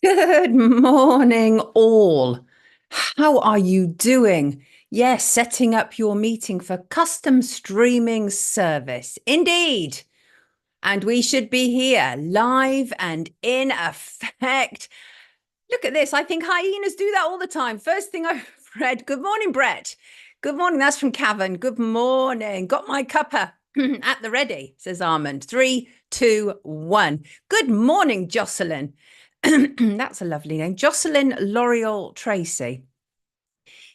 Good morning, all. How are you doing? Yes, setting up your meeting for custom streaming service. Indeed. And we should be here live and in effect. Look at this. I think hyenas do that all the time. First thing I've read. Good morning, Brett. Good morning. That's from Cavan. Good morning. Got my cuppa at the ready, says Armand. 3, 2, 1. Good morning, Jocelyn. That's a lovely name. Jocelyn L'Oreal Tracy.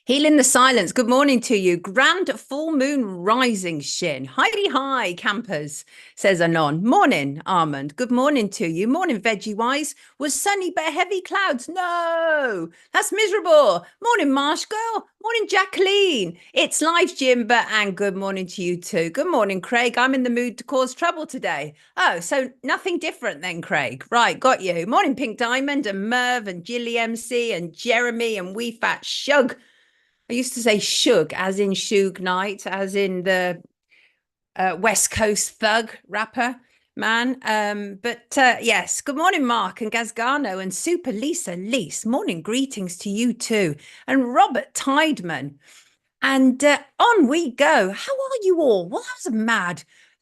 Healing the silence. Good morning to you. Grand full moon rising, Shin. Heidi hi, campers, says Anon. Morning, Armand. Good morning to you. Morning, Veggie Wise. Was sunny but heavy clouds. No, that's miserable. Morning, Marsh Girl. Morning, Jacqueline. It's live, Jim, and good morning to you too. Good morning, Craig. I'm in the mood to cause trouble today. Oh, so nothing different then, Craig. Right, got you. Morning, Pink Diamond and Merv and Jilly MC and Jeremy and Wee Fat Shug. I used to say Suge, as in Suge Knight, as in the West Coast thug rapper man. Yes, good morning, Mark and Gazgano and Super Lisa Lease. Morning greetings to you too. And Robert Tideman. And on we go. How are you all? Well, that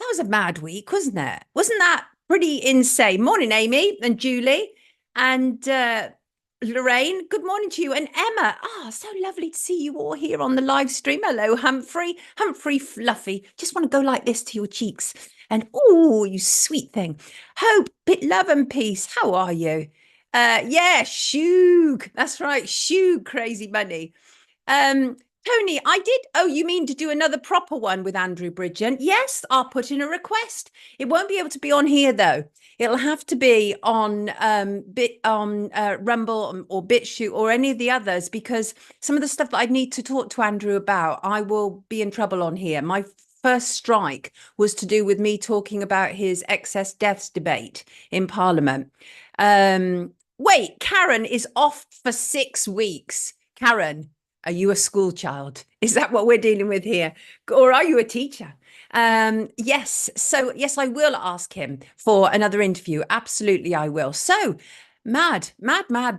was a mad week, wasn't it? Wasn't that pretty insane? Morning, Amy and Julie. And Lorraine, good morning to you. And Emma, so lovely to see you all here on the live stream. Hello, Humphrey. Humphrey Fluffy. Just want to go like this to your cheeks. And oh, you sweet thing. Hope, bit love and peace. How are you? Yeah, Shug. That's right, Shug, crazy money. Tony, I did. Oh, you mean to do another proper one with Andrew Bridgen? Yes, I'll put in a request. It won't be able to be on here though. It'll have to be on Rumble or BitChute or any of the others, because some of the stuff that I need to talk to Andrew about, I will be in trouble on here. My first strike was to do with me talking about his excess deaths debate in Parliament. Wait, Karen is off for 6 weeks. Karen, are you a school child? Is that what we're dealing with here? Or are you a teacher? Yes. So, yes, I will ask him for another interview. Absolutely, I will. So, mad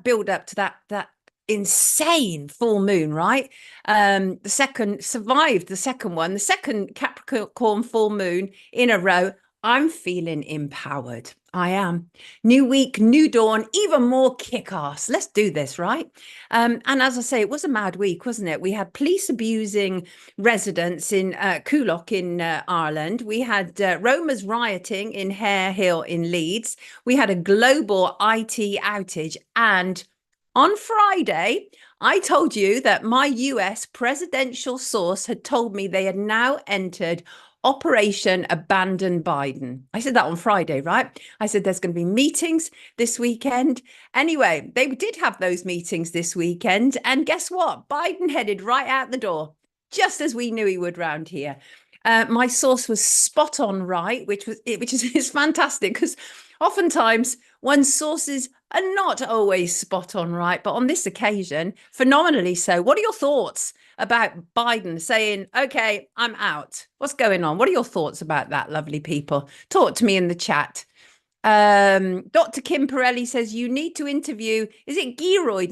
build up to that insane full moon, right? The second survived the second one, the second Capricorn full moon in a row. I'm feeling empowered. I am. New week, new dawn, even more kick-ass. Let's do this, right? And as I say, it was a mad week, wasn't it? We had police abusing residents in Coolock in Ireland. We had Roma's rioting in Hare Hill in Leeds. We had a global IT outage. And on Friday, I told you that my US presidential source had told me they had now entered Operation Abandon Biden. I said that on Friday, right? I said there's going to be meetings this weekend. Anyway, they did have those meetings this weekend. And guess what? Biden headed right out the door, just as we knew he would round here. My source was spot on right, which is fantastic, because oftentimes one's sources are not always spot on right, but on this occasion, phenomenally so. What are your thoughts about Biden saying, okay, I'm out? What's going on? What are your thoughts about that, lovely people? Talk to me in the chat. Dr. Kim Pirelli says, you need to interview, is it Geroyd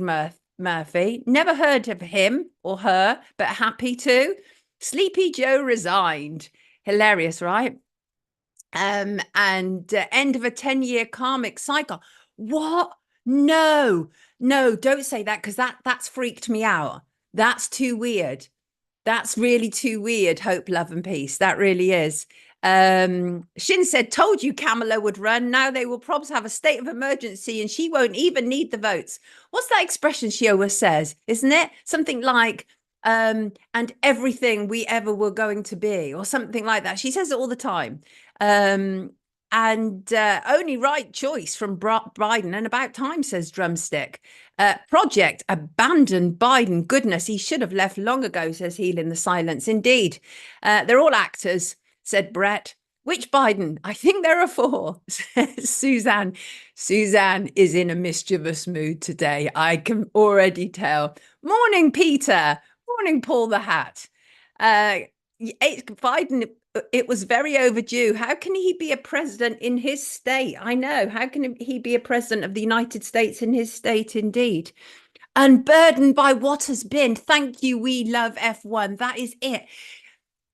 Murphy? Never heard of him or her, but happy to. Sleepy Joe resigned. Hilarious, right? And end of a 10-year karmic cycle. What? No, don't say that, because that's freaked me out. That's too weird. That's really too weird. Hope, love, and peace. That really is. Shin said, told you Kamala would run. Now they will probably have a state of emergency and she won't even need the votes. What's that expression she always says? Isn't it something like, and everything we ever were going to be, or something like that? She says it all the time. Only right choice from Biden, and about time, says Drumstick. Project Abandon Biden. Goodness, he should have left long ago, says Healing the Silence. Indeed. They're all actors, said Brett. Which Biden? I think there are 4, says Suzanne. Suzanne is in a mischievous mood today. I can already tell. Morning, Peter. Morning, Paul the Hat. Biden it was very overdue. How can he be a president in his state? I know. How can he be a president of the United States in his state? Indeed. Unburdened by what has been. Thank you. We love F1. That is it.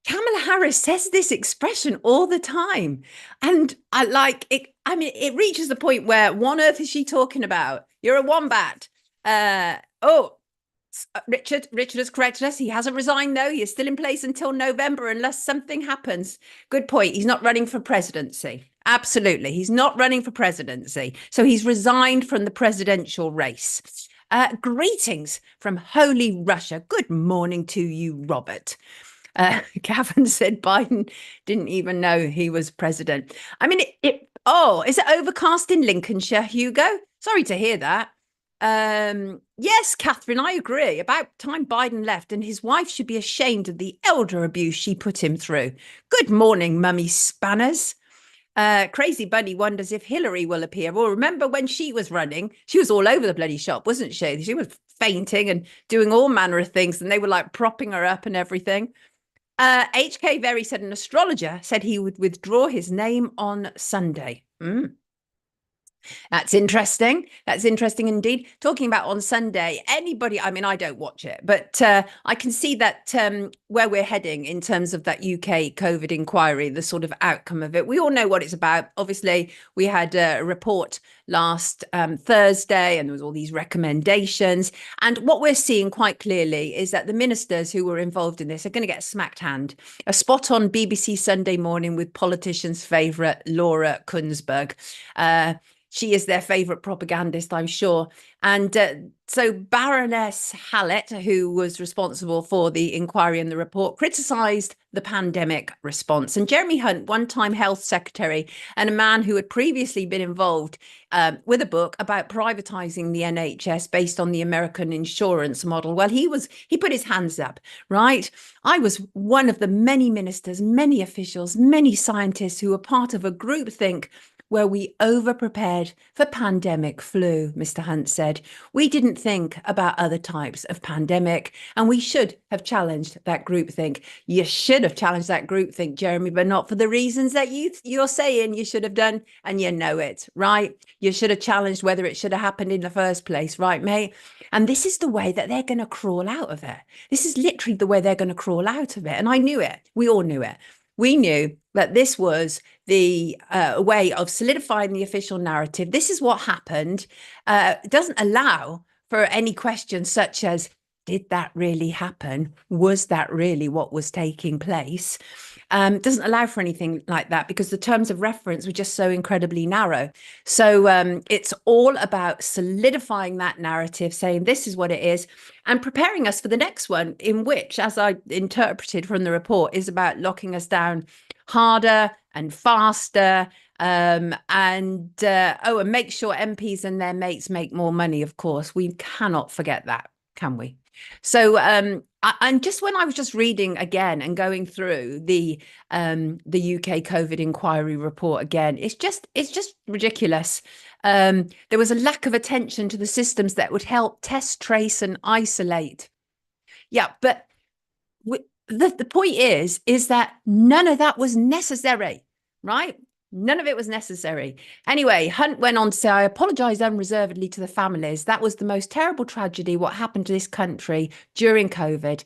Kamala Harris says this expression all the time. And I like it. I mean, it reaches the point where what on earth is she talking about? You're a wombat. Richard has corrected us. He hasn't resigned, though. He is still in place until November, unless something happens. Good point. He's not running for presidency. Absolutely. He's not running for presidency. So he's resigned from the presidential race. Greetings from Holy Russia. Good morning to you, Robert. Gavin said Biden didn't even know he was president. I mean, is it overcast in Lincolnshire, Hugo? Sorry to hear that. Yes, Catherine, I agree. About time Biden left, and his wife should be ashamed of the elder abuse she put him through. Good morning, mummy spanners. Crazy Bunny wonders if Hillary will appear. Well, remember when she was running, she was all over the bloody shop, wasn't she? She was fainting and doing all manner of things, and they were like propping her up and everything. HK Very said an astrologer said he would withdraw his name on Sunday. That's interesting. That's interesting indeed. Talking about on Sunday, anybody, I mean, I don't watch it, but I can see that where we're heading in terms of that UK COVID inquiry, the sort of outcome of it. We all know what it's about. Obviously, we had a report last Thursday, and there was all these recommendations. And what we're seeing quite clearly is that the ministers who were involved in this are going to get a smacked hand. A spot on BBC Sunday Morning with politicians' favourite Laura Kunsberg. She is their favourite propagandist, I'm sure. And so Baroness Hallett, who was responsible for the inquiry and the report, criticised the pandemic response. And Jeremy Hunt, one-time health secretary and a man who had previously been involved with a book about privatising the NHS based on the American insurance model. Well, he put his hands up, right? I was one of the many ministers, many officials, many scientists who were part of a groupthink where we over-prepared for pandemic flu, Mr. Hunt said. We didn't think about other types of pandemic, and we should have challenged that groupthink. You should have challenged that groupthink, Jeremy, but not for the reasons that you're saying you should have done, and you know it, right? You should have challenged whether it should have happened in the first place, right, mate? And this is the way that they're going to crawl out of it. This is literally the way they're going to crawl out of it, and I knew it. We all knew it. We knew that this was the way of solidifying the official narrative. This is what happened. It doesn't allow for any questions such as, did that really happen? Was that really what was taking place? Doesn't allow for anything like that because the terms of reference were just so incredibly narrow. So it's all about solidifying that narrative, saying this is what it is, and preparing us for the next one, in which, as I interpreted from the report, is about locking us down harder and faster, and make sure MPs and their mates make more money. Of course, we cannot forget that, can we? So and just when I was just reading again and going through the UK COVID inquiry report again, it's just ridiculous. There was a lack of attention to the systems that would help test, trace, and isolate. Yeah, but the point is that none of that was necessary, right? None of it was necessary. Anyway, Hunt went on to say, I apologise unreservedly to the families. That was the most terrible tragedy, what happened to this country during COVID.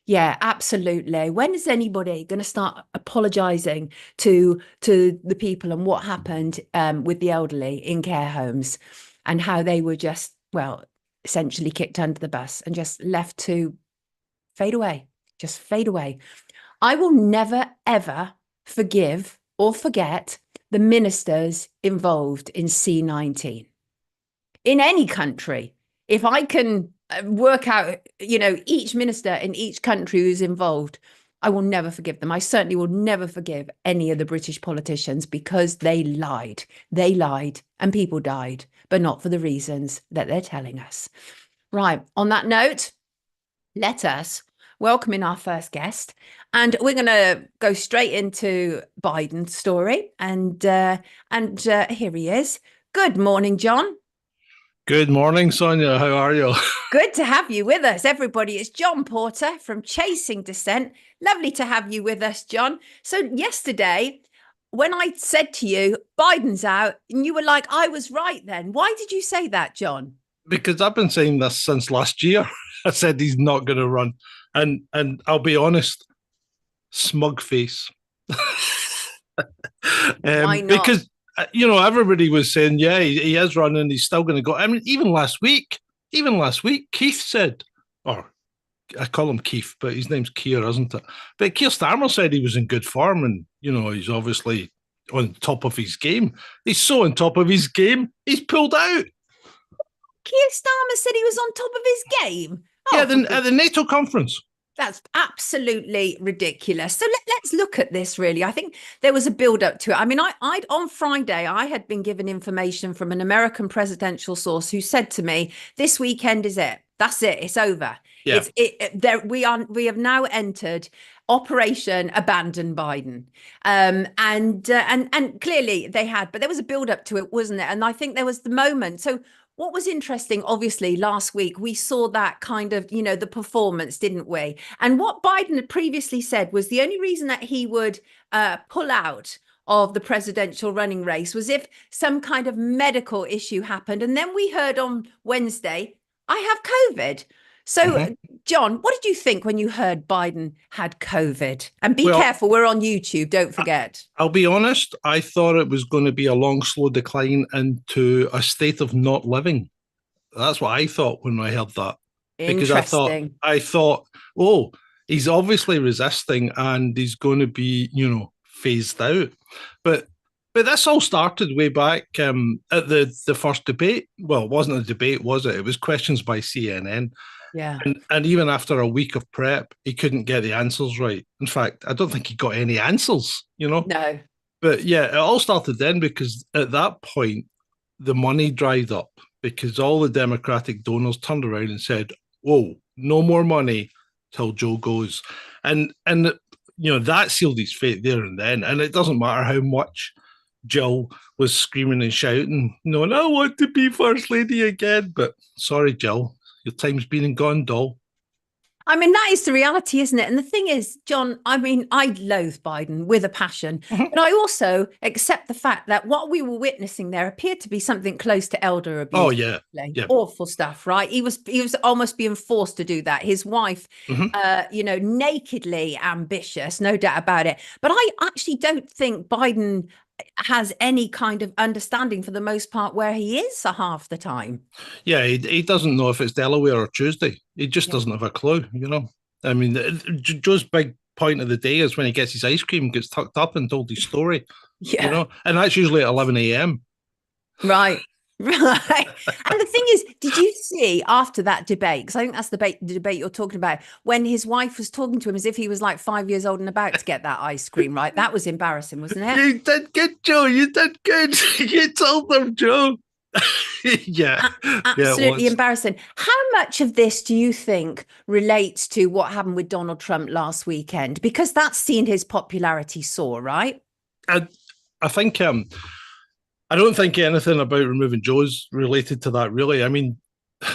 Yeah, absolutely. When is anybody going to start apologising to the people and what happened with the elderly in care homes and how they were just, well, essentially kicked under the bus and just left to fade away, just fade away. I will never, ever forgive or forget the ministers involved in C19 in any country. If I can work out, each minister in each country who's involved, I will never forgive them. I certainly will never forgive any of the British politicians because they lied. They lied and people died, but not for the reasons that they're telling us. Right. On that note, let us welcome in our first guest, and we're going to go straight into Biden's story. And here he is. Good morning, John. Good morning, Sonia. How are you? Good to have you with us, everybody. It's John Porter from Chasing Dissent. Lovely to have you with us, John. So yesterday, when I said to you, Biden's out, and you were like, I was right then. Why did you say that, John? Because I've been saying this since last year. I said he's not going to run, and I'll be honest, smug face. Why not? Because everybody was saying, yeah, he is running. He's still going to go. I mean, even last week, Keith said, or I call him Keith, but his name's Keir, isn't it? But Keir Starmer said he was in good form, and he's obviously on top of his game. He's so on top of his game, he's pulled out. Keir Starmer said he was on top of his game. Yeah, at the NATO conference. That's absolutely ridiculous. So let's look at this, really. I think there was a build up to it. I mean, I on Friday, I had been given information from an American presidential source who said to me, this weekend is it. That's it. It's over. Yeah. We have now entered Operation Abandon Biden. And clearly they had, but there was a build up to it, wasn't it? And I think there was the moment. So what was interesting, obviously, last week, we saw that kind of, the performance, didn't we? And what Biden had previously said was the only reason that he would pull out of the presidential running race was if some kind of medical issue happened. And then we heard on Wednesday, I have COVID. So, John, what did you think when you heard Biden had COVID? And be careful, we're on YouTube, don't forget. I'll be honest, I thought it was going to be a long, slow decline into a state of not living. That's what I thought when I heard that. Because I thought, oh, he's obviously resisting and he's going to be, phased out. But this all started way back at the first debate. Well, it wasn't a debate, was it? It was questions by CNN. Yeah. And even after a week of prep, he couldn't get the answers right. In fact, I don't think he got any answers, No. But yeah, it all started then because at that point, the money dried up because all the Democratic donors turned around and said, whoa, no more money till Joe goes. And that sealed his fate there and then. And it doesn't matter how much Jill was screaming and shouting, no, I want to be First Lady again. But sorry, Jill. Your time's been and gone, doll. I mean, that is the reality, isn't it? And the thing is, John, I mean, I loathe Biden with a passion, but I also accept the fact that what we were witnessing there appeared to be something close to elder abuse. Oh, yeah. Awful stuff, right? He was almost being forced to do that. His wife, nakedly ambitious, no doubt about it. But I actually don't think Biden has any kind of understanding for the most part where he is half the time. Yeah, he doesn't know if it's Delaware or Tuesday. He just doesn't have a clue, I mean, Joe's big point of the day is when he gets his ice cream, gets tucked up and told his story, and that's usually at 11 a.m. Right. Right. And the thing is, did you see after that debate, because I think that's the debate you're talking about, when his wife was talking to him as if he was like 5 years old and about to get that ice cream, right? That was embarrassing, wasn't it? You did good, Joe. You did good. You told them, Joe. Absolutely embarrassing. How much of this do you think relates to what happened with Donald Trump last weekend? Because that's seen his popularity soar, right? I think... I don't think anything about removing Joe's related to that, really. I mean,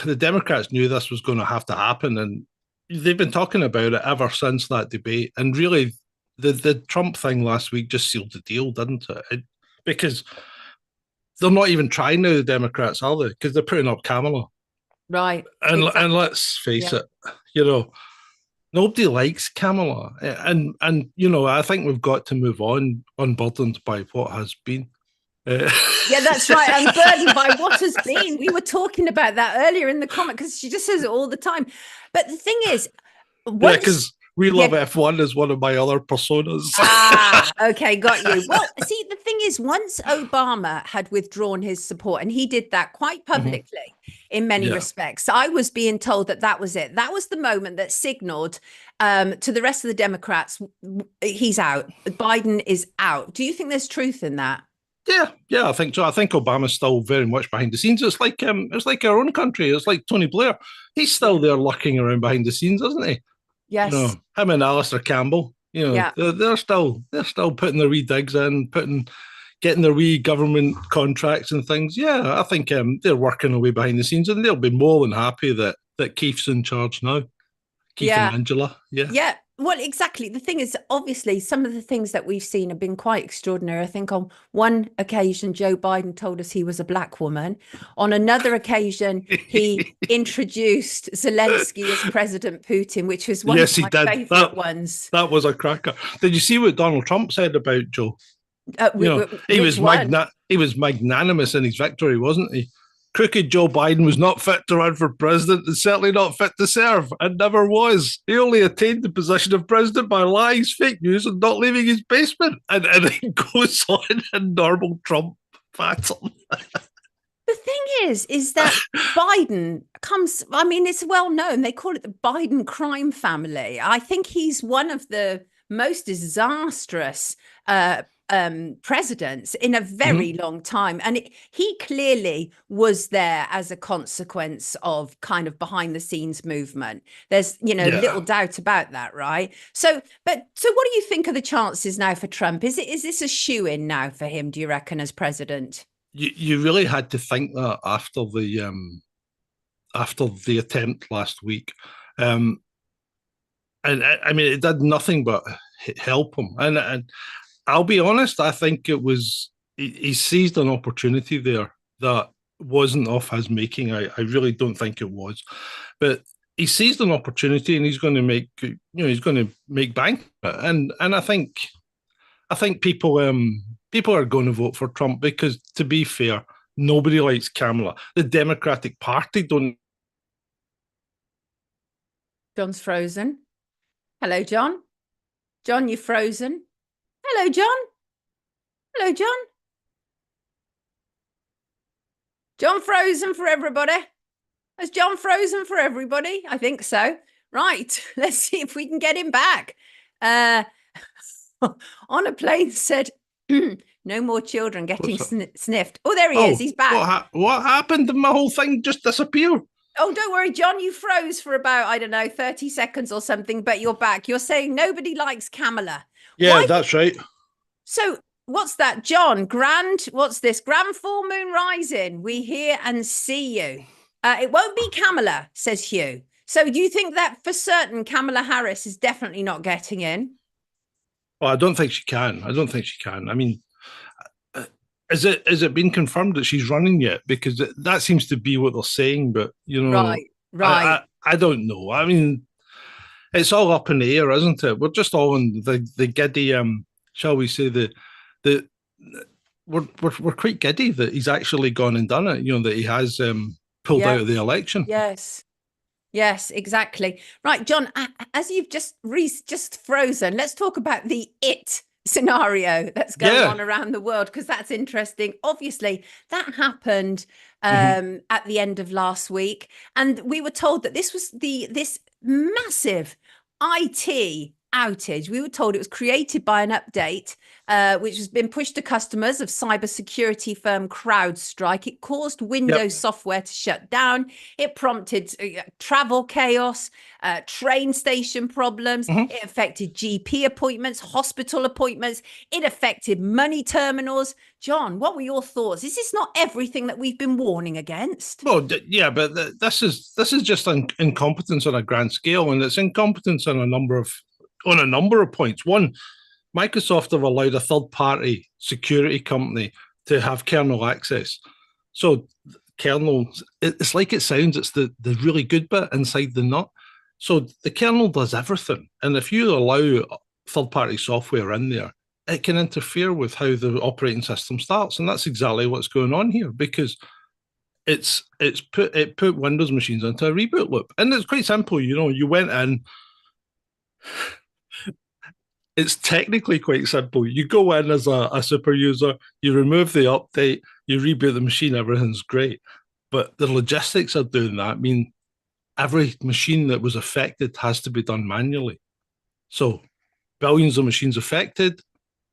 the Democrats knew this was going to have to happen, and they've been talking about it ever since that debate. And really, the Trump thing last week just sealed the deal, didn't it? Because they're not even trying now, the Democrats, are they? Because they're putting up Kamala. Right. And let's face it, nobody likes Kamala. And I think we've got to move on, unburdened by what has been. Yeah, that's right. I'm burdened by what has been. We were talking about that earlier in the comment because she just says it all the time. But the thing is, because We Love F1 is one of my other personas. Okay, got you. Well, see, the thing is, once Obama had withdrawn his support, and he did that quite publicly in many respects, I was being told that was it. That was the moment that signaled to the rest of the Democrats, he's out. Biden is out. Do you think there's truth in that? Yeah, I think so. I think Obama's still very much behind the scenes. It's like our own country. It's like Tony Blair. He's still there lurking around behind the scenes, isn't he? Yes. Him and Alistair Campbell. They're still putting their wee digs in, putting getting their wee government contracts and things. Yeah, I think they're working away behind the scenes, and they'll be more than happy that Keith's in charge now. Keith and Angela. Yeah. Yeah. Well, exactly. The thing is, obviously, some of the things that we've seen have been quite extraordinary. I think on one occasion, Joe Biden told us he was a black woman. On another occasion, he introduced Zelensky as President Putin, which was one of my favorite ones. That was a cracker. Did you see what Donald Trump said about Joe? He was magnanimous in his victory, wasn't he? Crooked Joe Biden was not fit to run for president and certainly not fit to serve, and never was. He only attained the position of president by lies, fake news, and not leaving his basement. And he goes on in normal Trump pattern. The thing is that Biden comes, I mean, it's well known. They call it the Biden crime family. I think he's one of the most disastrous presidents in a very long time, and he clearly was there as a consequence of kind of behind the scenes movement. There's little doubt about that, right? So what do you think are the chances now for Trump? Is this a shoe-in now for him, do you reckon, as president? You really had to think that after the attempt last week, and I mean, it did nothing but help him. And I'll be honest, I think it was he seized an opportunity there that wasn't of his making. I really don't think it was, but he seized an opportunity, and he's going to make bank. And I think people are going to vote for Trump because, to be fair, nobody likes Kamala. The Democratic Party don't. John's frozen. Hello, John. John, you're frozen. Hello, John. Hello, John. John frozen for everybody. Has John frozen for everybody? I think so. Right. Let's see if we can get him back. On a plane said, no more children getting sniffed. Oh, there he is. He's back. What happened? My whole thing just disappeared. Oh, don't worry, John. You froze for about, I don't know, 30 seconds or something, but you're back. You're saying nobody likes Kamala. Yeah, that's right. So what's that, John? What's this? Grand full moon rising. We hear and see you. It won't be Kamala, says Hugh. So do you think that for certain Kamala Harris is definitely not getting in? Well, I don't think she can. I mean, has it been confirmed that she's running yet? Because that seems to be what they're saying, but right. I don't know. I mean, it's all up in the air, isn't it? We're just all in the giddy, shall we say, we're quite giddy that he's actually gone and done it. That he has pulled out of the election. Yes, exactly. Right, John, as you've just frozen, let's talk about the it scenario that's going on around the world, because that's interesting. Obviously, that happened at the end of last week, and we were told that this was this massive IT outage. We were told it was created by an update which has been pushed to customers of cybersecurity firm CrowdStrike. It caused Windows software to shut down. It prompted travel chaos, train station problems. It affected GP appointments, hospital appointments. It affected money terminals. John, what were your thoughts? Is this not everything that we've been warning against? Well, yeah, but this is just incompetence on a grand scale, and it's incompetence on a number of points. One, Microsoft have allowed a third-party security company to have kernel access. So kernel, it's like it sounds, it's the really good bit inside the nut. So the kernel does everything. And if you allow third-party software in there, it can interfere with how the operating system starts. And that's exactly what's going on here, because it put Windows machines into a reboot loop. And it's quite simple. You went in. It's technically quite simple. You go in as a super user, you remove the update, you reboot the machine, everything's great. But the logistics of doing that mean every machine that was affected has to be done manually. So billions of machines affected,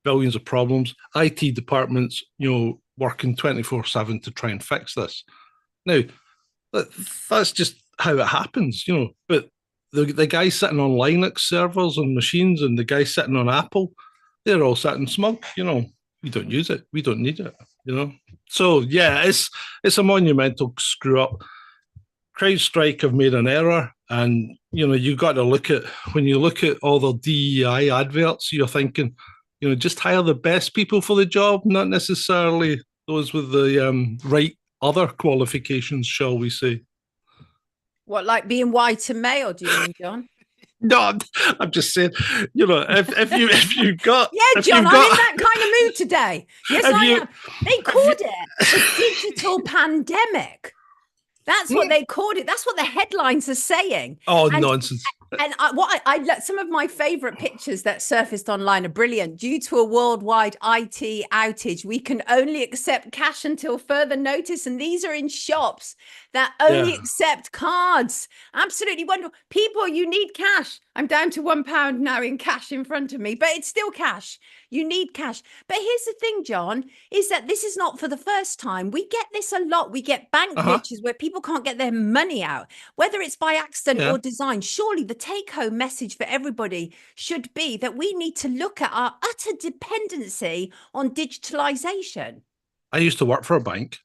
billions of problems, IT departments, working 24/7 to try and fix this. Now, that's just how it happens, but the guy sitting on Linux servers and machines and the guy sitting on Apple, they're all sitting smug, we don't use it. We don't need it, you know? So yeah, it's a monumental screw up. CrowdStrike have made an error, and you know, you've got to look at, when you look at all the DEI adverts, you're thinking, you know, just hire the best people for the job, not necessarily those with the right other qualifications, shall we say. What, like being white and male, do you mean, John? No, I'm just saying, you know, if you've got, Yeah, if John, you've I'm got, in that kind of mood today. Yes, if I you, am. They called it a digital pandemic. That's what they called it. That's what the headlines are saying. oh, And nonsense. and some of my favorite pictures that surfaced online are brilliant. Due to a worldwide IT outage, we can only accept cash until further notice. And these are in shops that only accept cards. Absolutely wonderful. People, you need cash. I'm down to £1 now in cash in front of me, but it's still cash. You need cash. But here's the thing, John, is that this is not for the first time. We get this a lot. We get bank glitches where people can't get their money out, whether it's by accident or design. Surely the take-home message for everybody should be that we need to look at our utter dependency on digitalization. I used to work for a bank.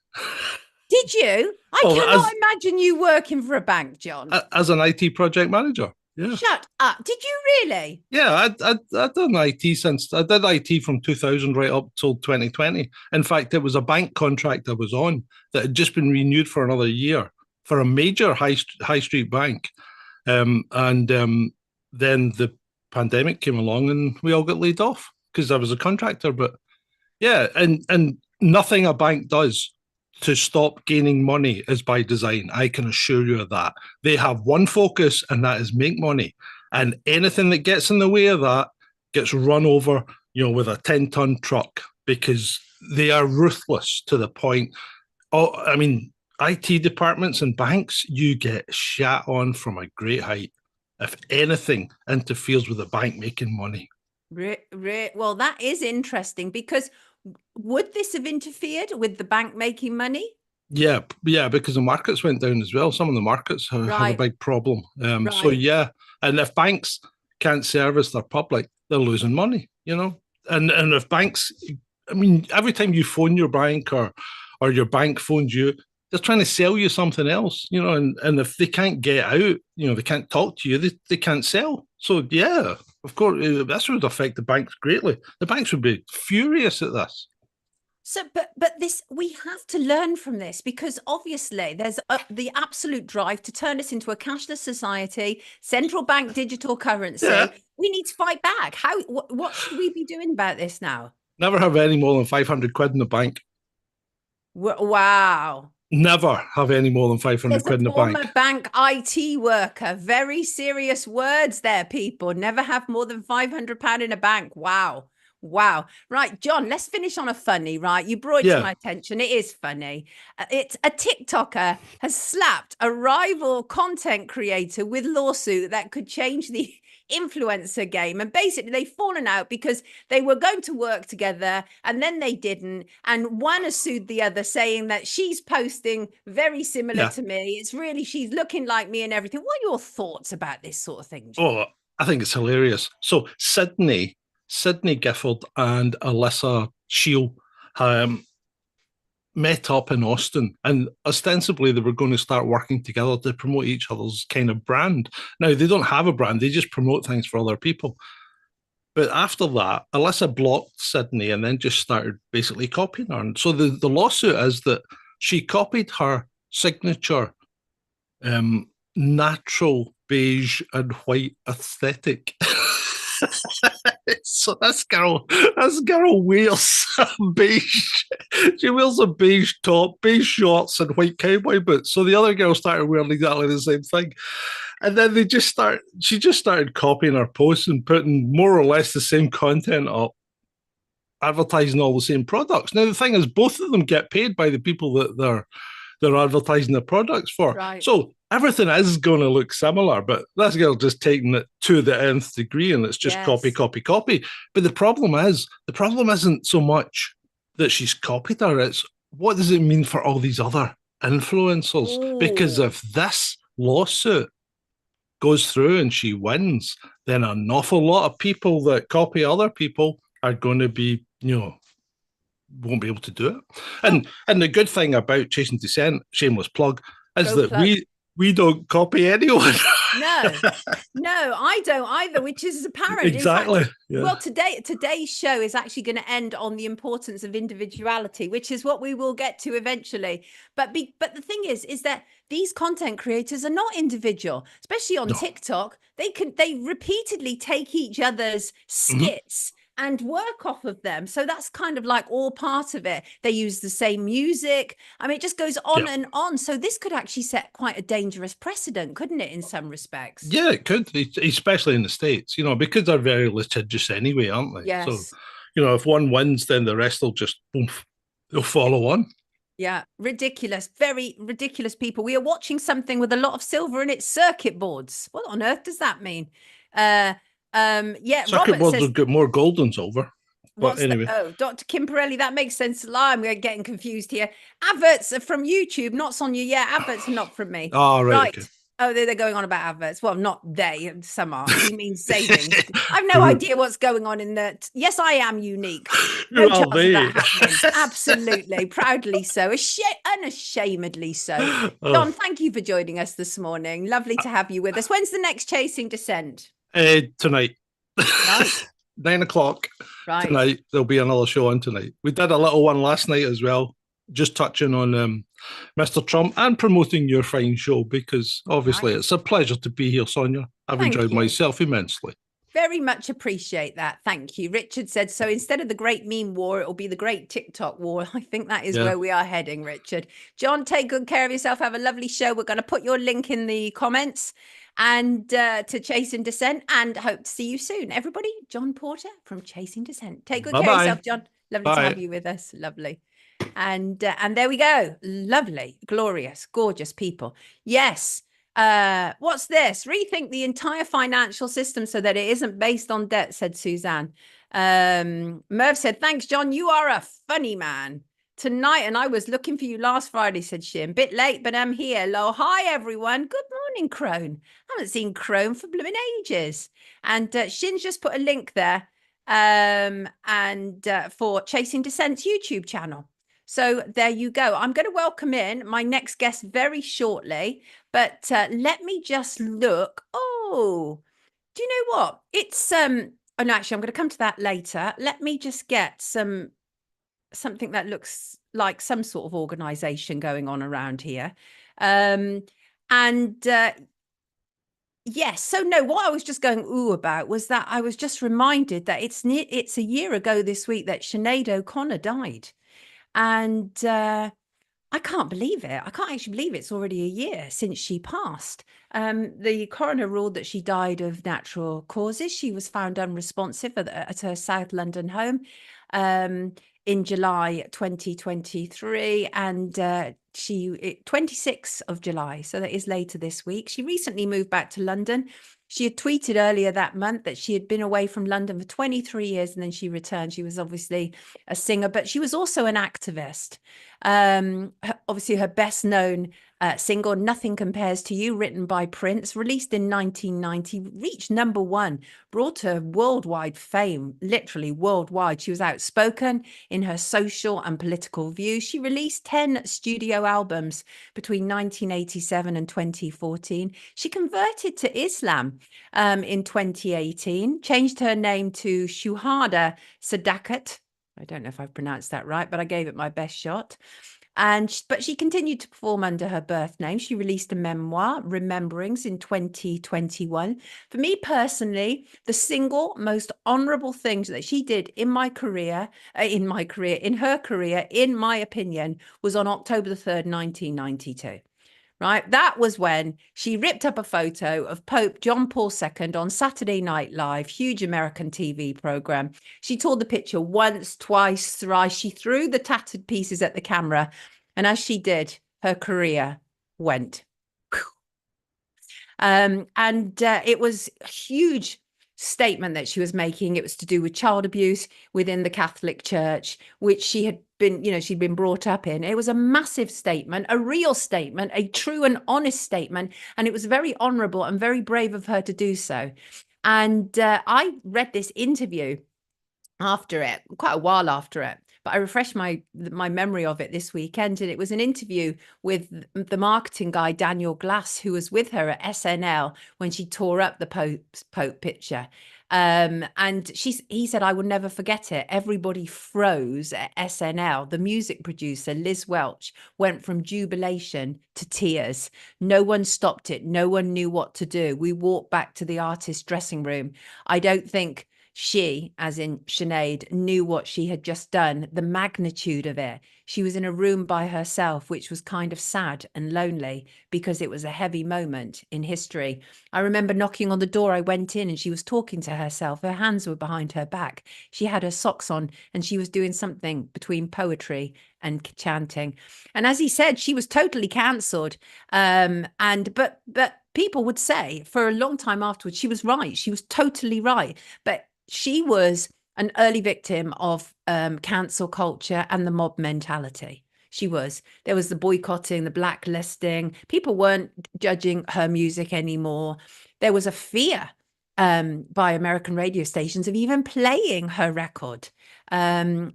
Did you? I cannot imagine you working for a bank, John. As an IT project manager. Yeah. Shut up. Did you really? Yeah, I'd done IT since, I did IT from 2000 right up till 2020. In fact, it was a bank contract I was on that had just been renewed for another year for a major high street bank. Then the pandemic came along and we all got laid off because I was a contractor. But yeah, and nothing a bank does to stop gaining money is by design. I can assure you of that. They have one focus, and that is make money. And anything that gets in the way of that gets run over, you know, with a 10-ton truck, because they are ruthless to the point. Oh, I mean, IT departments and banks, you get shat on from a great height if anything interferes with the bank making money. Well, that is interesting, because would this have interfered with the bank making money? Yeah, because the markets went down as well. Some of the markets have a big problem. So yeah, and if banks can't service their public, they're losing money, you know. And if banks, I mean, every time you phone your bank or your bank phones you, they're trying to sell you something else, you know. And if they can't get out, you know, they can't talk to you, they can't sell. So yeah, of course, this would affect the banks greatly. The banks would be furious at this. So, but this, we have to learn from this, because obviously there's the absolute drive to turn us into a cashless society, central bank digital currency. Yeah. We need to fight back. What should we be doing about this now? Never have any more than 500 quid in the bank. Wow. Never have any more than 500 quid in the bank. Former bank IT worker. Very serious words there, people. Never have more than £500 in a bank. Wow. Wow. Right, John, let's finish on a funny, right? You brought it to my attention. It is funny. It's a TikToker has slapped a rival content creator with lawsuit that could change the influencer game. And basically they've fallen out because they were going to work together and then they didn't. And one has sued the other, saying that she's posting very similar to me. It's really, she's looking like me and everything. What are your thoughts about this sort of thing, John? Oh, I think it's hilarious. So Sydney Gifford and Alyssa Shield met up in Austin, and ostensibly they were going to start working together to promote each other's kind of brand. Now, they don't have a brand, they just promote things for other people. But after that, Alyssa blocked Sydney and then just started basically copying her. And so the lawsuit is that she copied her signature natural beige and white aesthetic. So this girl wears beige. She wears a beige top, beige shorts, and white cowboy boots. So the other girl started wearing exactly the same thing, and then she just started copying her posts and putting more or less the same content up, advertising all the same products. Now the thing is, both of them get paid by the people that they're advertising the products for. Right. So everything is going to look similar, but this girl just taking it to the nth degree, and it's just copy. But the problem isn't so much that she's copied her, it's what does it mean for all these other influencers? Ooh. Because if this lawsuit goes through and she wins, then an awful lot of people that copy other people are going to be, you know, won't be able to do it. And the good thing about Chasing Descent, shameless plug, is that plug. we don't copy anyone. No, I don't either, which is apparent. Exactly. In fact, yeah. well, today's show is actually going to end on the importance of individuality, which is what we will get to eventually. But the thing is that these content creators are not individual, especially on TikTok. They repeatedly take each other's skits and work off of them. So that's kind of like all part of it. They use the same music. I mean, it just goes on and on. So this could actually set quite a dangerous precedent, couldn't it, in some respects? Yeah, it could, especially in the States, because they're very litigious anyway, aren't they? Yes. So, if one wins, then the rest will just, they'll follow on. Yeah, ridiculous, very ridiculous people. We are watching something with a lot of silver in its circuit boards. What on earth does that mean? Yeah, circuit Robert boards says, have got more gold than silver. But anyway. Dr. Kimperelli, that makes sense. I'm getting confused here. Adverts are from YouTube, not Sonia. Yeah, adverts are not from me. Oh, right. Okay. Oh, they're going on about adverts. Well, not they, some are. He means savings. I have no idea what's going on in that. Yes, I am unique. No chance of that happening. Absolutely. Proudly so. Unashamedly so. John, thank you for joining us this morning. Lovely to have you with us. When's the next Chasing Descent? Tonight. Right. 9 o'clock tonight. There'll be another show on tonight. We did a little one last night as well, just touching on Mr. Trump and promoting your fine show, because obviously it's a pleasure to be here, Sonia. I've enjoyed myself immensely. Very much appreciate that. Thank you. Richard said, so instead of the great meme war, it will be the great TikTok war. I think that is where we are heading, Richard. John, take good care of yourself. Have a lovely show. We're going to put your link in the comments and to Chasing Descent, and hope to see you soon. Everybody, John Porter from Chasing Descent. Take good care of yourself, John. Lovely to have you with us. Lovely. And there we go. Lovely, glorious, gorgeous people. Yes. What's this? Rethink the entire financial system so that it isn't based on debt, said Suzanne. Merv said, thanks, John. You are a funny man. Tonight, and I was looking for you last Friday, said Shin. Bit late, but I'm here. Hello. Hi, everyone. Good morning, Crone. I haven't seen Crone for blooming ages. And Shin's just put a link there for Chasing Descent's YouTube channel. So there you go. I'm going to welcome in my next guest very shortly, but let me just look. Oh, do you know what? It's oh no, actually, I'm going to come to that later. Let me just get something that looks like some sort of organization going on around here. Yes. So no, what I was just going about was that I was just reminded that it's a year ago this week that Sinead O'Connor died. And I can't believe it. I can't actually believe it's already a year since she passed. The coroner ruled that she died of natural causes. She was found unresponsive at her South London home in July 2023, and 26th of July. So that is later this week. She recently moved back to London. She had tweeted earlier that month that she had been away from London for 23 years and then she returned. She was obviously a singer, but she was also an activist. Obviously, her best known single, Nothing Compares to You, written by Prince, released in 1990, reached #1, brought her worldwide fame, literally worldwide. She was outspoken in her social and political views. She released 10 studio albums between 1987 and 2014. She converted to Islam in 2018, changed her name to Shuhada Sadakat. I don't know if I've pronounced that right, but I gave it my best shot. But she continued to perform under her birth name. She released a memoir, Rememberings, in 2021. For me personally, the single most honorable thing that she did in her career, in my opinion, was on October the 3rd, 1992. Right. That was when she ripped up a photo of Pope John Paul II on Saturday Night Live, huge American TV program. She tore the picture once, twice, thrice. She threw the tattered pieces at the camera. And as she did, her career went. It was a huge statement that she was making. It was to do with child abuse within the Catholic Church, which she had been, she'd been brought up in. It was a massive statement, a real statement, a true and honest statement. And it was very honorable and very brave of her to do so. And I read this interview after it, quite a while after it, but I refreshed my memory of it this weekend, and it was an interview with the marketing guy Daniel Glass, who was with her at SNL when she tore up the Pope picture. And he said, I will never forget it. Everybody froze at SNL. The music producer, Liz Welch, went from jubilation to tears. No one stopped it. No one knew what to do. We walked back to the artist's dressing room. I don't think she, as in Sinead, knew what she had just done, the magnitude of it. She was in a room by herself, which was kind of sad and lonely because it was a heavy moment in history. I remember knocking on the door. I went in and she was talking to herself. Her hands were behind her back. She had her socks on and she was doing something between poetry and chanting. And as he said, she was totally cancelled. But people would say for a long time afterwards, she was right. She was totally right. But she was an early victim of cancel culture and the mob mentality. She was. There was the boycotting, the blacklisting. People weren't judging her music anymore. There was a fear by American radio stations of even playing her record. And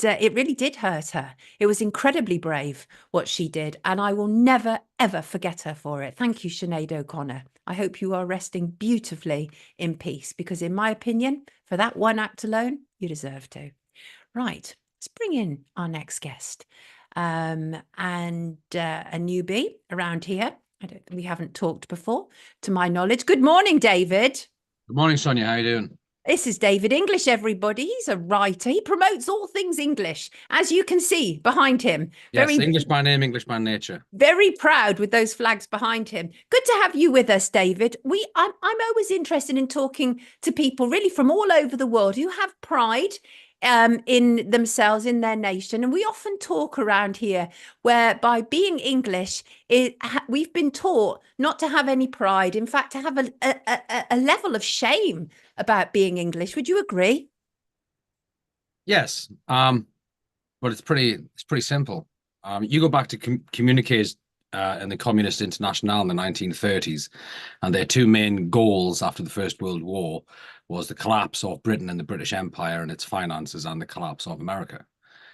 it really did hurt her. It was incredibly brave what she did. And I will never, ever forget her for it. Thank you, Sinead O'Connor. I hope you are resting beautifully in peace, because in my opinion, for that one act alone, you deserve to. Right, let's bring in our next guest. And a newbie around here. We haven't talked before, to my knowledge. Good morning, David. Good morning, Sonia. How are you doing? This is David English, everybody. He's a writer. He promotes all things English, as you can see behind him. Yes, English by name, English by nature. Very proud with those flags behind him. Good to have you with us, David. I'm always interested in talking to people really from all over the world who have pride in themselves, in their nation. And we often talk around here where by being English, we've been taught not to have any pride. In fact, to have a level of shame about being English. Would you agree? Yes, but it's pretty simple. You go back to communiques in the Communist International in the 1930s, and their two main goals after the First World War was the collapse of Britain and the British Empire and its finances, and the collapse of America.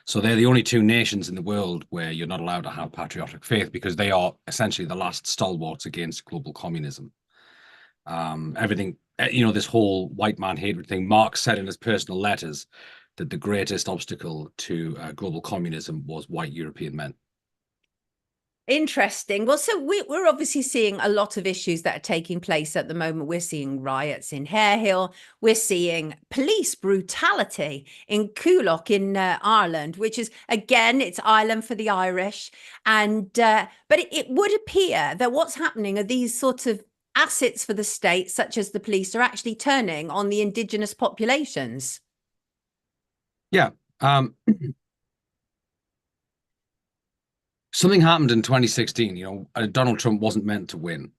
So they're the only two nations in the world where you're not allowed to have patriotic faith, because they are essentially the last stalwarts against global communism. Everything, this whole white man hatred thing. Marx said in his personal letters that the greatest obstacle to global communism was white European men. Interesting. Well, so we're obviously seeing a lot of issues that are taking place at the moment. We're seeing riots in Harehill. We're seeing police brutality in Coolock in Ireland, which is, again, it's Ireland for the Irish. And but it would appear that what's happening are these sorts of assets for the state, such as the police, are actually turning on the indigenous populations. Yeah. Something happened in 2016. Donald Trump wasn't meant to win.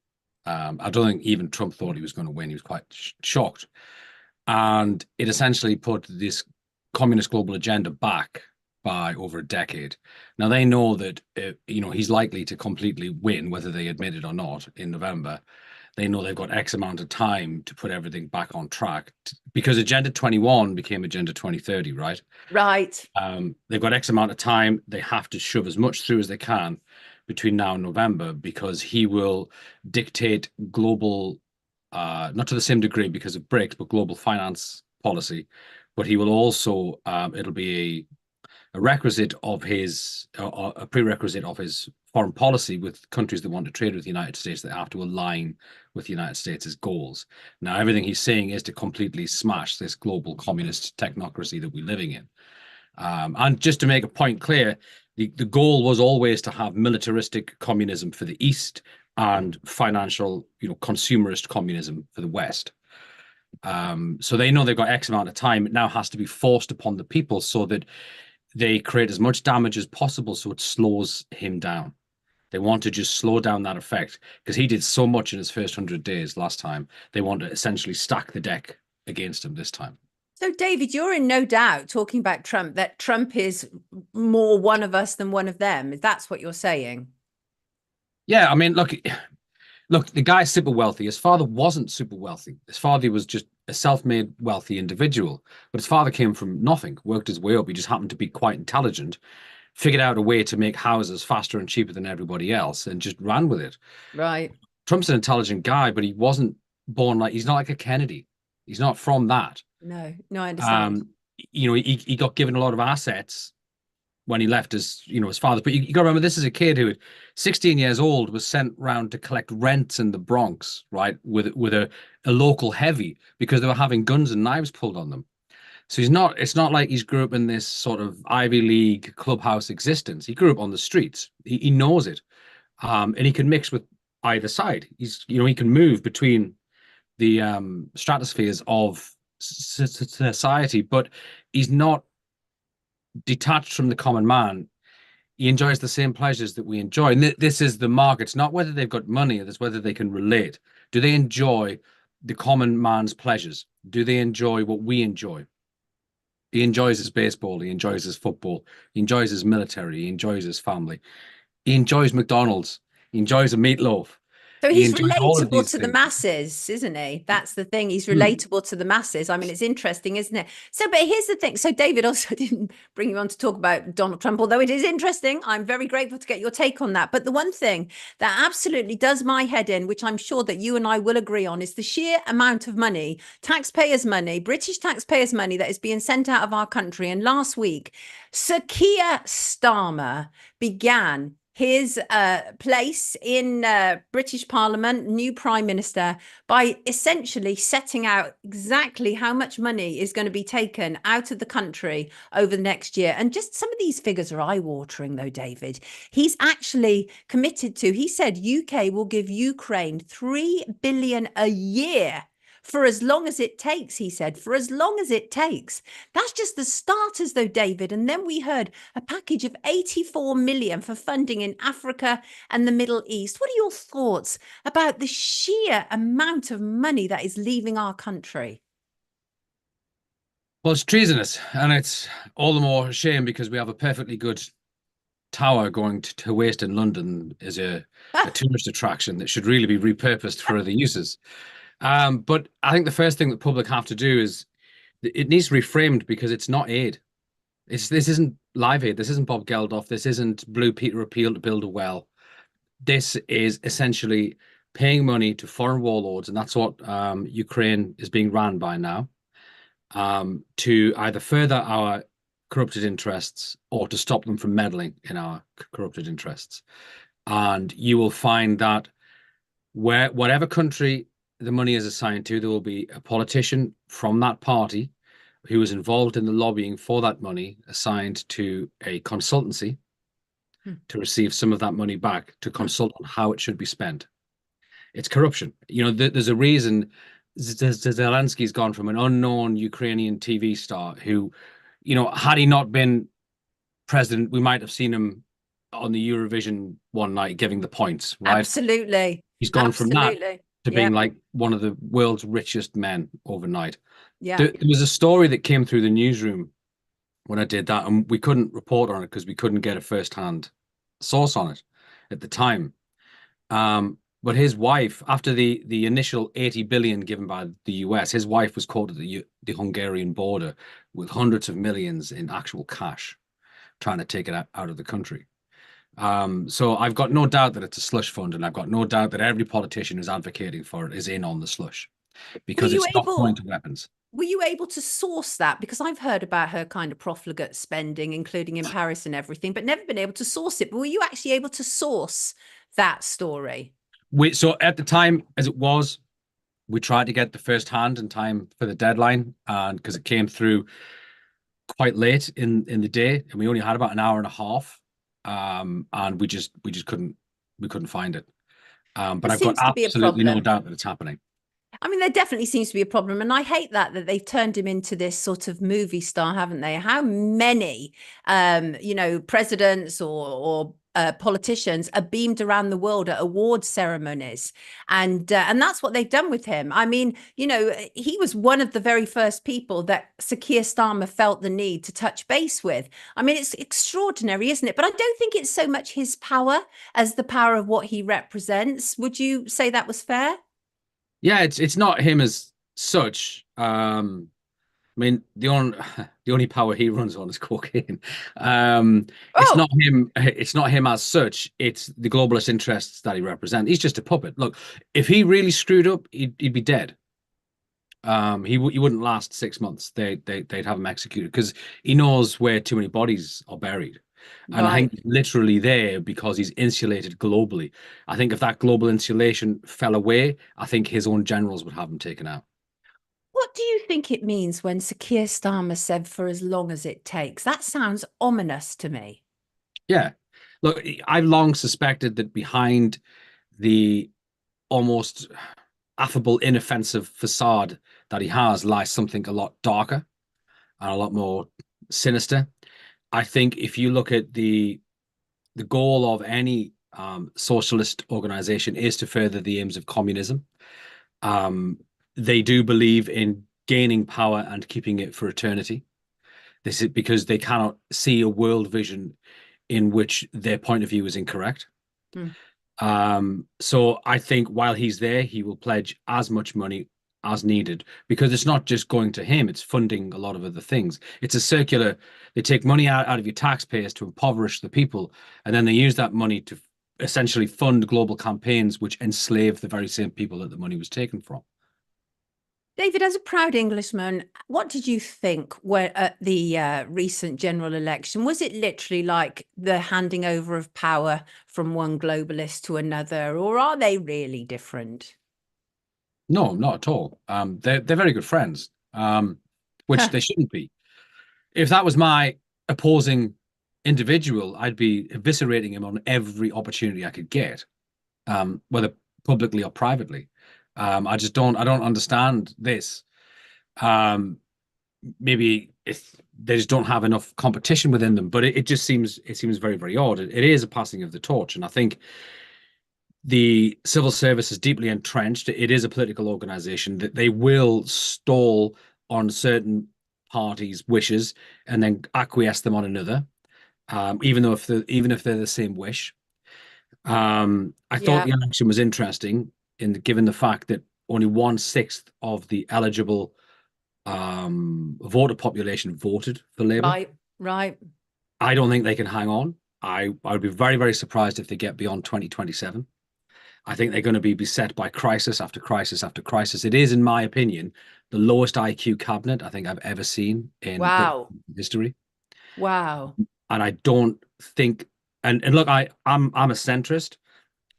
I don't think even Trump thought he was going to win. He was quite shocked. And it essentially put this communist global agenda back by over a decade. Now, they know that, he's likely to completely win, whether they admit it or not, in November. They know they've got X amount of time to put everything back on track, because Agenda 21 became Agenda 2030, right? Right. They've got X amount of time. They have to shove as much through as they can between now and November, because he will dictate global, not to the same degree because of BRICS, but global finance policy. But he will also, it'll be a requisite of his, a prerequisite of his foreign policy with countries that want to trade with the United States, that have to align with the United States' goals. Now, everything he's saying is to completely smash this global communist technocracy that we're living in. And just to make a point clear, the goal was always to have militaristic communism for the East and financial, consumerist communism for the West. So they know they've got X amount of time. It now has to be forced upon the people so that they create as much damage as possible so it slows him down. They want to just slow down that effect, because he did so much in his first 100 days last time. They want to essentially stack the deck against him this time. So, David, you're in no doubt, talking about Trump, that Trump is more one of us than one of them. That's what you're saying. Yeah, I mean, look, the guy's super wealthy. His father wasn't super wealthy. His father was just a self-made wealthy individual, but his father came from nothing, worked his way up. He just happened to be quite intelligent, figured out a way to make houses faster and cheaper than everybody else, and just ran with it. Right. Trump's an intelligent guy, but he wasn't born like, he's not like a Kennedy. He's not from that. No, I understand. You know, he got given a lot of assets when he left his, you know, his father. But you got to remember, this is a kid who, at 16 years old, was sent round to collect rents in the Bronx, right, with a local heavy, because they were having guns and knives pulled on them. So it's not like he's grew up in this sort of Ivy League clubhouse existence. He grew up on the streets. He knows it. And he can mix with either side. He can move between the stratospheres of society, but he's not detached from the common man. He enjoys the same pleasures that we enjoy. And this is the mark. It's not whether they've got money, it's whether they can relate. Do they enjoy the common man's pleasures? Do they enjoy what we enjoy? He enjoys his baseball. He enjoys his football. He enjoys his military. He enjoys his family. He enjoys McDonald's. He enjoys a meatloaf. So He he's enjoys all of relatable these to the things. masses, isn't he? That's the thing. He's relatable to the masses. I mean, it's interesting, isn't it? So, but here's the thing. So David also didn't bring you on to talk about Donald Trump, although it is interesting. I'm very grateful to get your take on that. But the one thing that absolutely does my head in, which I'm sure that you and I will agree on, is the sheer amount of money, taxpayers' money, British taxpayers' money that is being sent out of our country. And last week, Sir Keir Starmer began his place in British Parliament, new Prime Minister, by essentially setting out exactly how much money is going to be taken out of the country over the next year. And just some of these figures are eye-watering, though, David. He's actually committed to, he said UK will give Ukraine 3 billion a year for as long as it takes, he said, for as long as it takes. That's just the starters, though, David. And then we heard a package of 84 million for funding in Africa and the Middle East. What are your thoughts about the sheer amount of money that is leaving our country? Well, it's treasonous, and it's all the more a shame because we have a perfectly good tower going to waste in London as a tourist attraction that should really be repurposed for other uses. But I think the first thing that public have to do is it needs to be reframed, because it's not aid. This isn't Live Aid. This isn't Bob Geldof. This isn't Blue Peter appeal to build a well. This is essentially paying money to foreign warlords, and that's what Ukraine is being ran by now, to either further our corrupted interests or to stop them from meddling in our corrupted interests. And you will find that whatever country the money is assigned to, there will be a politician from that party who is involved in the lobbying for that money assigned to a consultancy to receive some of that money back to consult on how it should be spent. It's corruption. You know, there's a reason Zelensky's gone from an unknown Ukrainian TV star who, you know, had he not been president, we might have seen him on the Eurovision one night giving the points, right? Absolutely. He's gone from that to being Yep. like one of the world's richest men overnight. Yeah. There was a story that came through the newsroom when I did that, and we couldn't report on it because we couldn't get a first-hand source on it at the time. But his wife, after the initial 80 billion given by the US, his wife was caught at the Hungarian border with hundreds of millions in actual cash, trying to take it out of the country. So I've got no doubt that it's a slush fund, and I've got no doubt that every politician who's advocating for it is in on the slush, because it's not going to weapons. Were you able to source that? Because I've heard about her kind of profligate spending, including in Paris and everything, but never been able to source it. But were you actually able to source that story? So at the time, as it was, we tried to get the first hand in time for the deadline, and because it came through quite late in the day, and we only had about an hour and a half, and we just couldn't find it. But I've got absolutely no doubt that it's happening. I mean, there definitely seems to be a problem. And I hate that they've turned him into this sort of movie star, haven't they? How many, you know, presidents or politicians are beamed around the world at award ceremonies. And that's what they've done with him. I mean, you know, he was one of the very first people that Sir Keir Starmer felt the need to touch base with. I mean, it's extraordinary, isn't it? But I don't think it's so much his power as the power of what he represents. Would you say that was fair? Yeah, it's not him as such, I mean, the only power he runs on is cocaine. It's Oh, not him. It's not him as such. It's the globalist interests that he represents. He's just a puppet. Look, if he really screwed up, he'd be dead. He wouldn't last 6 months. They'd have him executed because he knows where too many bodies are buried. And I think right. he's literally there because he's insulated globally. I think if that global insulation fell away, I think his own generals would have him taken out. What do you think it means when Sir Keir Starmer said for as long as it takes? That sounds ominous to me. Yeah. Look, I've long suspected that behind the almost affable, inoffensive facade that he has lies something a lot darker and a lot more sinister. I think if you look at the goal of any socialist organization is to further the aims of communism. Um, they do believe in gaining power and keeping it for eternity. This is because they cannot see a world vision in which their point of view is incorrect. Hmm. So I think while he's there, he will pledge as much money as needed because it's not just going to him, it's funding a lot of other things. It's a circular, they take money out of your taxpayers to impoverish the people, and then they use that money to essentially fund global campaigns which enslave the very same people that the money was taken from. David, as a proud Englishman, what did you think when, at the recent general election? Was it literally like the handing over of power from one globalist to another, or are they really different? No, not at all. They're very good friends, which they shouldn't be. If that was my opposing individual, I'd be eviscerating him on every opportunity I could get, whether publicly or privately. I don't understand this. Um, maybe if they just don't have enough competition within them, but it seems very, very odd. It is a passing of the torch, and I think the civil service is deeply entrenched. It is a political organization that they will stall on certain parties' wishes and then acquiesce them on another, even if they're the same wish. I thought Yeah, the election was interesting given the fact that only 1/6 of the eligible voter population voted for Labour. right, right. I don't think they can hang on. I would be very, very surprised if they get beyond 2027. I think they're going to be beset by crisis after crisis after crisis. It is, in my opinion, the lowest IQ cabinet I think I've ever seen in British Wow, history. wow. And I don't think, and look, I'm a centrist.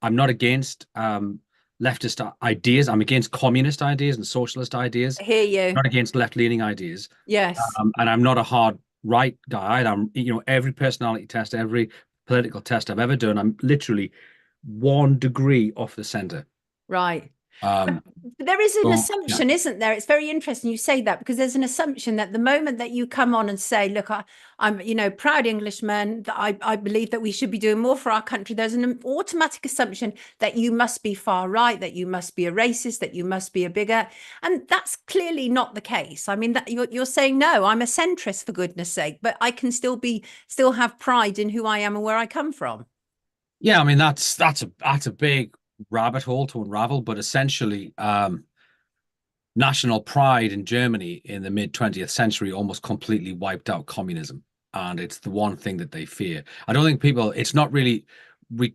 I'm not against leftist ideas. I'm against communist ideas and socialist ideas. I hear you. Not against left-leaning ideas. Yes. And I'm not a hard right guy either. Every personality test, every political test I've ever done, I'm literally 1 degree off the center. Right. Um, But there is an so, yeah. assumption, isn't there? It's very interesting you say that because there's an assumption that the moment that you come on and say, look, I'm, proud Englishman, that I believe that we should be doing more for our country, there's an automatic assumption that you must be far right, that you must be a racist, that you must be a bigot. And that's clearly not the case. I mean, that you're saying, no, I'm a centrist for goodness sake, but I can still have pride in who I am and where I come from. Yeah, I mean that's a big rabbit hole to unravel, but essentially, national pride in Germany in the mid 20th century almost completely wiped out communism, and it's the one thing that they fear. I don't think people. It's not really.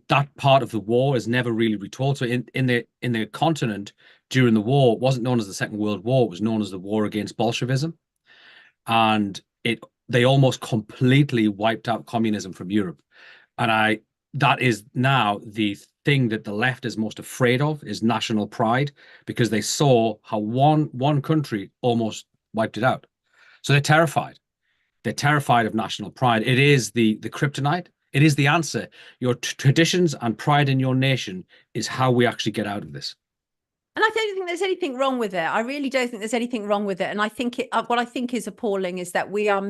That part of the war is never really retold. So in the continent during the war, it wasn't known as the Second World War. It was known as the War Against Bolshevism, and they almost completely wiped out communism from Europe. And that is now the thing that the left is most afraid of is national pride because they saw how one country almost wiped it out. So they're terrified. They're terrified of national pride. It is the kryptonite. It is the answer. Your traditions and pride in your nation is how we actually get out of this. And I don't think there's anything wrong with it. I really don't think there's anything wrong with it. And I think what I think is appalling is that we are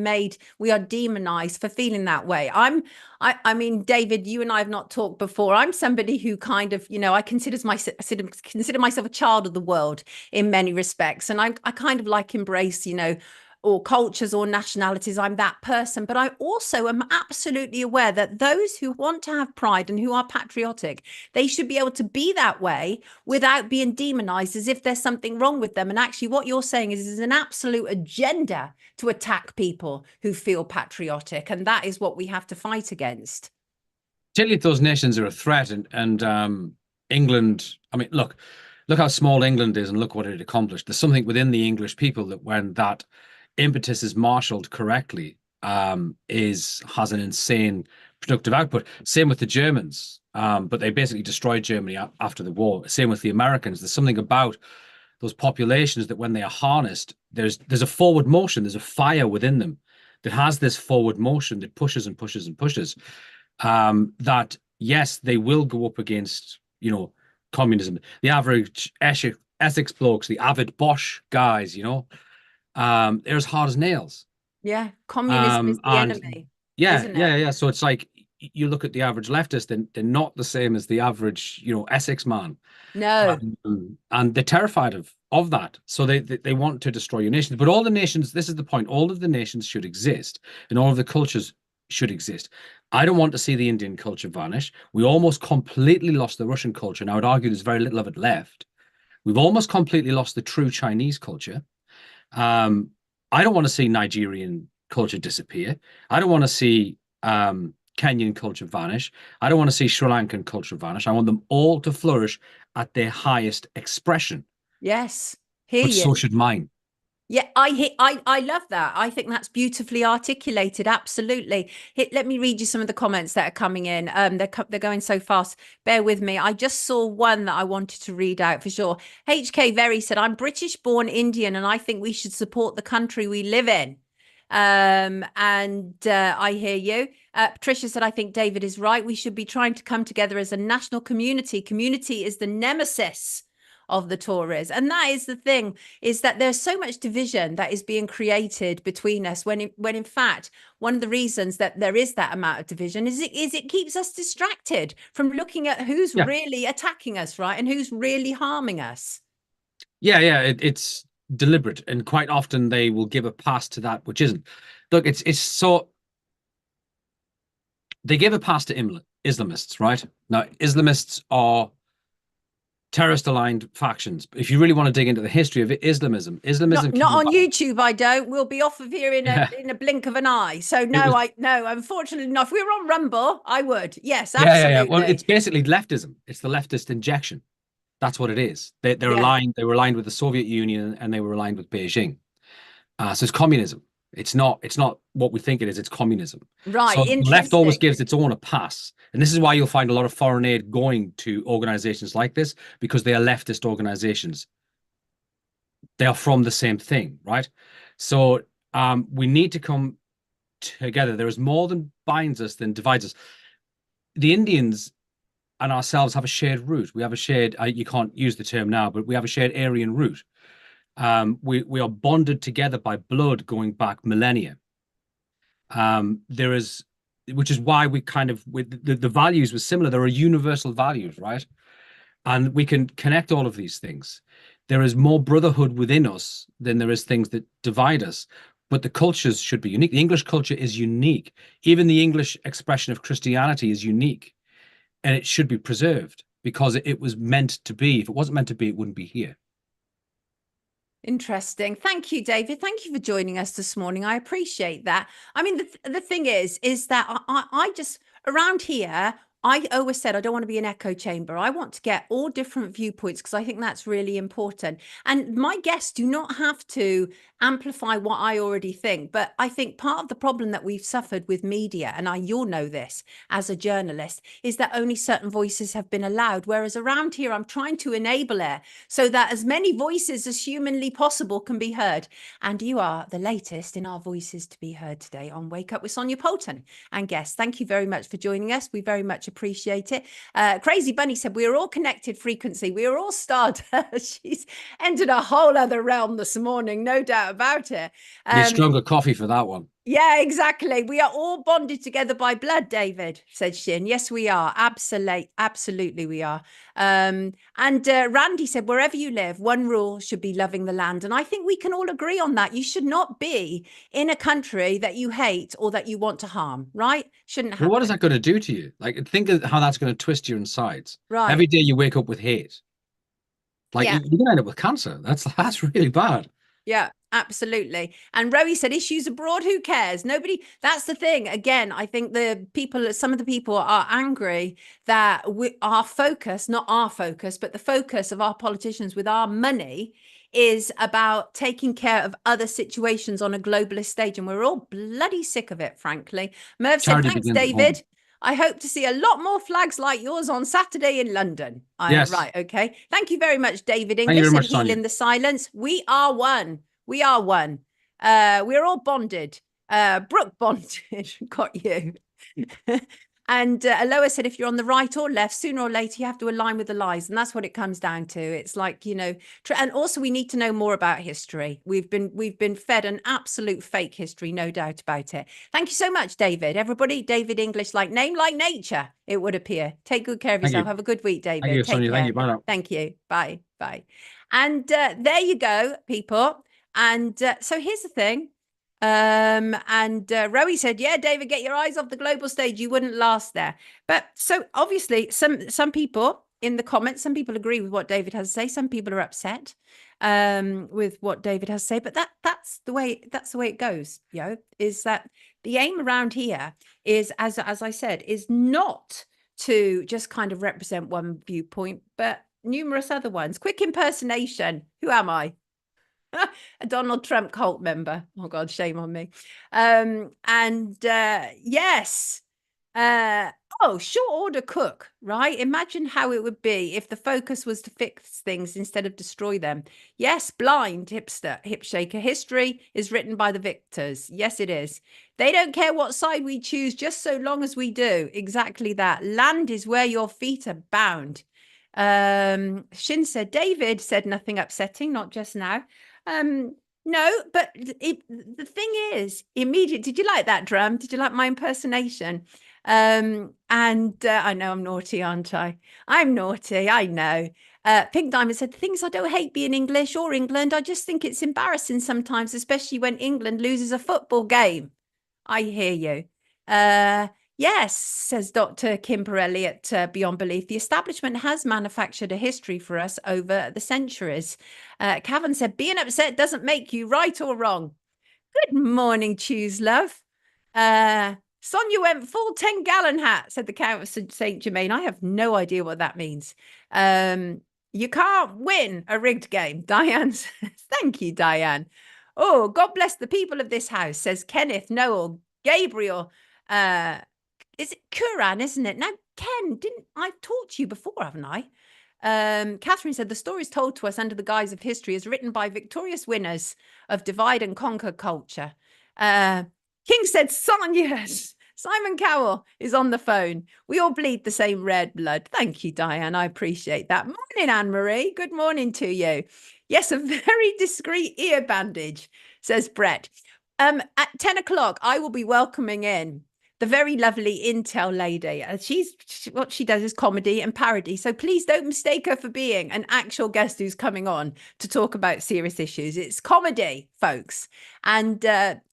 demonized for feeling that way. I mean, David, you and I have not talked before. I'm somebody who kind of, I consider myself a child of the world in many respects. And I kind of like embrace, or cultures or nationalities, I'm that person. But I also am absolutely aware that those who want to have pride and who are patriotic, they should be able to be that way without being demonized as if there's something wrong with them. And actually what you're saying is an absolute agenda to attack people who feel patriotic. And that is what we have to fight against. Particularly if those nations are a threat, and England, I mean, look how small England is and look what it accomplished. There's something within the English people that when that impetus is marshaled correctly, has an insane productive output. Same with the Germans, but they basically destroyed Germany after the war. Same with the Americans. There's something about those populations that when they are harnessed, there's a forward motion, there's a fire within them that has this forward motion that pushes and pushes and pushes. That yes, they will go up against, you know, communism. The average Essex blokes, the avid Bosch guys, you know, they're as hard as nails. Yeah, communism is the enemy. Yeah. So it's like you look at the average leftist, and they're not the same as the average, you know, Essex man. No. And they're terrified of that. So they want to destroy your nations. But all the nations, this is the point, all of the nations should exist, and all of the cultures should exist. I don't want to see the Indian culture vanish. We almost completely lost the Russian culture, and I would argue there's very little of it left. We've almost completely lost the true Chinese culture. I don't want to see Nigerian culture disappear. I don't want to see Kenyan culture vanish. I don't want to see Sri Lankan culture vanish. I want them all to flourish at their highest expression. Yes, but so should mine. Yeah, I love that. I think that's beautifully articulated. Absolutely. Let me read you some of the comments that are coming in. They're going so fast. Bear with me. I just saw one that I wanted to read out for sure. HK Very said, I'm British born Indian, and I think we should support the country we live in. I hear you. Patricia said, I think David is right. We should be trying to come together as a national community. Community is the nemesis of the Tories. And that is the thing, is that there's so much division that is being created between us when in fact, one of the reasons that there is that amount of division is it keeps us distracted from looking at who's really attacking us, right? And who's really harming us. It's deliberate, and quite often they will give a pass to that which isn't. Look, it's so they give a pass to Islamists, right? Now, Islamists are terrorist aligned factions. If you really want to dig into the history of Islamism not on YouTube. I don't. We'll be off of here in a blink of an eye. So no, unfortunately not. If we were on Rumble, I would. Yes, absolutely. Yeah. Well, it's basically leftism. It's the leftist injection. That's what it is. They're aligned. They were aligned with the Soviet Union, and they were aligned with Beijing. So it's communism. It's not what we think it is. It's communism. Right. So the left always gives its own a pass. And this is why you'll find a lot of foreign aid going to organizations like this, because they are leftist organizations. They are from the same thing, right? So we need to come together. There is more than binds us than divides us. The Indians and ourselves have a shared root. We have a shared, you can't use the term now, but we have a shared Aryan root. We are bonded together by blood going back millennia. Which is why we kind of, with the values were similar. There are universal values, right? And we can connect all of these things. There is more brotherhood within us than there is things that divide us. But the cultures should be unique. The English culture is unique. Even the English expression of Christianity is unique. And it should be preserved because it was meant to be. If it wasn't meant to be, it wouldn't be here. Interesting. Thank you, David. Thank you for joining us this morning. I appreciate that. I mean, the thing is that I just, around here, I always said I don't want to be an echo chamber. I want to get all different viewpoints because I think that's really important. And my guests do not have to amplify what I already think. But I think part of the problem that we've suffered with media, and you'll know this as a journalist, is that only certain voices have been allowed. Whereas around here, I'm trying to enable it so that as many voices as humanly possible can be heard. And you are the latest in our voices to be heard today on Wake Up with Sonia Poulton and guests. Thank you very much for joining us. We very much appreciate it. Crazy Bunny said, we are all connected frequency. We are all stardust. She's entered a whole other realm this morning, no doubt about it. Need stronger coffee for that one. Yeah, exactly. We are all bonded together by blood, David, said Shin. Yes, we are. Absolutely we are. And Randy said, wherever you live, one rule should be loving the land. And I think we can all agree on that. You should not be in a country that you hate or that you want to harm, right? Shouldn't happen. Well, what is that going to do to you? Like, think of how that's going to twist your insides. Right. Every day you wake up with hate. Like, Yeah. you're going to end up with cancer. That's really bad. Yeah, absolutely. And Rowie said, issues abroad, who cares? Nobody, that's the thing. Again, I think some of the people are angry that our focus, not our focus, but the focus of our politicians with our money is about taking care of other situations on a globalist stage. And we're all bloody sick of it, frankly. Merv said, thanks, David. I hope to see a lot more flags like yours on Saturday in London. Yes. Right. Okay. Thank you very much, David Thank you English. very much, And Heal Sonia. in the Silence. We are one. We are one. We're all bonded. Brooke bonded. Got you. And Aloha said, if you're on the right or left, sooner or later you have to align with the lies. And that's what it comes down to. It's like, you know, and also we need to know more about history. We've been fed an absolute fake history, no doubt about it. Thank you so much, David. Everybody, David English, like name like nature, it would appear. Take good care of yourself. Have a good week, David. Thank you, Take Sonia. care. Thank you. Bye now. Thank you. Bye. Bye. And there you go, people. And so here's the thing. Rowie said, yeah, David, get your eyes off the global stage. You wouldn't last there. But so obviously some people in the comments, some people agree with what David has to say. Some people are upset with what David has to say. But that's the way it goes, you know, is that the aim around here is, as I said, is not to just kind of represent one viewpoint, but numerous other ones. Quick impersonation. Who am I? A Donald Trump cult member. Oh God, shame on me. Yes. Short order cook, right? Imagine how it would be if the focus was to fix things instead of destroy them. Yes, blind hipster, hip shaker. History is written by the victors. Yes, it is. They don't care what side we choose, just so long as we do. Exactly that. Land is where your feet are bound. Shin said, David said nothing upsetting, not just now. No, but the thing is, immediate. Did you like that drum? Did you like my impersonation? I know I'm naughty, aren't I? I'm naughty, I know. Pink Diamond said, the things I don't hate being English or England. I just think it's embarrassing sometimes, especially when England loses a football game. I hear you. Yes, says Dr. Kim Pirelli at Beyond Belief. The establishment has manufactured a history for us over the centuries. Cavan said, being upset doesn't make you right or wrong. Good morning, Choose Love. Sonia went full 10-gallon hat, said the Count of St. Germain. I have no idea what that means. You can't win a rigged game. Diane says, thank you, Diane. Oh, God bless the people of this house, says Kenneth, Noel, Gabriel, is it Kuran, isn't it? Now, Ken, I've talked to you before, haven't I? Catherine said, the stories told to us under the guise of history is written by victorious winners of divide and conquer culture. King said, Sonia's. Simon Cowell is on the phone. We all bleed the same red blood. Thank you, Diane. I appreciate that. Morning, Anne-Marie. Good morning to you. Yes, a very discreet ear bandage, says Brett. At 10 o'clock, I will be welcoming in the very lovely Intel lady. What she does is comedy and parody. So please don't mistake her for being an actual guest who's coming on to talk about serious issues. It's comedy, folks. And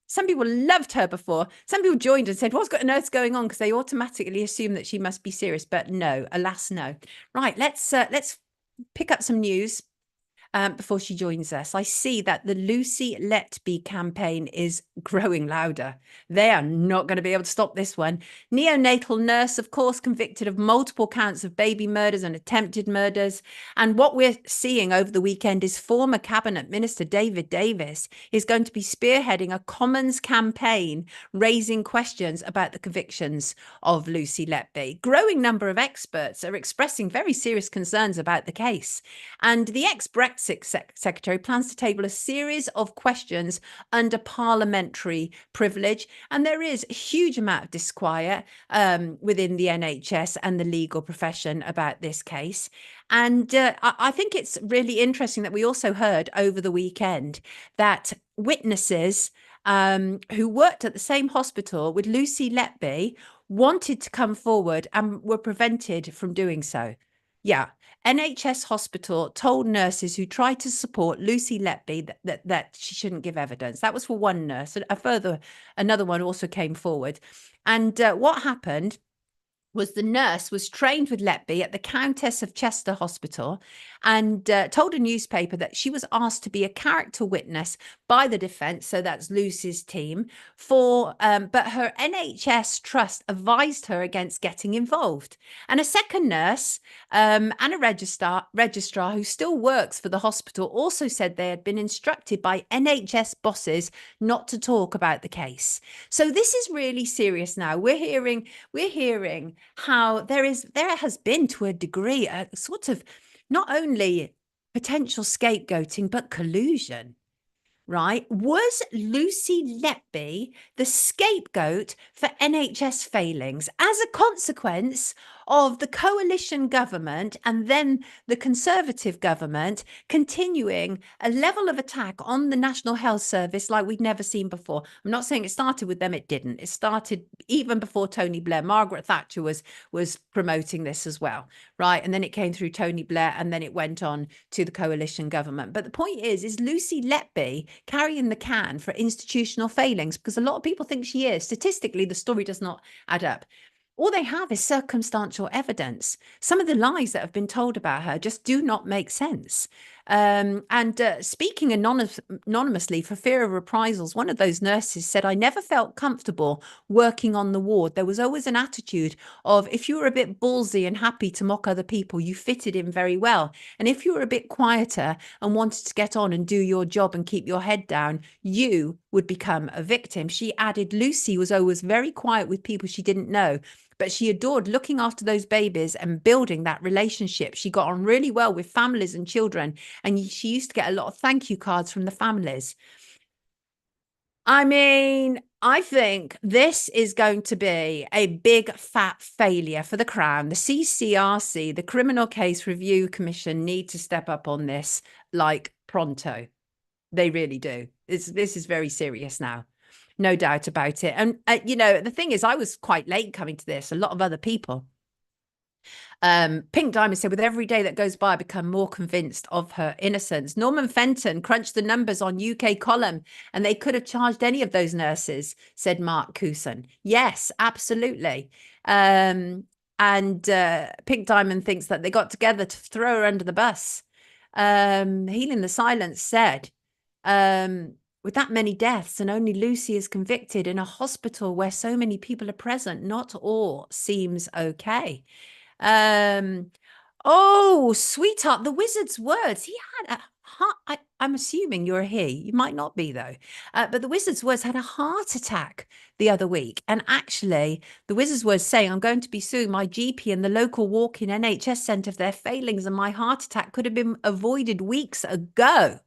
some people loved her before. Some people joined and said, what's on earth going on? Because they automatically assume that she must be serious. But no, alas, no. Right, let's pick up some news. Before she joins us, I see that the Lucy Letby campaign is growing louder. They are not going to be able to stop this one. Neo-natal nurse, of course, convicted of multiple counts of baby murders and attempted murders. And what we're seeing over the weekend is former Cabinet Minister David Davis is going to be spearheading a Commons campaign raising questions about the convictions of Lucy Letby. Growing number of experts are expressing very serious concerns about the case. And the ex-Brexit Secretary plans to table a series of questions under parliamentary privilege. And there is a huge amount of disquiet within the NHS and the legal profession about this case. And I think it's really interesting that we also heard over the weekend that witnesses who worked at the same hospital with Lucy Letby, wanted to come forward and were prevented from doing so. Yeah. NHS hospital told nurses who tried to support Lucy Letby that she shouldn't give evidence. That was for one nurse. Another one also came forward. And what happened was the nurse was trained with Letby at the Countess of Chester Hospital and told a newspaper that she was asked to be a character witness by the defence, so that's Lucy's team, but her NHS trust advised her against getting involved. And a second nurse and a registrar who still works for the hospital also said they had been instructed by NHS bosses not to talk about the case. So this is really serious now. We're hearing how there has been, to a degree, a sort of not only potential scapegoating but collusion. Right? Was Lucy Letby the scapegoat for NHS failings as a consequence of the coalition government and then the Conservative government continuing a level of attack on the National Health Service like we'd never seen before? I'm not saying it started with them. It didn't. It started even before Tony Blair. Margaret Thatcher was promoting this as well. Right. And then it came through Tony Blair and then it went on to the coalition government. But the point is Lucy Letby carrying the can for institutional failings? Because a lot of people think she is. Statistically, the story does not add up. All they have is circumstantial evidence. Some of the lies that have been told about her just do not make sense. Speaking anonymously for fear of reprisals, one of those nurses said, "I never felt comfortable working on the ward. There was always an attitude of if you were a bit ballsy and happy to mock other people, you fitted in very well. And if you were a bit quieter and wanted to get on and do your job and keep your head down, you would become a victim." She added, Lucy was always very quiet with people she didn't know, but she adored looking after those babies and building that relationship. She got on really well with families and children, and she used to get a lot of thank you cards from the families. I mean, I think this is going to be a big fat failure for the Crown. The CCRC, the Criminal Case Review Commission, need to step up on this like pronto. They really do. This is very serious now. No doubt about it. And, the thing is, I was quite late coming to this. A lot of other people. Pink Diamond said, with every day that goes by, I become more convinced of her innocence. Norman Fenton crunched the numbers on UK column and they could have charged any of those nurses, said Mark Coulson. Yes, absolutely. And Pink Diamond thinks that they got together to throw her under the bus. Healing the Silence said, with that many deaths and only Lucy is convicted in a hospital where so many people are present, not all seems okay. Oh, sweetheart, the wizard's words. He had a heart. I'm assuming you're a he. You might not be, though. But the wizard's words had a heart attack the other week. And actually, the wizard's words saying, I'm going to be suing my GP and the local walk-in NHS centre for their failings, and my heart attack could have been avoided weeks ago.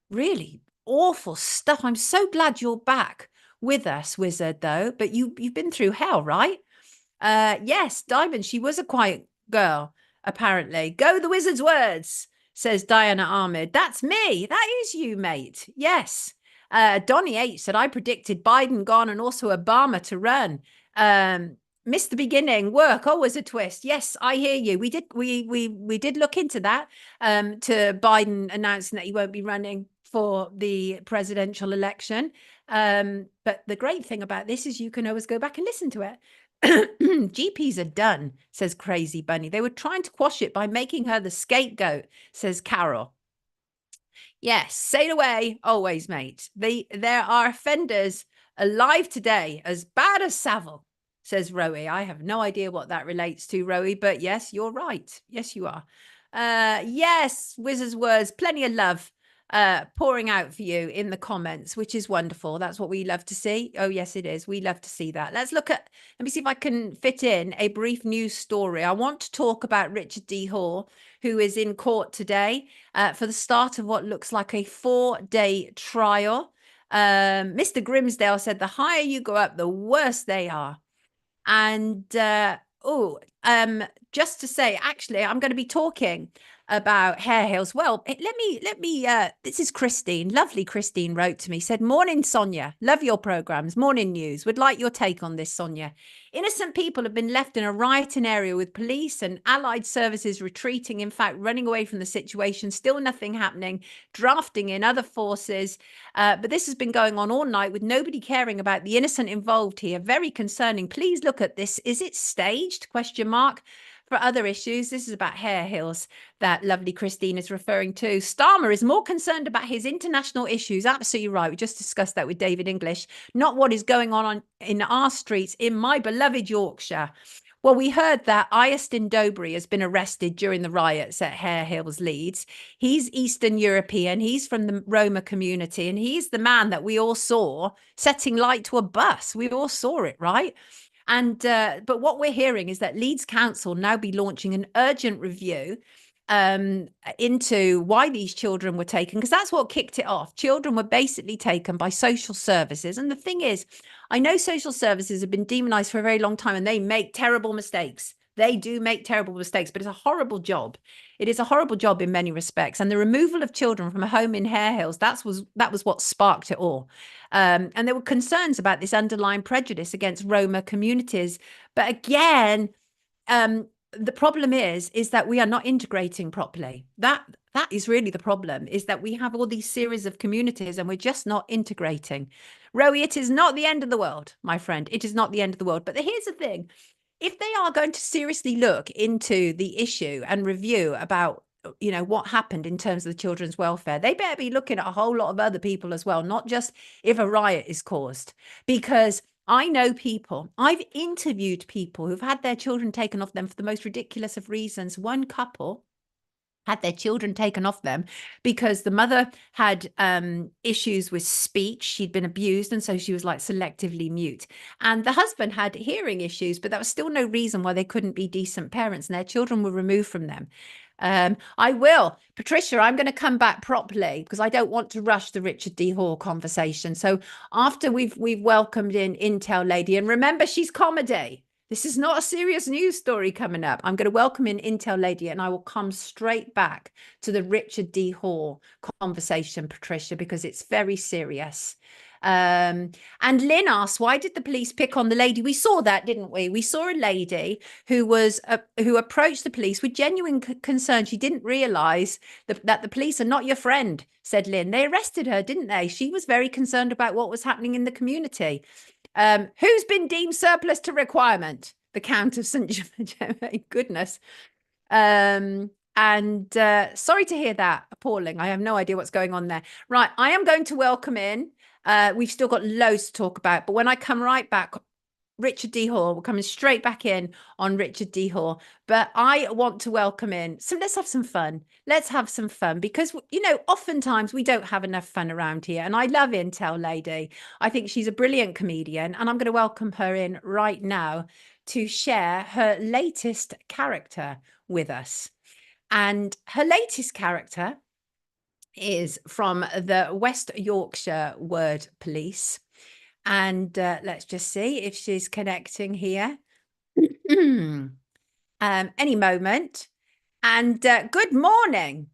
Really awful stuff. I'm so glad you're back with us, Wizard, though. But you've been through hell, right? Yes, Diamond, she was a quiet girl, apparently. Go the wizard's words, says Diana Ahmed. That's me. That is you, mate. Yes. Donny H said, I predicted Biden gone and also Obama to run. Missed the beginning. Work, always a twist. Yes, I hear you. We did look into that, to Biden announcing that he won't be running for the presidential election. But the great thing about this is you can always go back and listen to it. GPs are done, says Crazy Bunny. They were trying to quash it by making her the scapegoat, says Carol. Yes, sail away, always, mate. There are offenders alive today as bad as Savile, says Rowie. I have no idea what that relates to, Rowie, but yes, you're right. Yes, you are. Yes, Wizard's words, plenty of love pouring out for you in the comments, which is wonderful. That's what we love to see. Oh, yes, it is. We love to see that. Let me see if I can fit in a brief news story. I want to talk about Richard D. Hall, who is in court today for the start of what looks like a 4-day trial. Mr. Grimsdale said the higher you go up, the worse they are. And just to say, actually, I'm going to be talking about hair heels. Well, let me this is Christine. Lovely Christine wrote to me, said, "Morning, Sonia. Love your programs. Morning news. Would like your take on this, Sonia. Innocent people have been left in a rioting area with police and allied services retreating, in fact, running away from the situation. Still nothing happening, drafting in other forces. But this has been going on all night with nobody caring about the innocent involved here. Very concerning. Please look at this. Is it staged? Question mark. For other issues, this is about hair heels that lovely Christine is referring to. Starmer is more concerned about his international issues. Absolutely right. We just discussed that with David English, not what is going on in our streets in my beloved Yorkshire. Well, we heard that Iastin Dobry has been arrested during the riots at Hare Hills, Leeds. He's Eastern European. He's from the Roma community, and he's the man that we all saw setting light to a bus. We all saw it, right? And but what we're hearing is that Leeds Council now be launching an urgent review into why these children were taken, because that's what kicked it off. Children were basically taken by social services. And the thing is, I know social services have been demonized for a very long time, and they make terrible mistakes. They do make terrible mistakes, but it's a horrible job. It is a horrible job in many respects. And the removal of children from a home in Hare Hills, that was what sparked it all. And there were concerns about this underlying prejudice against Roma communities. But again, the problem is that we are not integrating properly. That is really the problem, is that we have all these series of communities and we're just not integrating. Rowie, it is not the end of the world, my friend. It is not the end of the world. But here's the thing. If they are going to seriously look into the issue and review about, you know, what happened in terms of the children's welfare, they better be looking at a whole lot of other people as well, not just if a riot is caused. Because I know people, I've interviewed people who've had their children taken off them for the most ridiculous of reasons. One couple had their children taken off them because the mother had issues with speech. She'd been abused, and so she was like selectively mute. And the husband had hearing issues, but that was still no reason why they couldn't be decent parents, and their children were removed from them. Patricia, I'm going to come back properly because I don't want to rush the Richard D. Hall conversation. So after we've welcomed in Intel Lady, and remember, she's comedy. This is not a serious news story coming up. I'm going to welcome in Intel Lady, and I will come straight back to the Richard D. Hall conversation, Patricia, because it's very serious. And Lynn asked, why did the police pick on the lady? We saw that, didn't we? We saw a lady who was who approached the police with genuine concern. She didn't realize that the police are not your friend, said Lynn. They arrested her, didn't they? She was very concerned about what was happening in the community. Who's been deemed surplus to requirement? The Count of St. Germain. Goodness. Sorry to hear that. Appalling. I have no idea what's going on there. Right. I am going to welcome in. We've still got loads to talk about, but when I come right back, Richard D. Hall, we're coming straight back in on Richard D. Hall, but I want to welcome in. So let's have some fun. Let's have some fun because, you know, oftentimes we don't have enough fun around here. And I love Intel Lady. I think she's a brilliant comedian, and I'm going to welcome her in right now to share her latest character with us. And her latest character is from the West Yorkshire Word Police. And let's just see if she's connecting here. Any moment. And good morning.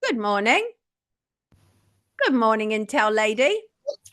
Good morning. Good morning, Intel Lady.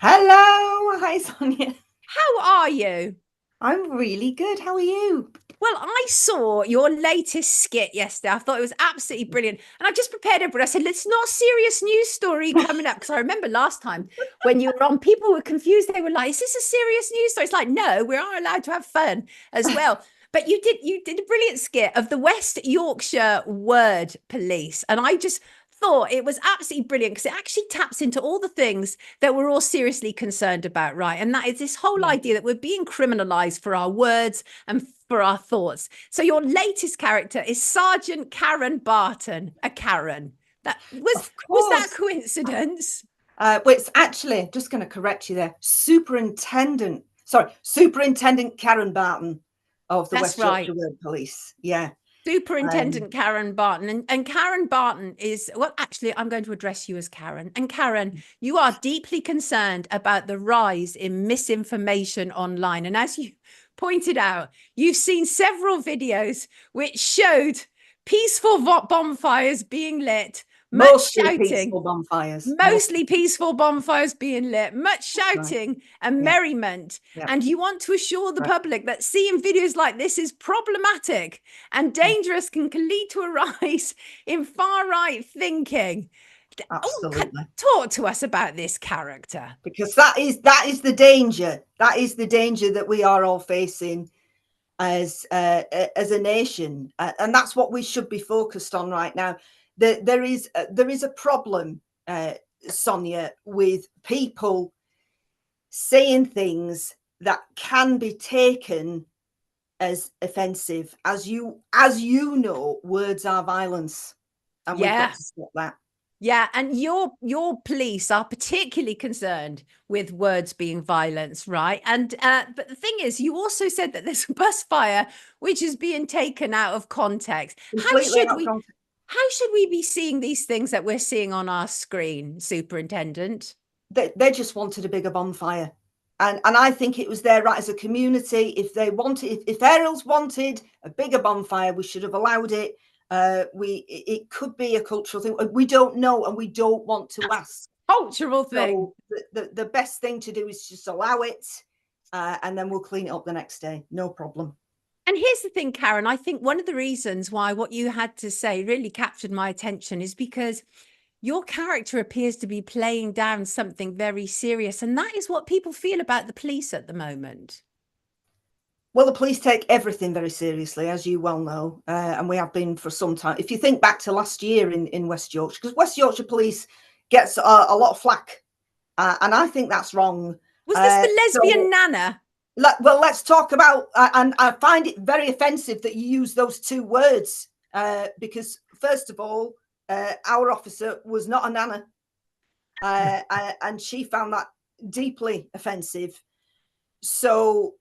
Hello. Hi, Sonia. How are you? I'm really good. How are you? Well, I saw your latest skit yesterday. I thought it was absolutely brilliant. And I just prepared everybody. I said, it's not a serious news story coming up. Because I remember last time when you were on, people were confused. They were like, is this a serious news story? It's like, no, we are allowed to have fun as well. But you did a brilliant skit of the West Yorkshire Word Police. And I just thought it was absolutely brilliant because it actually taps into all the things that we're all seriously concerned about, right? And that is this whole idea that we're being criminalized for our words and for our thoughts. So your latest character is Sergeant Karen Barton, a Karen. That was that a coincidence? Well, it's actually, just going to correct you there, Superintendent Karen Barton of the West Yorkshire Word Police. Yeah. Superintendent Karen Barton. And Karen Barton is, well, actually, I'm going to address you as Karen. And Karen, you are deeply concerned about the rise in misinformation online. And as you pointed out, you've seen several videos which showed peaceful bonfires being lit, much Mostly shouting, peaceful bonfires. mostly peaceful bonfires being lit, much shouting and merriment. And you want to assure the public that seeing videos like this is problematic and dangerous, can lead to a rise in far-right thinking. Absolutely. Talk to us about this character, because that is the danger. That is the danger that we are all facing as a nation, and that's what we should be focused on right now. There is a problem, Sonia, with people saying things that can be taken as offensive. As you know, words are violence, and we've got to stop that. Yeah, and your police are particularly concerned with words being violence, right? And but the thing is, you also said that there's a bus fire which is being taken out of context. How should we be seeing these things that we're seeing on our screen, Superintendent? They just wanted a bigger bonfire, and I think it was their right as a community. If they wanted, if Ariel's wanted a bigger bonfire, we should have allowed it. It could be a cultural thing. We don't know, and we don't want to ask. Cultural thing. So the best thing to do is just allow it, and then we'll clean it up the next day. No problem. And here's the thing, Karen, I think one of the reasons why what you had to say really captured my attention is because your character appears to be playing down something very serious. And that is what people feel about the police at the moment. Well, the police take everything very seriously, as you well know, and we have been for some time. If you think back to last year in West Yorkshire, because West Yorkshire Police gets a lot of flack, and I think that's wrong. Was this the lesbian Nana? Well, let's talk about, and I find it very offensive that you use those two words, because first of all, our officer was not a Nana, and she found that deeply offensive. So,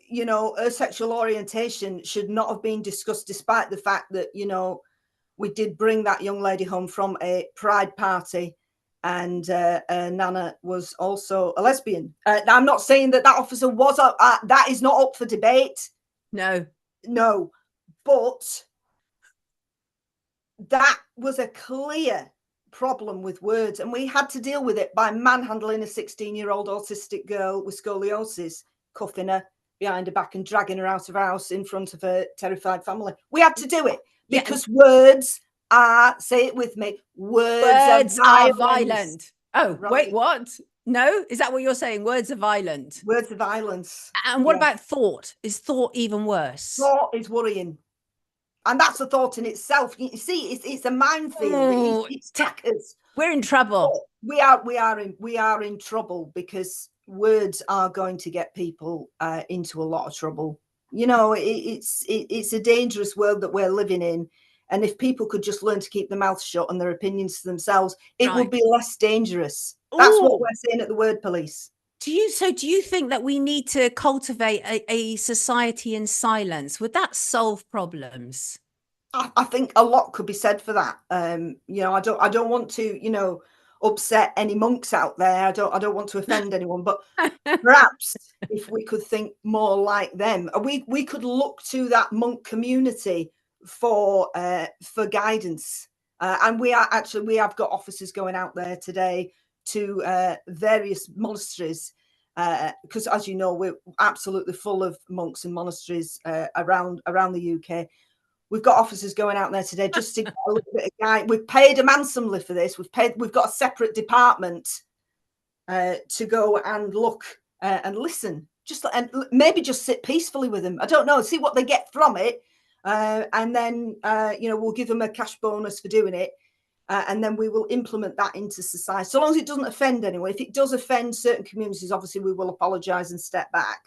you know, her sexual orientation should not have been discussed, despite the fact that, you know, we did bring that young lady home from a pride party, and Nana was also a lesbian. I'm not saying that officer was that is not up for debate. No, but that was a clear problem with words, and we had to deal with it by manhandling a 16-year-old autistic girl with scoliosis, cuffing her behind her back and dragging her out of her house in front of her terrified family. We had to do it because words are, say it with me, words are violent. Oh, right. Wait, what? No? Is that what you're saying? Words are violent. Words are violence. And what about thought? Is thought even worse? Thought is worrying. And that's a thought in itself. You see, it's a minefield. It's tackers. We're in trouble. We are in trouble, because words are going to get people into a lot of trouble. You know, it's a dangerous world that we're living in. And if people could just learn to keep their mouths shut and their opinions to themselves, it would be less dangerous. That's what we're saying at the Word Police. Do you think that we need to cultivate a society in silence? Would that solve problems? I think a lot could be said for that. You know, I don't want to, you know, upset any monks out there. I don't want to offend anyone, but perhaps if we could think more like them, we could look to that monk community for guidance. And we have got officers going out there today to various monasteries, because, as you know, we're absolutely full of monks and monasteries around the UK. We've got officers going out there today just to get a little bit of guide. We've paid them handsomely for this. We've got a separate department to go and look and listen, and maybe just sit peacefully with them. I don't know, see what they get from it, and then you know, we'll give them a cash bonus for doing it. And then we will implement that into society, so long as it doesn't offend anyone. If it does offend certain communities, obviously we will apologise and step back.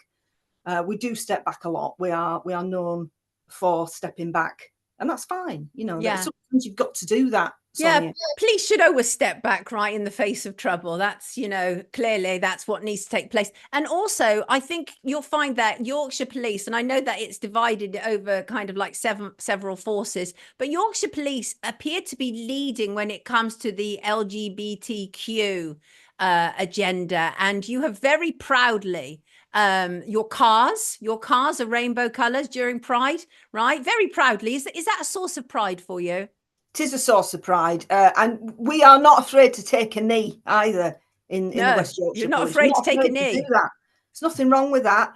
We do step back a lot. We are known for stepping back, and that's fine. You know, sometimes you've got to do that. Sonia. Yeah, police should always step back, right, in the face of trouble. That's, you know, clearly that's what needs to take place. And also, I think you'll find that Yorkshire Police, and I know that it's divided over kind of like several forces, but Yorkshire Police appear to be leading when it comes to the LGBTQ agenda. And you have very proudly Your cars are rainbow colours during Pride, right? Very proudly. Is that a source of pride for you? It is a source of pride, and we are not afraid to take a knee either in the West Yorkshire. You're not Police. afraid We're to take a knee. do that. There's nothing wrong with that.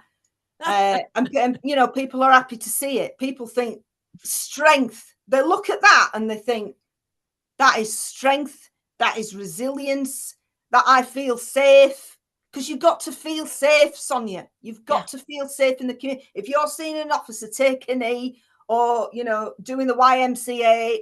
And you know, people are happy to see it. People think strength. They look at that and they think that is strength, that is resilience, that I feel safe. Because you've got to feel safe, Sonia. You've got to feel safe in the community. If you're seeing an officer take a knee or, you know, doing the YMCA,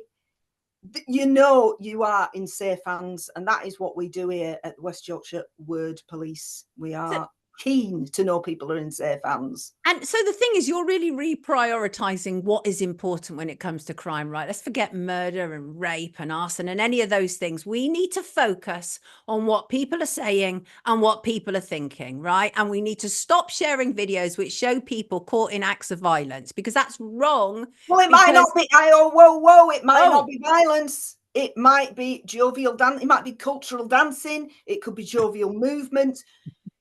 you know you are in safe hands. And that is what we do here at the West Yorkshire Word Police. We are keen to know people are in safe hands. And so the thing is, you're really reprioritizing what is important when it comes to crime, right? Let's forget murder and rape and arson and any of those things. We need to focus on what people are saying and what people are thinking, right? And we need to stop sharing videos which show people caught in acts of violence, because that's wrong. Well, it might not be, it might not be violence. It might be jovial dance. It might be cultural dancing. It could be jovial movement.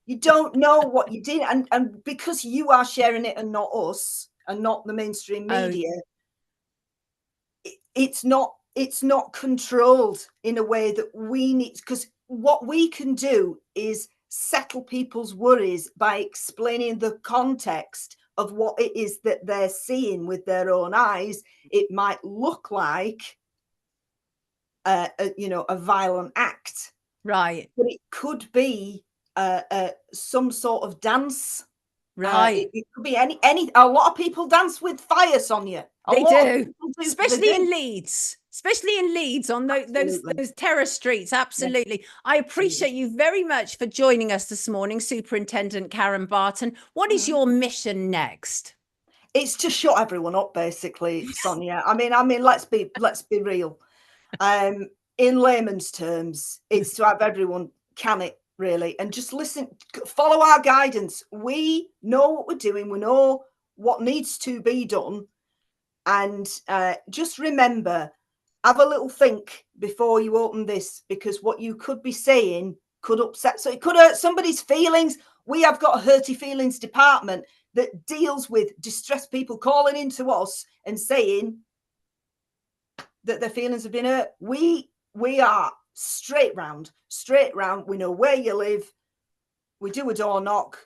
You don't know what you did. And because you are sharing it and not us and not the mainstream media, it's not controlled in a way that we need. Because what we can do is settle people's worries by explaining the context of what it is that they're seeing with their own eyes. It might look like a violent act, right? But it could be some sort of dance, right? It could be any. A lot of people dance with fire, Sonia. They do, especially in Leeds. Especially in Leeds on those terrace streets. Absolutely. Yeah. I appreciate you very much for joining us this morning, Superintendent Karen Barton. What is your mission next? It's to shut everyone up, basically, Sonia. I mean, let's be real. In layman's terms, it's to have everyone can it really, and just listen, follow our guidance. We know what we're doing. We know what needs to be done, and just remember, have a little think before you open this, because what you could be saying could upset. So it could hurt somebody's feelings. We have got a hurty feelings department that deals with distressed people calling into us and saying that their feelings have been hurt. We are straight round. We know where you live. We do a door knock.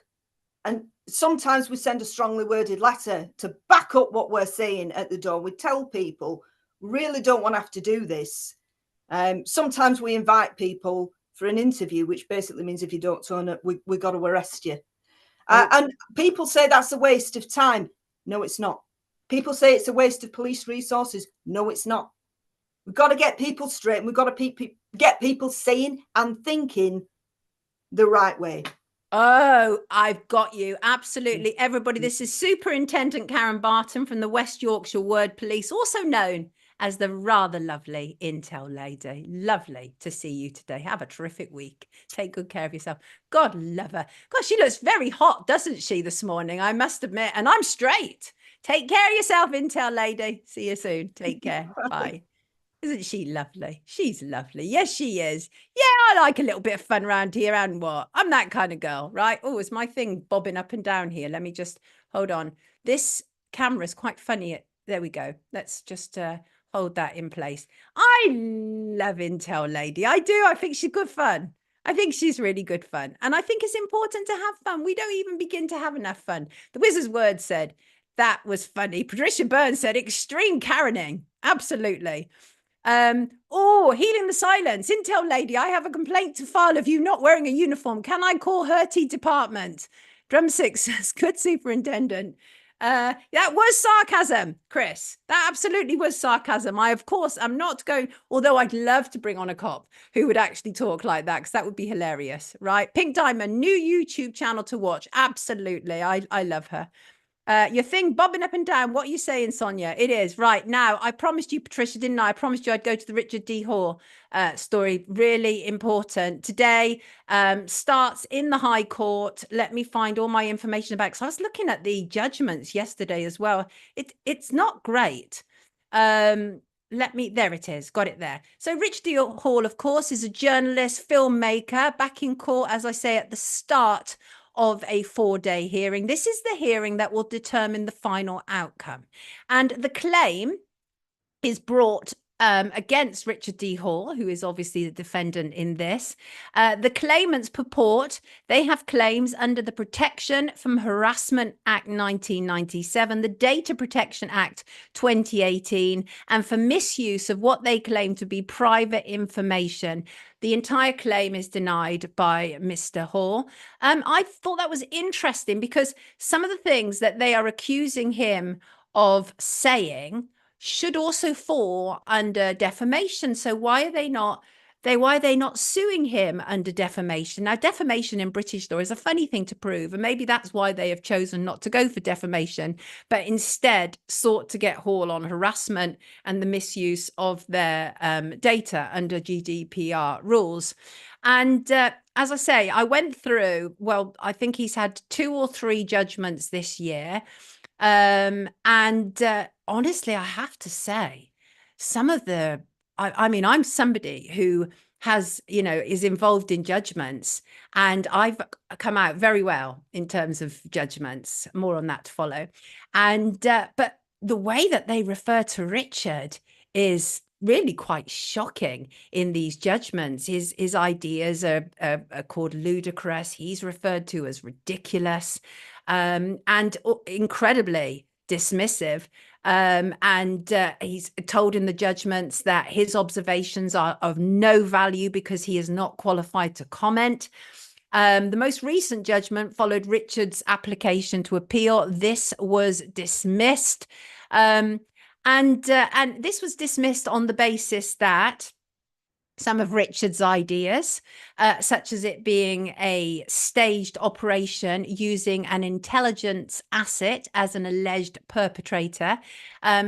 And sometimes we send a strongly worded letter to back up what we're saying at the door. We tell people, really don't want to have to do this. Sometimes we invite people for an interview, which basically means if you don't turn up, we got to arrest you. And people say that's a waste of time. No, it's not. People say it's a waste of police resources. No, it's not. We've got to get people straight, and we've got to get people saying and thinking the right way. Oh, I've got you. Absolutely. Everybody, this is Superintendent Karen Barton from the West Yorkshire Word Police, also known as the rather lovely Intel Lady. Lovely to see you today. Have a terrific week. Take good care of yourself. God love her. God, she looks very hot, doesn't she, this morning? I must admit. And I'm straight. Take care of yourself, Intel Lady. See you soon. Take care. Bye. Isn't she lovely? She's lovely. Yes, she is. Yeah, I like a little bit of fun around here. And what? I'm that kind of girl, right? Oh, it's my thing bobbing up and down here. Let me just hold on. This camera is quite funny. There we go. Let's just hold that in place. I love Intel Lady. I do. I think she's good fun. I think she's really good fun. And I think it's important to have fun. We don't even begin to have enough fun. The Wizard's Word said, that was funny. Patricia Byrne said, extreme Karening. Absolutely. Healing the silence. Intel Lady, I have a complaint to file of you not wearing a uniform. Can I call Hertie Department? Drumstick says, good Superintendent. That was sarcasm, Chris. That absolutely was sarcasm. I, of course, am not going, although I'd love to bring on a cop who would actually talk like that, because that would be hilarious, right? Pink Diamond, new YouTube channel to watch. Absolutely. I love her. Your thing bobbing up and down. What are you saying, Sonia? It is right now. I promised you, Patricia, didn't I? I promised you I'd go to the Richard D. Hoare story. Really important. Today starts in the High Court. Let me find all my information about it. So I was looking at the judgments yesterday as well. It's not great. There it is. Got it there. So Richard D. Hoare, of course, is a journalist, filmmaker, back in court, as I say, at the start of a 4-day hearing. This is the hearing that will determine the final outcome. And the claim is brought against Richard D. Hall, who is obviously the defendant in this. The claimants purport they have claims under the Protection from Harassment Act 1997, the Data Protection Act 2018, and for misuse of what they claim to be private information. The entire claim is denied by Mr. Hall. I thought that was interesting because some of the things that they are accusing him of saying should also fall under defamation. So why are they not suing him under defamation? Now, defamation in British law is a funny thing to prove, and maybe that's why they have chosen not to go for defamation, but instead sought to get Hall on harassment and the misuse of their data under GDPR rules. And as I say, I went through, well, I think he's had 2 or 3 judgments this year. Honestly, I have to say, some of the, I mean, I'm somebody who has, is involved in judgments, and I've come out very well in terms of judgments. More on that to follow. And, but the way that they refer to Richard is really quite shocking in these judgments. His ideas are called ludicrous. He's referred to as ridiculous, and incredibly dismissive. He's told in the judgments that his observations are of no value because he is not qualified to comment. The most recent judgment followed Richard's application to appeal. This was dismissed. And this was dismissed on the basis that some of Richard's ideas, such as it being a staged operation using an intelligence asset as an alleged perpetrator.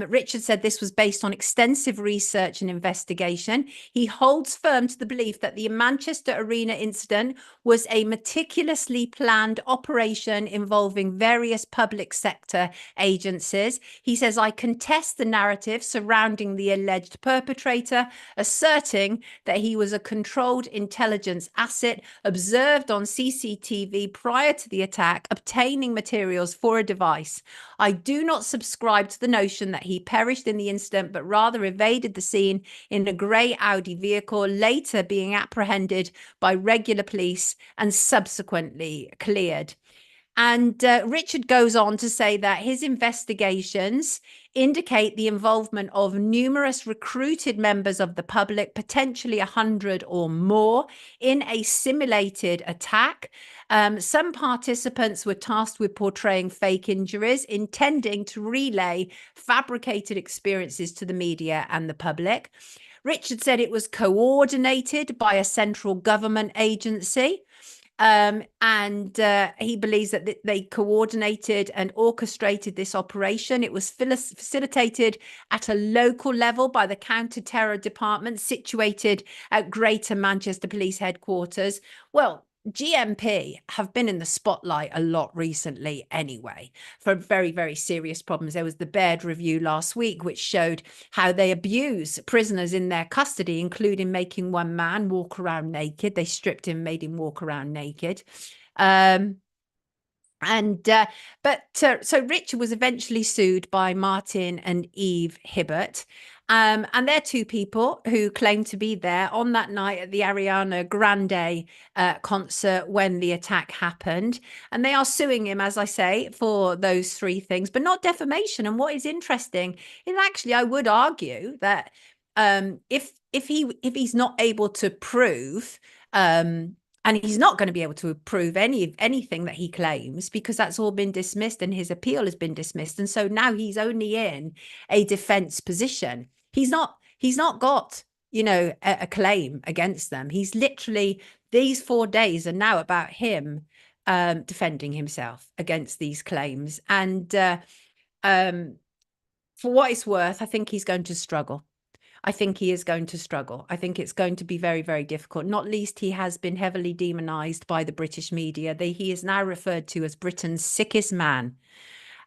Richard said this was based on extensive research and investigation. He holds firm to the belief that the Manchester Arena incident was a meticulously planned operation involving various public sector agencies. He says, I contest the narrative surrounding the alleged perpetrator, asserting that he was a controlled intelligence asset observed on CCTV prior to the attack, obtaining materials for a device. I do not subscribe to the notion that he perished in the incident, but rather evaded the scene in a grey Audi vehicle, later being apprehended by regular police and subsequently cleared. And Richard goes on to say that his investigations indicate the involvement of numerous recruited members of the public, potentially 100 or more, in a simulated attack. Some participants were tasked with portraying fake injuries, intending to relay fabricated experiences to the media and the public. Richard said it was coordinated by a central government agency. He believes that they coordinated and orchestrated this operation. It was facilitated at a local level by the Counter-Terror Department situated at Greater Manchester Police Headquarters. Well, GMP have been in the spotlight a lot recently anyway for very, very serious problems. There was the Baird review last week, which showed how they abuse prisoners in their custody, including making one man walk around naked. They stripped him, made him walk around naked. So Richard was eventually sued by Martin and Eve Hibbert. And they're 2 people who claim to be there on that night at the Ariana Grande concert when the attack happened. And they are suing him, as I say, for those 3 things, but not defamation. And what is interesting is actually, I would argue that if he's not able to prove, and he's not going to be able to prove anything that he claims, because that's all been dismissed and his appeal has been dismissed. And so now he's only in a defense position. He's not got, a claim against them. He's literally, these 4 days are now about him defending himself against these claims. And for what it's worth, I think he's going to struggle. I think he is going to struggle. I think it's going to be very, very difficult. Not least, he has been heavily demonized by the British media. He is now referred to as Britain's sickest man.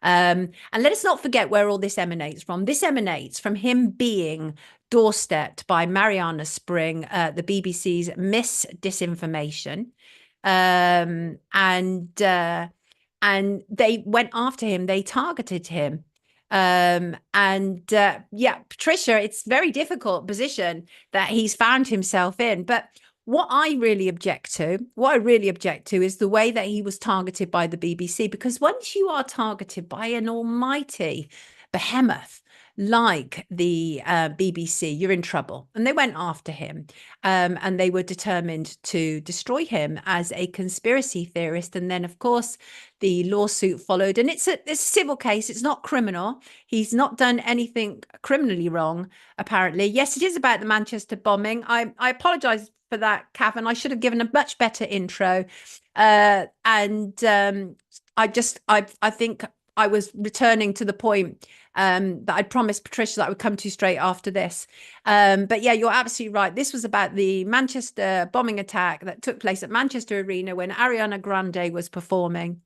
And let us not forget where all this emanates from. This emanates from him being doorstepped by Mariana Spring, the BBC's Miss Disinformation. and they went after him. They targeted him. Yeah, Patricia, it's very difficult position that he's found himself in. But what I really object to is the way that he was targeted by the BBC, because once you are targeted by an almighty behemoth like the BBC, you're in trouble. And they went after him, and they were determined to destroy him as a conspiracy theorist. And then, of course, the lawsuit followed, and it's a civil case. It's not criminal. He's not done anything criminally wrong, apparently. Yes, it is about the Manchester bombing. I apologize for that, Cavan. I should have given a much better intro. I think I was returning to the point that I'd promised Patricia that I would come to straight after this. But yeah, you're absolutely right. This was about the Manchester bombing attack that took place at Manchester Arena when Ariana Grande was performing.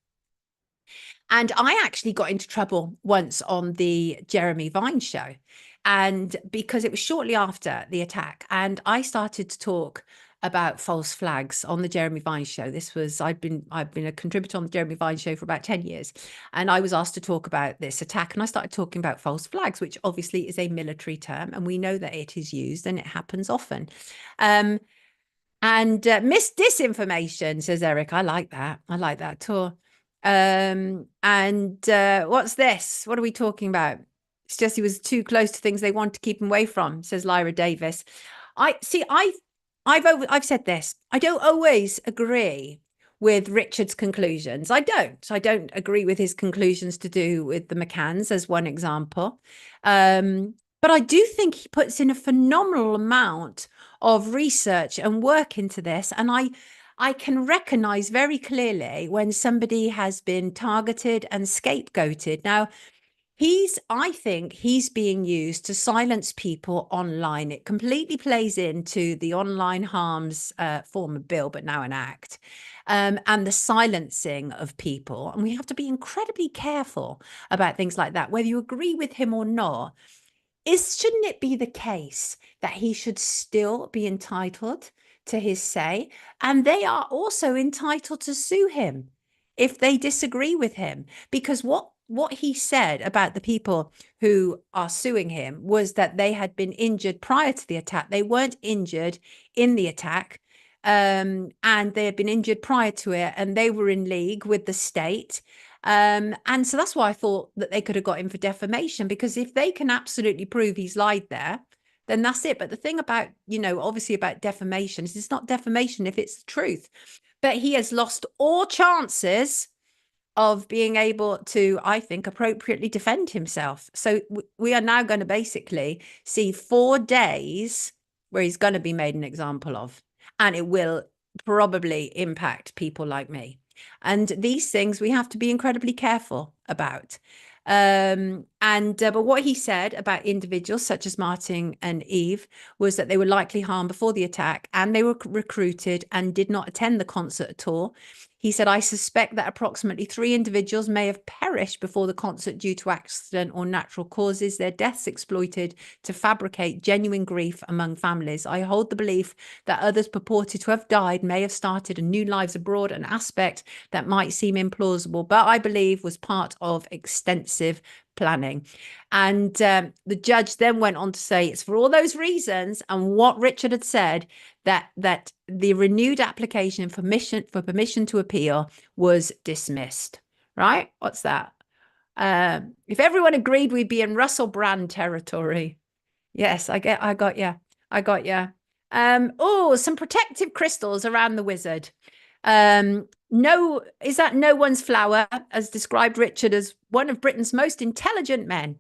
And I actually got into trouble once on the Jeremy Vine show, and because it was shortly after the attack, and I started to talk about false flags on the Jeremy Vine show. This was, I've been a contributor on the Jeremy Vine show for about 10 years. And I was asked to talk about this attack, and I started talking about false flags, which obviously is a military term. And we know that it is used and it happens often. Miss Disinformation, says Eric. I like that too. What's this? What are we talking about? It's just he was too close to things they want to keep him away from, says Lyra Davis. I've said this. I don't always agree with Richard's conclusions. I don't agree with his conclusions to do with the McCanns, as one example. But I do think he puts in a phenomenal amount of research and work into this. And I can recognize very clearly when somebody has been targeted and scapegoated. Now, I think he's being used to silence people online. It completely plays into the online harms former bill, but now an act, and the silencing of people. And we have to be incredibly careful about things like that, whether you agree with him or not. Shouldn't it be the case that he should still be entitled to his say? And they are also entitled to sue him if they disagree with him, because what he said about the people who are suing him was that they had been injured prior to the attack. They weren't injured in the attack, and they had been injured prior to it, and they were in league with the state. And so that's why I thought that they could have got him for defamation, because if they can absolutely prove he's lied there, then that's it. But the thing about, obviously about defamation is it's not defamation if it's the truth. But he has lost all chances of being able to, I think, appropriately defend himself. So we are now going to basically see 4 days where he's going to be made an example of, and it will probably impact people like me. And these things we have to be incredibly careful about. But what he said about individuals such as Martin and Eve was that they were likely harmed before the attack, and they were recruited and did not attend the concert at all. He said, I suspect that approximately 3 individuals may have perished before the concert due to accident or natural causes, their deaths exploited to fabricate genuine grief among families. I hold the belief that others purported to have died may have started a new lives abroad, an aspect that might seem implausible, but I believe was part of extensive planning. And the judge then went on to say it's for all those reasons and what Richard had said that the renewed application for permission to appeal was dismissed. Right? What's that? If everyone agreed, we'd be in Russell Brand territory. Yes, I got you. Some protective crystals around the wizard. Is that no one's flower, as described Richard as one of Britain's most intelligent men?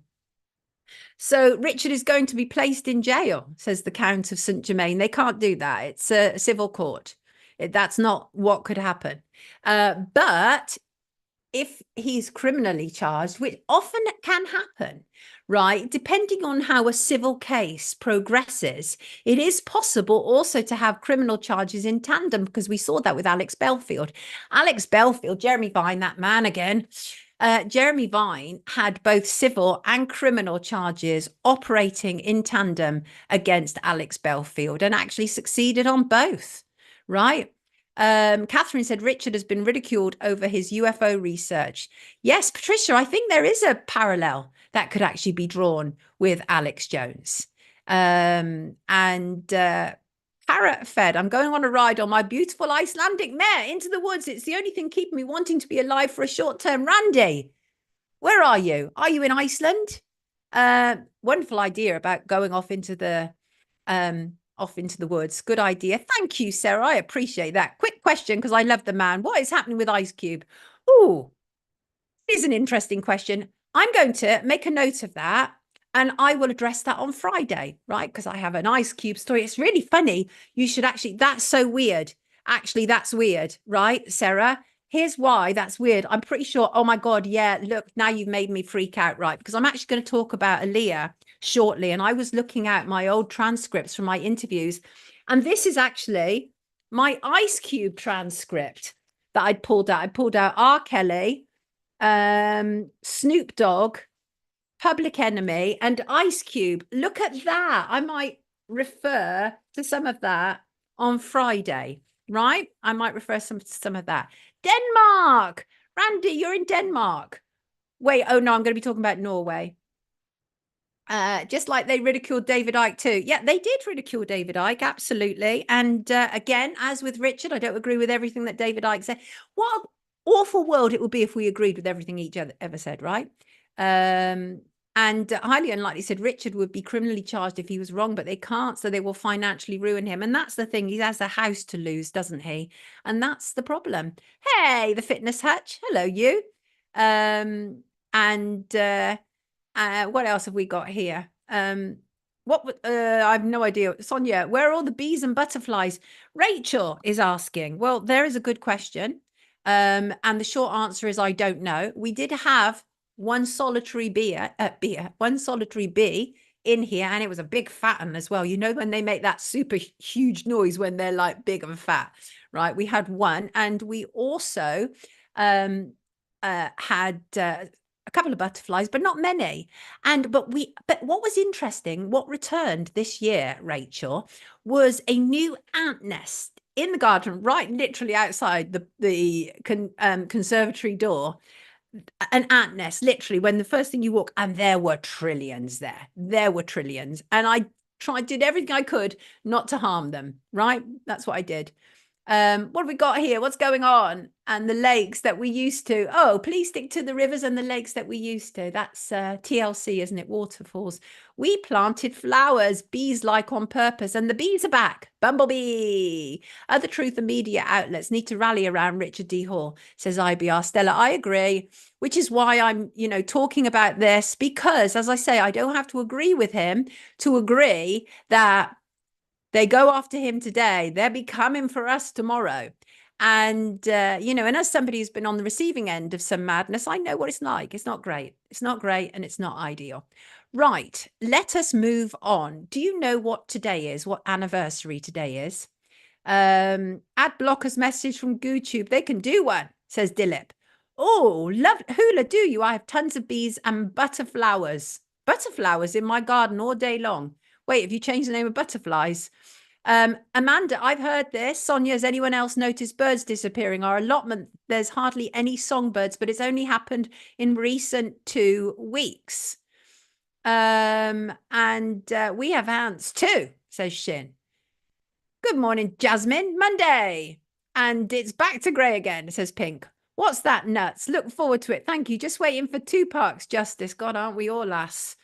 So Richard is going to be placed in jail, says the Count of St. Germain. They can't do that. It's a civil court. That's not what could happen. But if he's criminally charged, which often can happen, right, depending on how a civil case progresses, it is possible also to have criminal charges in tandem, because we saw that with Alex Belfield. Jeremy Vine, that man again. Jeremy Vine had both civil and criminal charges operating in tandem against Alex Belfield and actually succeeded on both, right? Catherine said Richard has been ridiculed over his UFO research. Yes, Patricia, I think there is a parallel that could actually be drawn with Alex Jones. Parrot fed, I'm going on a ride on my beautiful Icelandic mare into the woods. It's the only thing keeping me wanting to be alive for a short term. Randy, where are you? Are you in Iceland? Wonderful idea about going off into the woods. Good idea. Thank you, Sarah. I appreciate that. Quick question, because I love the man. What is happening with Ice Cube? Oh, it is an interesting question. I'm going to make a note of that, and I will address that on Friday, right? Because I have an Ice Cube story. It's really funny. You should actually, that's so weird. Actually, that's weird, right, Sarah? Here's why that's weird. I'm pretty sure, oh my God, yeah, look, now you've made me freak out, right? Because I'm actually going to talk about Aaliyah shortly. And I was looking at my old transcripts from my interviews. And this is actually my Ice Cube transcript that I'd pulled out. I pulled out R. Kelly, Snoop Dogg, Public Enemy, and Ice Cube. Look at that. I might refer to some of that on Friday, right? I might refer to some of that. Denmark. Randy, you're in Denmark. Wait, oh no, I'm going to be talking about Norway. Just like they ridiculed David Icke too. Yeah, they did ridicule David Icke, absolutely. And again, as with Richard, I don't agree with everything that David Icke said. What an awful world it would be if we agreed with everything each other ever said, right? And highly unlikely said Richard would be criminally charged if he was wrong, but they can't, so they will financially ruin him. And that's the thing. He has a house to lose, doesn't he? And that's the problem. Hey, the fitness hutch. Hello, you. What else have we got here? I have no idea. Sonia, where are all the bees and butterflies? Rachel is asking. Well, there is a good question. And the short answer is I don't know. We did have one solitary bee in here, and it was a big fat one as well. You know, when they make that super huge noise when they're like big and fat, right? We had one, and we also had a couple of butterflies, but not many. But what was interesting, what returned this year, Rachel, was a new ant nest in the garden, right, literally outside the conservatory door. An ant nest, literally, when the first thing you walk, and there were trillions there. There were trillions. And I did everything I could not to harm them, right? That's what I did. What have we got here? What's going on? And the lakes that we used to. Oh, please stick to the rivers and the lakes that we used to. That's TLC, isn't it? Waterfalls. We planted flowers, bees like on purpose, and the bees are back. Bumblebee. Other truth and media outlets need to rally around Richard D. Hall, says IBR. Stella, I agree, which is why I'm, talking about this, because, as I say, I don't have to agree with him to agree that they go after him today, they'll be coming for us tomorrow. And, and as somebody who's been on the receiving end of some madness, I know what it's like. It's not great. It's not great, and it's not ideal. Right. Let us move on. Do you know what today is? What anniversary today is? Ad blockers message from GooTube. They can do one, says Dilip. Oh, love hula, do you? I have tons of bees and butterflowers. Butterflowers in my garden all day long. Wait, have you changed the name of butterflies? Amanda, I've heard this. Sonia, has anyone else noticed birds disappearing? Our allotment, there's hardly any songbirds, but it's only happened in recent 2 weeks. We have ants too, says Shin. Good morning, Jasmine. Monday. And it's back to grey again, says Pink. What's that, nuts? Look forward to it. Thank you. Just waiting for Tupac's Justice. God, aren't we all, lass?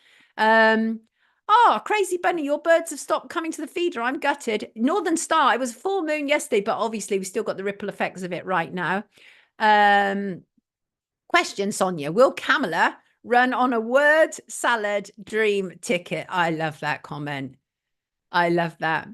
Oh, Crazy Bunny, your birds have stopped coming to the feeder. I'm gutted. Northern Star, it was full moon yesterday, but obviously we still got the ripple effects of it right now. Question, Sonia, will Kamala run on a word salad dream ticket? I love that comment. I love that.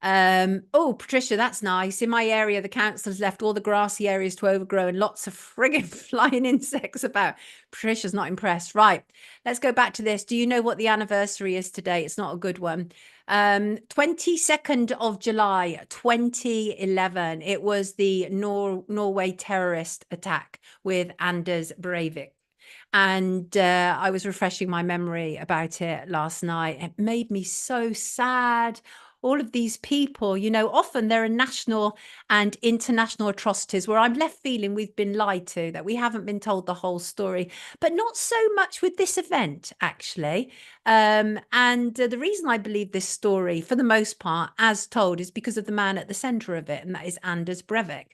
Oh, Patricia, that's nice. In my area, the council's left all the grassy areas to overgrow and lots of frigging flying insects about. Patricia's not impressed. Right, let's go back to this. Do you know what the anniversary is today? It's not a good one. 22nd of July, 2011. It was the Norway terrorist attack with Anders Brevik. And I was refreshing my memory about it last night. It made me so sad. all of these people, you know, often there are national and international atrocities where I'm left feeling we've been lied to, that we haven't been told the whole story, but not so much with this event, actually. The reason I believe this story, for the most part, as told, is because of the man at the centre of it, and that is Anders Brevik.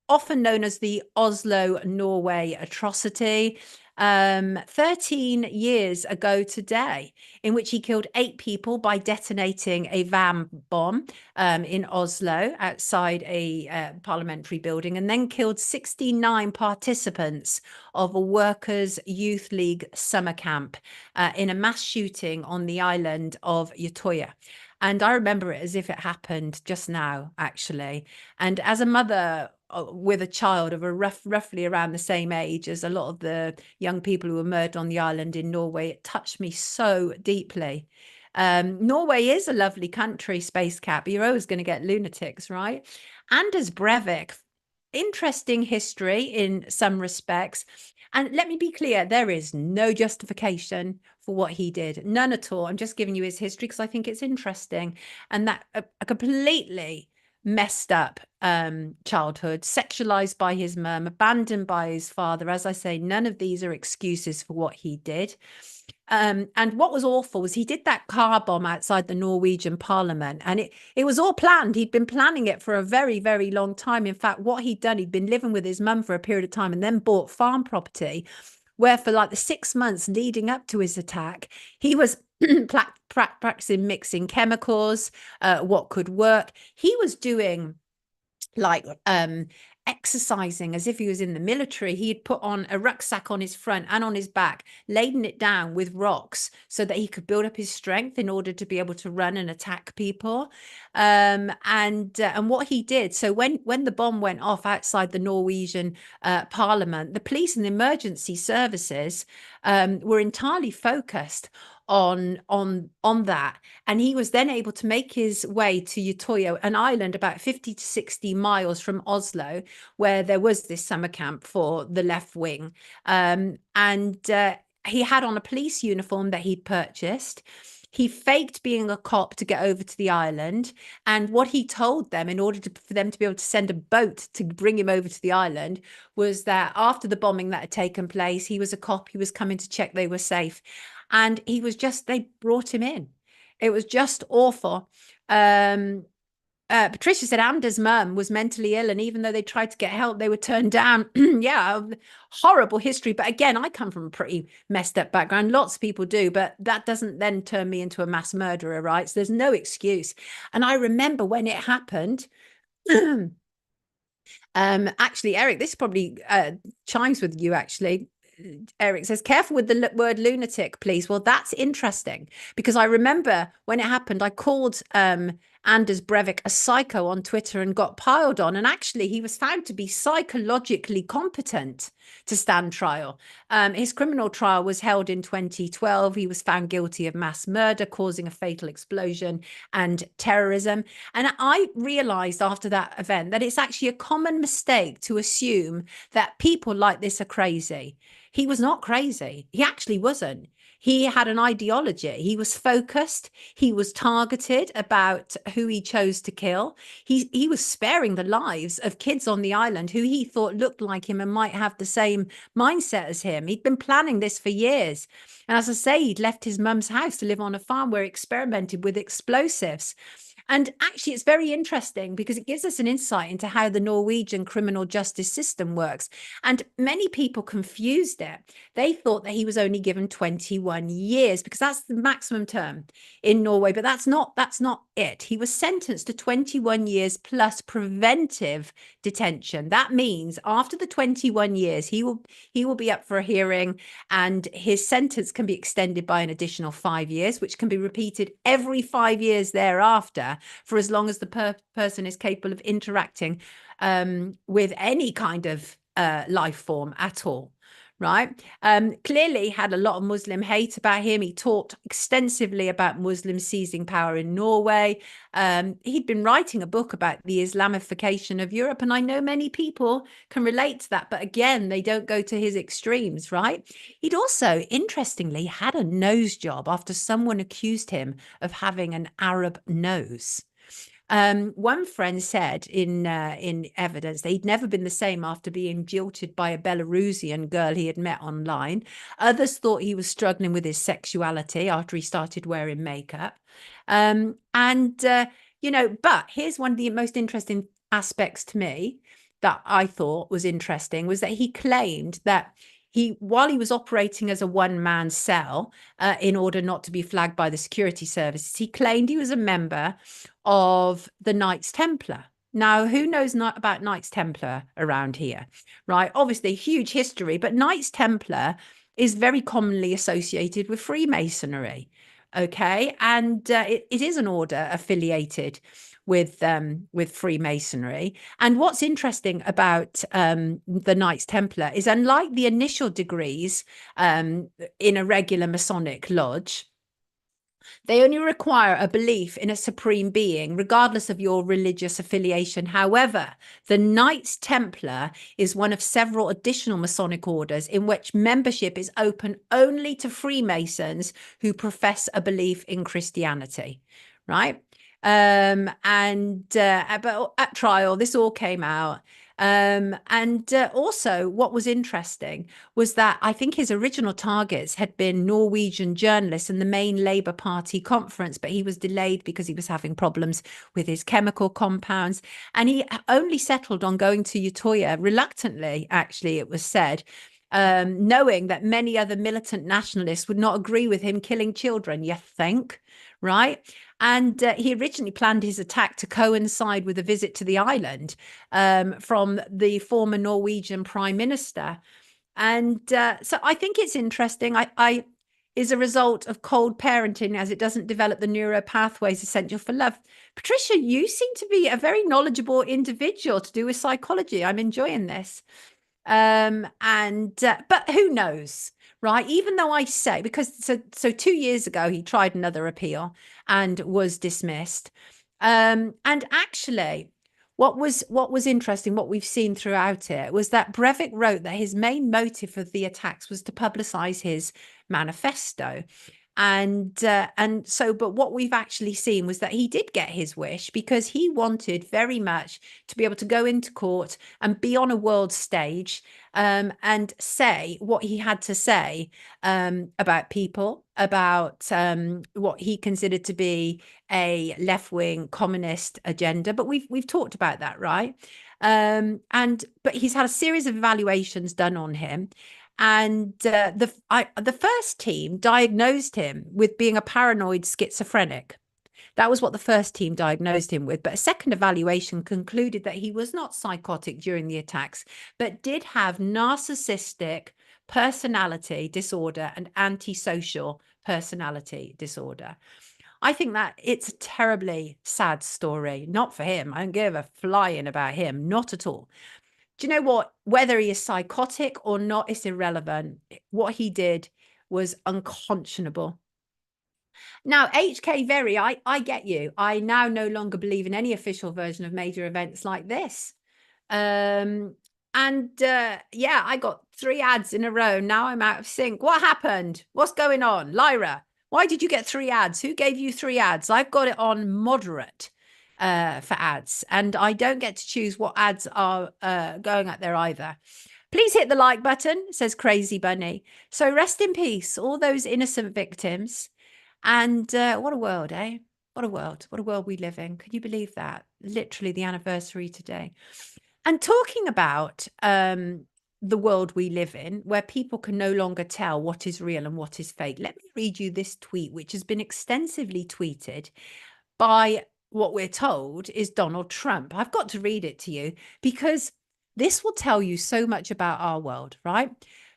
Often known as the Oslo, Norway atrocity, 13 years ago today, in which he killed 8 people by detonating a van bomb in Oslo outside a parliamentary building, and then killed 69 participants of a Workers' Youth League summer camp in a mass shooting on the island of Utøya. And I remember it as if it happened just now, actually. And as a mother with a child of a roughly around the same age as a lot of the young people who were murdered on the island in Norway, it touched me so deeply. Norway is a lovely country, Space Cat, but you're always going to get lunatics, right? Anders Brevik, interesting history in some respects. And let me be clear, there is no justification for what he did. None at all. I'm just giving you his history because I think it's interesting. And that a completely messed up childhood, sexualized by his mum, abandoned by his father. As I say, none of these are excuses for what he did. And what was awful was he did that car bomb outside the Norwegian parliament, and it was all planned. He'd been planning it for a very, very long time. In fact, what he'd done, he'd been living with his mum for a period of time and then bought farm property, where for like the 6 months leading up to his attack, he was practicing mixing chemicals, what could work. He was doing like exercising as if he was in the military. He'd put on a rucksack on his front and on his back, laden it down with rocks so that he could build up his strength in order to be able to run and attack people. And what he did, so when the bomb went off outside the Norwegian parliament, the police and the emergency services were entirely focused on that, and he was then able to make his way to Utøya, an island about 50 to 60 miles from Oslo, where there was this summer camp for the left wing. He had on a police uniform that he'd purchased. He faked being a cop to get over to the island, and what he told them in order for them to be able to send a boat to bring him over to the island was that after the bombing that had taken place, he was a cop, he was coming to check they were safe. And he was just, they brought him in. It was just awful. Patricia said Anders' mum was mentally ill, and even though they tried to get help, they were turned down. Yeah, horrible history. But again, I come from a pretty messed up background. Lots of people do, but that doesn't then turn me into a mass murderer, right? So there's no excuse. And I remember when it happened, actually, Eric, this probably chimes with you, actually. Eric says, careful with the word lunatic, please. Well, that's interesting, because I remember when it happened, I called Anders Brevik a psycho on Twitter and got piled on. And actually, he was found to be psychologically competent to stand trial. His criminal trial was held in 2012. He was found guilty of mass murder, causing a fatal explosion, and terrorism. And I realized after that event that it's actually a common mistake to assume that people like this are crazy. He was not crazy. He actually wasn't. He had an ideology. He was focused. He was targeted about who he chose to kill. He was sparing the lives of kids on the island who he thought looked like him and might have the same mindset as him. He'd been planning this for years. And as I say, he'd left his mum's house to live on a farm where he experimented with explosives. And actually, it's very interesting because it gives us an insight into how the Norwegian criminal justice system works. And many people confused it. They thought that he was only given 21 years because that's the maximum term in Norway. But that's not it. He was sentenced to 21 years plus preventive detention. That means after the 21 years, he will be up for a hearing, and his sentence can be extended by an additional 5 years, which can be repeated every 5 years thereafter, for as long as the person is capable of interacting with any kind of life form at all, right? Clearly had a lot of Muslim hate about him. He talked extensively about Muslims seizing power in Norway. He'd been writing a book about the Islamification of Europe, and I know many people can relate to that, but again, they don't go to his extremes, right? He'd also, interestingly, had a nose job after someone accused him of having an Arab nose. One friend said in evidence that he'd never been the same after being jilted by a Belarusian girl he had met online. Others thought he was struggling with his sexuality after he started wearing makeup. You know, but here's one of the most interesting aspects to me that I thought was interesting was that he claimed that while he was operating as a one-man cell in order not to be flagged by the security services, he claimed he was a member of the Knights Templar. Now, who knows about Knights Templar around here, right? Obviously, huge history, but Knights Templar is very commonly associated with Freemasonry, okay? And it is an order affiliated with Freemasonry. And what's interesting about the Knights Templar is, unlike the initial degrees in a regular Masonic lodge, they only require a belief in a supreme being, regardless of your religious affiliation. However, the Knights Templar is one of several additional Masonic orders in which membership is open only to Freemasons who profess a belief in Christianity, right? But at trial, this all came out. Also, what was interesting was that I think his original targets had been Norwegian journalists and the main Labour Party conference, but he was delayed because he was having problems with his chemical compounds. And he only settled on going to Utøya reluctantly, actually, it was said, knowing that many other militant nationalists would not agree with him killing children, you think, right? And he originally planned his attack to coincide with a visit to the island from the former Norwegian Prime Minister. And so I think it's interesting. I is a result of cold parenting, as it doesn't develop the neuro pathways essential for love. Patricia, you seem to be a very knowledgeable individual to do with psychology. I'm enjoying this. But who knows, right? Even though I say, because so 2 years ago he tried another appeal and was dismissed. And actually, what was interesting, what we've seen throughout it, was that Brevik wrote that his main motive for the attacks was to publicize his manifesto. But what we've actually seen was that he did get his wish, because he wanted very much to be able to go into court and be on a world stage and say what he had to say about people, about what he considered to be a left-wing communist agenda. But we've talked about that, right? But he's had a series of evaluations done on him. And the first team diagnosed him with being a paranoid schizophrenic. That was what the first team diagnosed him with. But a second evaluation concluded that he was not psychotic during the attacks, but did have narcissistic personality disorder and antisocial personality disorder. I think that it's a terribly sad story. Not for him. I don't give a flying about him. Not at all. Do you know what? Whether he is psychotic or not, it's irrelevant. What he did was unconscionable. Now, HK Very, I get you. I now no longer believe in any official version of major events like this. Yeah, I got 3 ads in a row. Now I'm out of sync. What happened? What's going on? Lyra, why did you get 3 ads? Who gave you 3 ads? I've got it on moderate for ads, and I don't get to choose what ads are going out there either. Please hit the like button, says Crazy Bunny. So rest in peace, all those innocent victims. And what a world, eh? What a world. What a world we live in. Can you believe that? Literally the anniversary today. And talking about the world we live in, where people can no longer tell what is real and what is fake, let me read you this tweet, which has been extensively tweeted by what we're told is Donald Trump. I've got to read it to you because this will tell you so much about our world, right?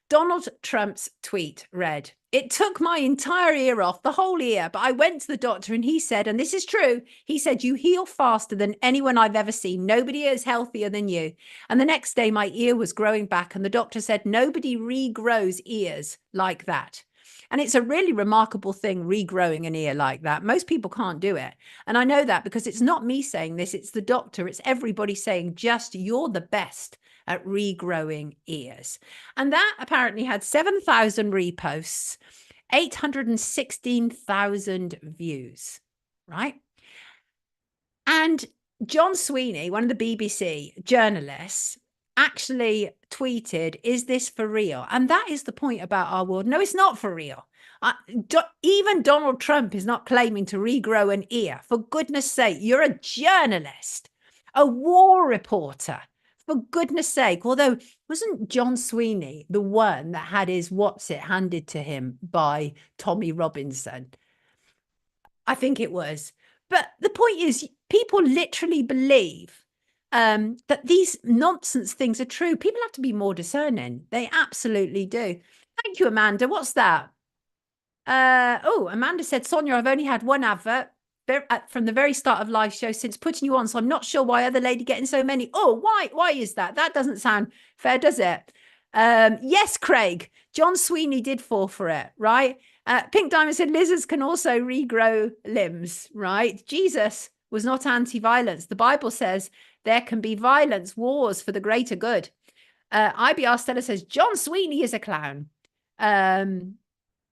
Donald Trump's tweet read, It took my entire ear off, the whole ear. But I went to the doctor and he said, and this is true, he said, you heal faster than anyone I've ever seen. Nobody is healthier than you. And the next day my ear was growing back and the doctor said, nobody regrows ears like that. And it's a really remarkable thing, regrowing an ear like that. Most people can't do it. And I know that because it's not me saying this, it's the doctor, it's everybody saying, just you're the best at regrowing ears. And that apparently had 7,000 reposts, 816,000 views, right? And John Sweeney, one of the BBC journalists, actually tweeted, is this for real? And that is the point about our world. No, it's not for real. Even Donald Trump is not claiming to regrow an ear. For goodness sake, you're a journalist, a war reporter. For goodness sake, although wasn't John Sweeney the one that had his handed to him by Tommy Robinson? I think it was. But the point is, people literally believe that these nonsense things are true. People have to be more discerning. They absolutely do. Thank you, Amanda. What's that? Oh, Amanda said, Sonia, I've only had one advert from the very start of live show since putting you on, so I'm not sure why other lady getting so many. Oh, why is that? That doesn't sound fair, does it? Yes, Craig, John Sweeney did fall for it, right? Pink Diamond said lizards can also regrow limbs, right? Jesus was not anti-violence. The Bible says there can be violence, wars for the greater good. IBR Stella says John Sweeney is a clown.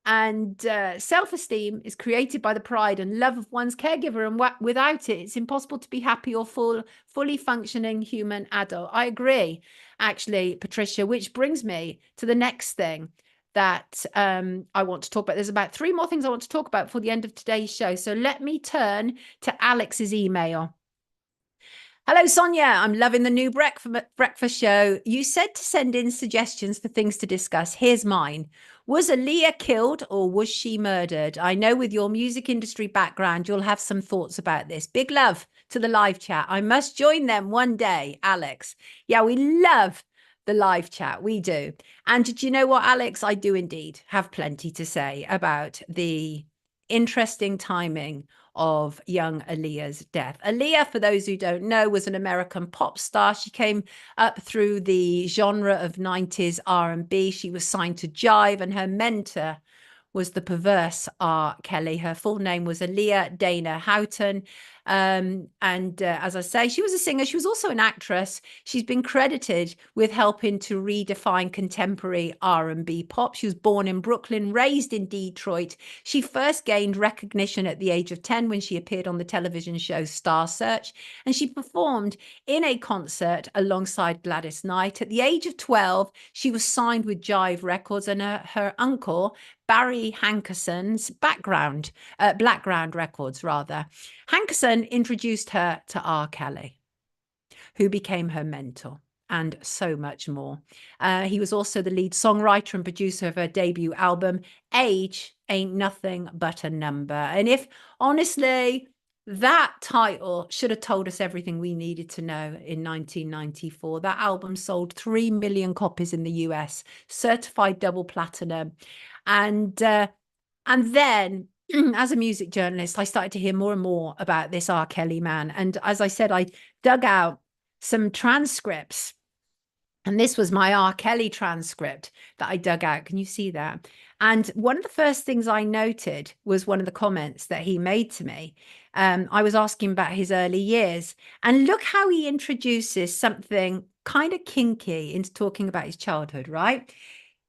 And self-esteem is created by the pride and love of one's caregiver, and without it, it's impossible to be happy or fully functioning human adult. I agree, actually, Patricia, which brings me to the next thing that I want to talk about. There's about 3 more things I want to talk about before the end of today's show. So let me turn to Alex's email. Hello, Sonia. I'm loving the new breakfast show. You said to send in suggestions for things to discuss. Here's mine. Was Aaliyah killed or was she murdered? I know with your music industry background, you'll have some thoughts about this. Big love to the live chat. I must join them one day, Alex. Yeah, we love the live chat. We do. And did you know what, Alex? I do indeed have plenty to say about the interesting timing of young Aaliyah's death. Aaliyah, for those who don't know, was an American pop star. She came up through the genre of 90s R&B. She was signed to Jive, and her mentor was the perverse R. Kelly. Her full name was Aaliyah Dana Houghton. As I say, she was a singer. She was also an actress. She's been credited with helping to redefine contemporary R&B pop. She was born in Brooklyn, raised in Detroit. She first gained recognition at the age of 10 when she appeared on the television show Star Search, and she performed in a concert alongside Gladys Knight. At the age of 12, she was signed with Jive Records, and her uncle, Barry Hankerson's Blackground Records, rather. Hankerson introduced her to R. Kelly, who became her mentor, and so much more. He was also the lead songwriter and producer of her debut album, Age Ain't Nothing But a Number. And if, honestly, that title should have told us everything we needed to know in 1994. That album sold 3 million copies in the US, certified double platinum. And then, as a music journalist, I started to hear more and more about this R. Kelly man. And as I said, I dug out some transcripts. And this was my R. Kelly transcript that I dug out. Can you see that? And one of the first things I noted was one of the comments that he made to me. I was asking about his early years. And look how he introduces something kind of kinky into talking about his childhood, right?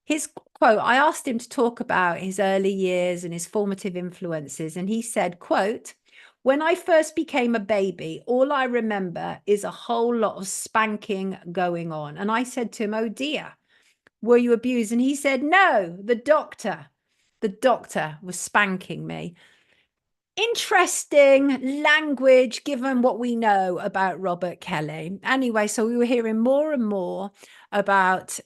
His quote, I asked him to talk about his early years and his formative influences. And he said, quote, when I first became a baby, all I remember is a whole lot of spanking going on. And I said to him, oh dear, were you abused? And he said, no, the doctor was spanking me. Interesting language, given what we know about Robert Kelly. Anyway, so we were hearing more and more about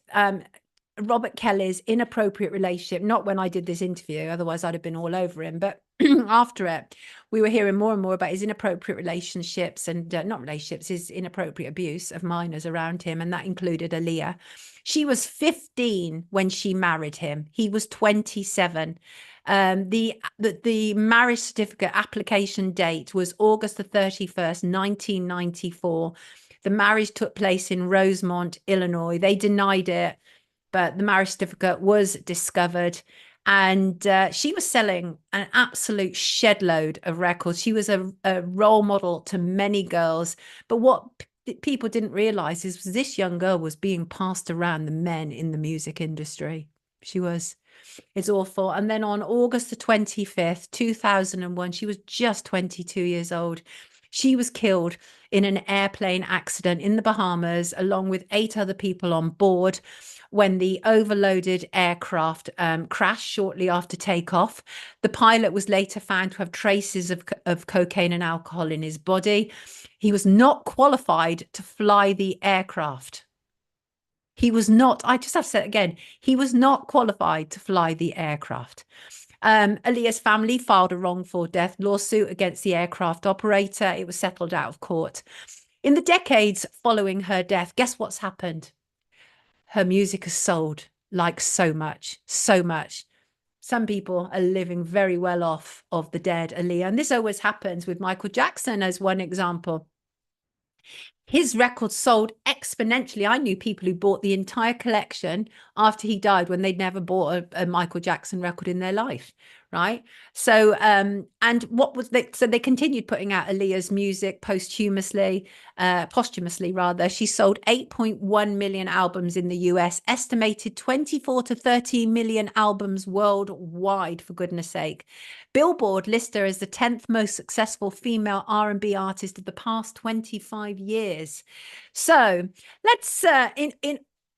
Robert Kelly's inappropriate relationship, not when I did this interview, otherwise I'd have been all over him, but after it, we were hearing more and more about his inappropriate relationships and not relationships, his inappropriate abuse of minors around him. And that included Aaliyah. She was 15 when she married him. He was 27. The marriage certificate application date was August the 31st, 1994. The marriage took place in Rosemont, Illinois. They denied it, but the marriage certificate was discovered. And she was selling an absolute shed load of records. She was a role model to many girls. But what people didn't realize is this young girl was being passed around the men in the music industry. She was. It's awful. And then on August the 25th, 2001, she was just 22 years old. She was killed in an airplane accident in the Bahamas, along with 8 other people on board, when the overloaded aircraft crashed shortly after takeoff. The pilot was later found to have traces of cocaine and alcohol in his body. He was not qualified to fly the aircraft. He was not, I just have to say it again, he was not qualified to fly the aircraft. Aaliyah's family filed a wrongful death lawsuit against the aircraft operator. It was settled out of court. In the decades following her death, guess what's happened? Her music has sold like so much, so much. Some people are living very well off of the dead Aaliyah. And this always happens with Michael Jackson as one example. His records sold exponentially. I knew people who bought the entire collection after he died when they'd never bought a Michael Jackson record in their life, right? So, and what was they? So they continued putting out Aaliyah's music posthumously, rather. She sold 8.1 million albums in the US, estimated 24 to 30 million albums worldwide, for goodness sake. Billboard lists her as the 10th most successful female R&B artist of the past 25 years. So let's,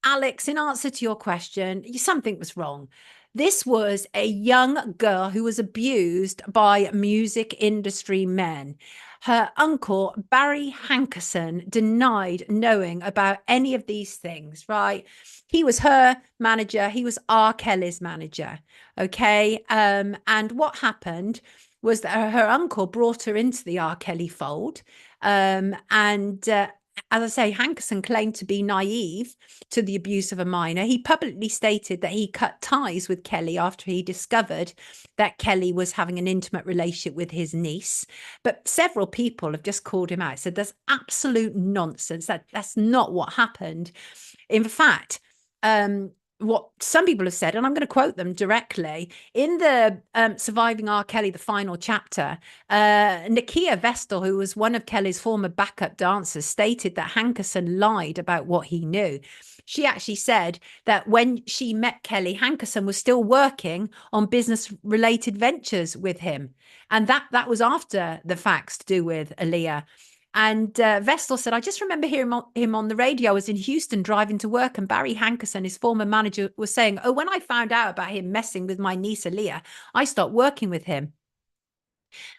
Alex, in answer to your question, something was wrong. This was a young girl who was abused by music industry men. Her uncle, Barry Hankerson, denied knowing about any of these things, right? He was her manager. He was R. Kelly's manager, okay? And what happened was that her uncle brought her into the R. Kelly fold. As I say, Hankerson claimed to be naive to the abuse of a minor. He publicly stated that he cut ties with Kelly after he discovered that Kelly was having an intimate relationship with his niece. But several people have just called him out, said that's absolute nonsense. That's not what happened. In fact, what some people have said, and I'm going to quote them directly, in the Surviving R. Kelly, the final chapter, Nakia Vestal, who was one of Kelly's former backup dancers, stated that Hankerson lied about what he knew. She actually said that when she met Kelly, Hankerson was still working on business-related ventures with him. And that was after the facts to do with Aaliyah. And Vestal said, I just remember hearing him on the radio. I was in Houston driving to work, and Barry Hankerson, his former manager, was saying, oh, when I found out about him messing with my niece Aaliyah, I stopped working with him.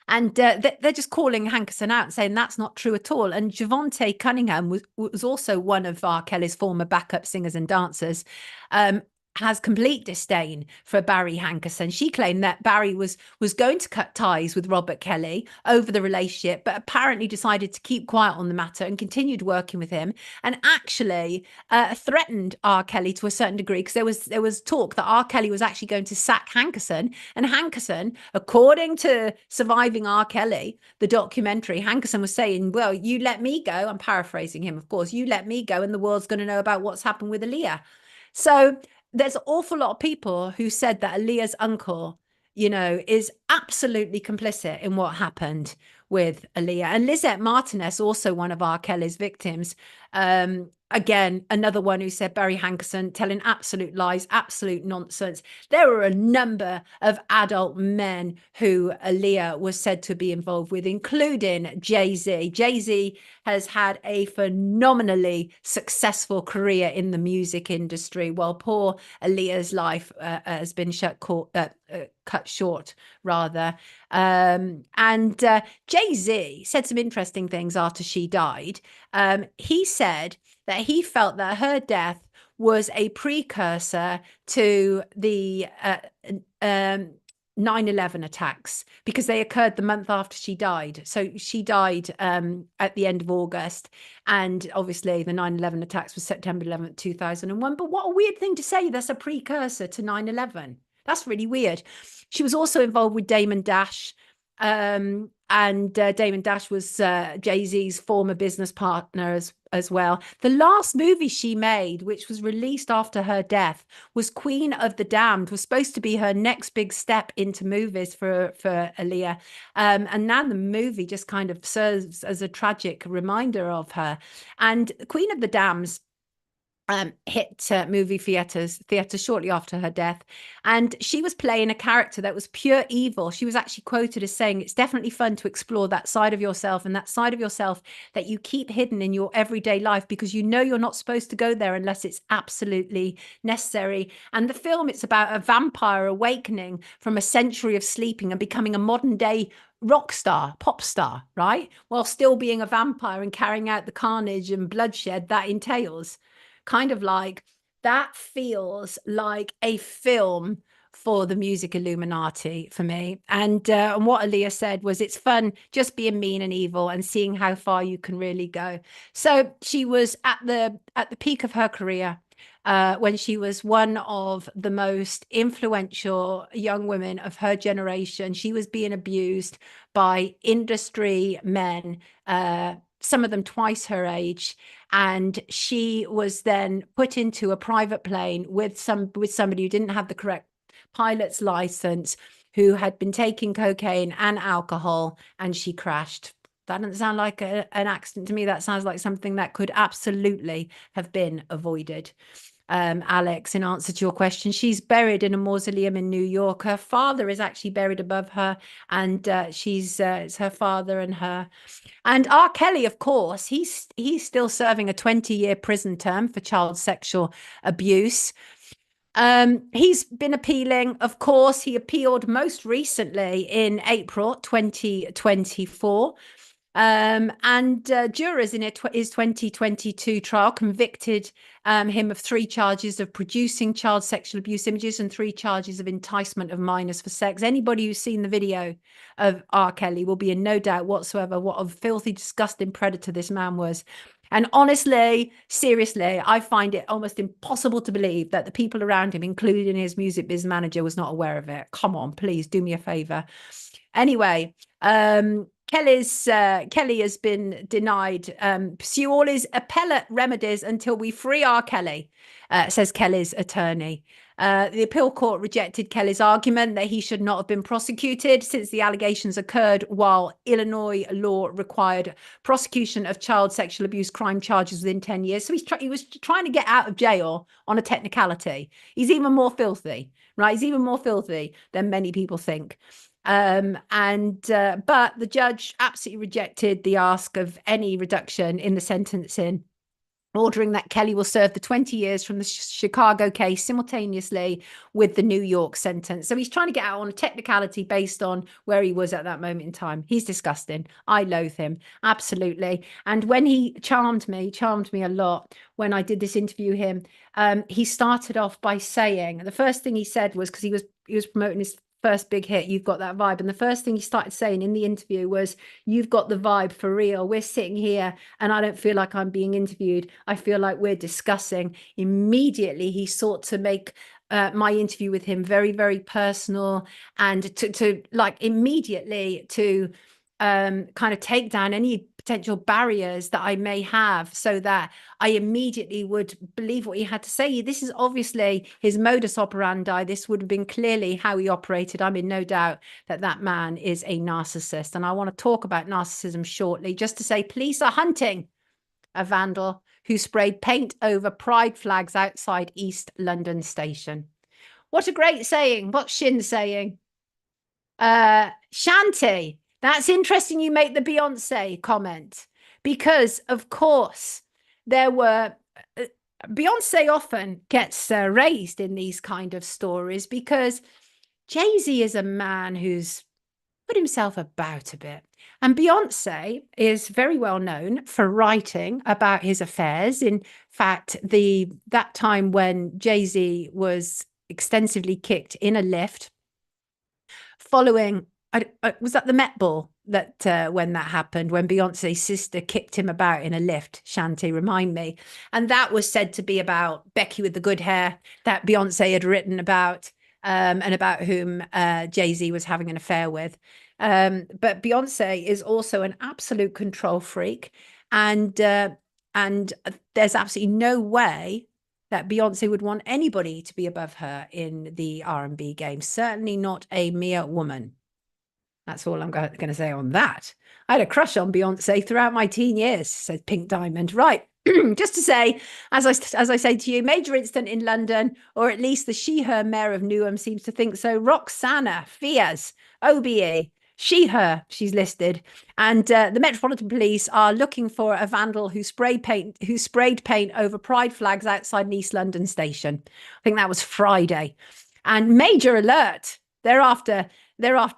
And they're just calling Hankerson out and saying that's not true at all. And Javonte Cunningham was also one of R. Kelly's former backup singers and dancers, has complete disdain for Barry Hankerson. She claimed that Barry was going to cut ties with Robert Kelly over the relationship, but apparently decided to keep quiet on the matter and continued working with him, and actually threatened R. Kelly to a certain degree, because there was talk that R. Kelly was actually going to sack Hankerson. And Hankerson, according to Surviving R. Kelly, the documentary, Hankerson was saying, well, you let me go. I'm paraphrasing him, of course. You let me go and the world's going to know about what's happened with Aaliyah. So there's an awful lot of people who said that Aaliyah's uncle, is absolutely complicit in what happened with Aaliyah. And Lizette Martinez, also one of R. Kelly's victims, again, another one who said Barry Hankerson telling absolute lies, absolute nonsense. There were a number of adult men who Aaliyah was said to be involved with, including Jay-Z. Jay-Z has had a phenomenally successful career in the music industry, while poor Aaliyah's life has been cut short, rather. And Jay-Z said some interesting things after she died. He said that he felt that her death was a precursor to the 9/11 attacks, because they occurred the month after she died. So she died at the end of August, and obviously the 9/11 attacks was September 11th, 2001. But what a weird thing to say, that's a precursor to 9/11. That's really weird. She was also involved with Damon Dash, and Damon Dash was Jay-Z's former business partner as well. The last movie she made, which was released after her death, was Queen of the Damned, was supposed to be her next big step into movies for Aaliyah. And now the movie just kind of serves as a tragic reminder of her. And Queen of the Damned hit movie theaters shortly after her death, and she was playing a character that was pure evil. She was actually quoted as saying, it's definitely fun to explore that side of yourself, and that side of yourself that you keep hidden in your everyday life because you know you're not supposed to go there unless it's absolutely necessary. And the film, it's about a vampire awakening from a century of sleeping and becoming a modern day rock star, pop star, right, while still being a vampire and carrying out the carnage and bloodshed that entails. Kind of like, that feels like a film for the music Illuminati for me. And what Aaliyah said was, it's fun just being mean and evil and seeing how far you can really go. So she was at the peak of her career, when she was one of the most influential young women of her generation. She was being abused by industry men, some of them twice her age, and she was then put into a private plane with somebody who didn't have the correct pilot's license, who had been taking cocaine and alcohol, and she crashed. That doesn't sound like an accident to me. That sounds like something that could absolutely have been avoided. Alex, in answer to your question, she's buried in a mausoleum in New York. Her father is actually buried above her, and it's her father and her. And R. Kelly, of course, he's still serving a 20-year prison term for child sexual abuse. He's been appealing, of course. He appealed most recently in April 2024. And jurors in his 2022 trial convicted him of 3 charges of producing child sexual abuse images and 3 charges of enticement of minors for sex. Anybody who's seen the video of R. Kelly will be in no doubt whatsoever what a filthy, disgusting predator this man was. And honestly, seriously, I find it almost impossible to believe that the people around him, including his music biz manager, was not aware of it. Come on, please do me a favor. Anyway, Kelly has been denied pursue all his appellate remedies until we free R. Kelly, says Kelly's attorney. The appeal court rejected Kelly's argument that he should not have been prosecuted, since the allegations occurred while Illinois law required prosecution of child sexual abuse crime charges within 10 years. So he was trying to get out of jail on a technicality. He's even more filthy, right? He's even more filthy than many people think. But the judge absolutely rejected the ask of any reduction in the sentencing, ordering that Kelly will serve the 20 years from the Chicago case simultaneously with the New York sentence. So he's trying to get out on a technicality based on where he was at that moment in time. He's disgusting. I loathe him, absolutely. And when he charmed me a lot when I did this interview him, he started off by saying, the first thing he said was, because he was promoting his first big hit, You've Got That Vibe. And the first thing he started saying in the interview was, you've got the vibe for real. We're sitting here and I don't feel like I'm being interviewed. I feel like we're discussing. Immediately, he sought to make my interview with him very, very personal, and to like immediately to kind of take down any potential barriers that I may have, so that I immediately would believe what he had to say. This is obviously his modus operandi. This would have been clearly how he operated. I'm in no doubt that that man is a narcissist. And I want to talk about narcissism shortly, just to say police are hunting a vandal who sprayed paint over pride flags outside East London Station. What a great saying. What's Shin saying? Shanti. That's interesting you make the Beyonce comment, because, of course, there were... Beyonce often gets raised in these kind of stories because Jay-Z is a man who's put himself about a bit. And Beyonce is very well known for writing about his affairs. In fact, that time when Jay-Z was extensively kicked in a lift following, was that the Met Ball that when that happened, when Beyonce's sister kicked him about in a lift? Shanti, remind me. And that was said to be about Becky with the good hair that Beyonce had written about, and about whom Jay-Z was having an affair with. But Beyonce is also an absolute control freak, and there's absolutely no way that Beyonce would want anybody to be above her in the R&B game. Certainly not a mere woman. That's all I'm going to say on that. I had a crush on Beyonce throughout my teen years, said Pink Diamond. Right. Just to say, as I say to you, major incident in London, or at least the she-her mayor of Newham seems to think so. Roxana Fias, OBE, she-her, she's listed. And the Metropolitan Police are looking for a vandal who sprayed paint over pride flags outside an East London station. I think that was Friday. And major alert. They're after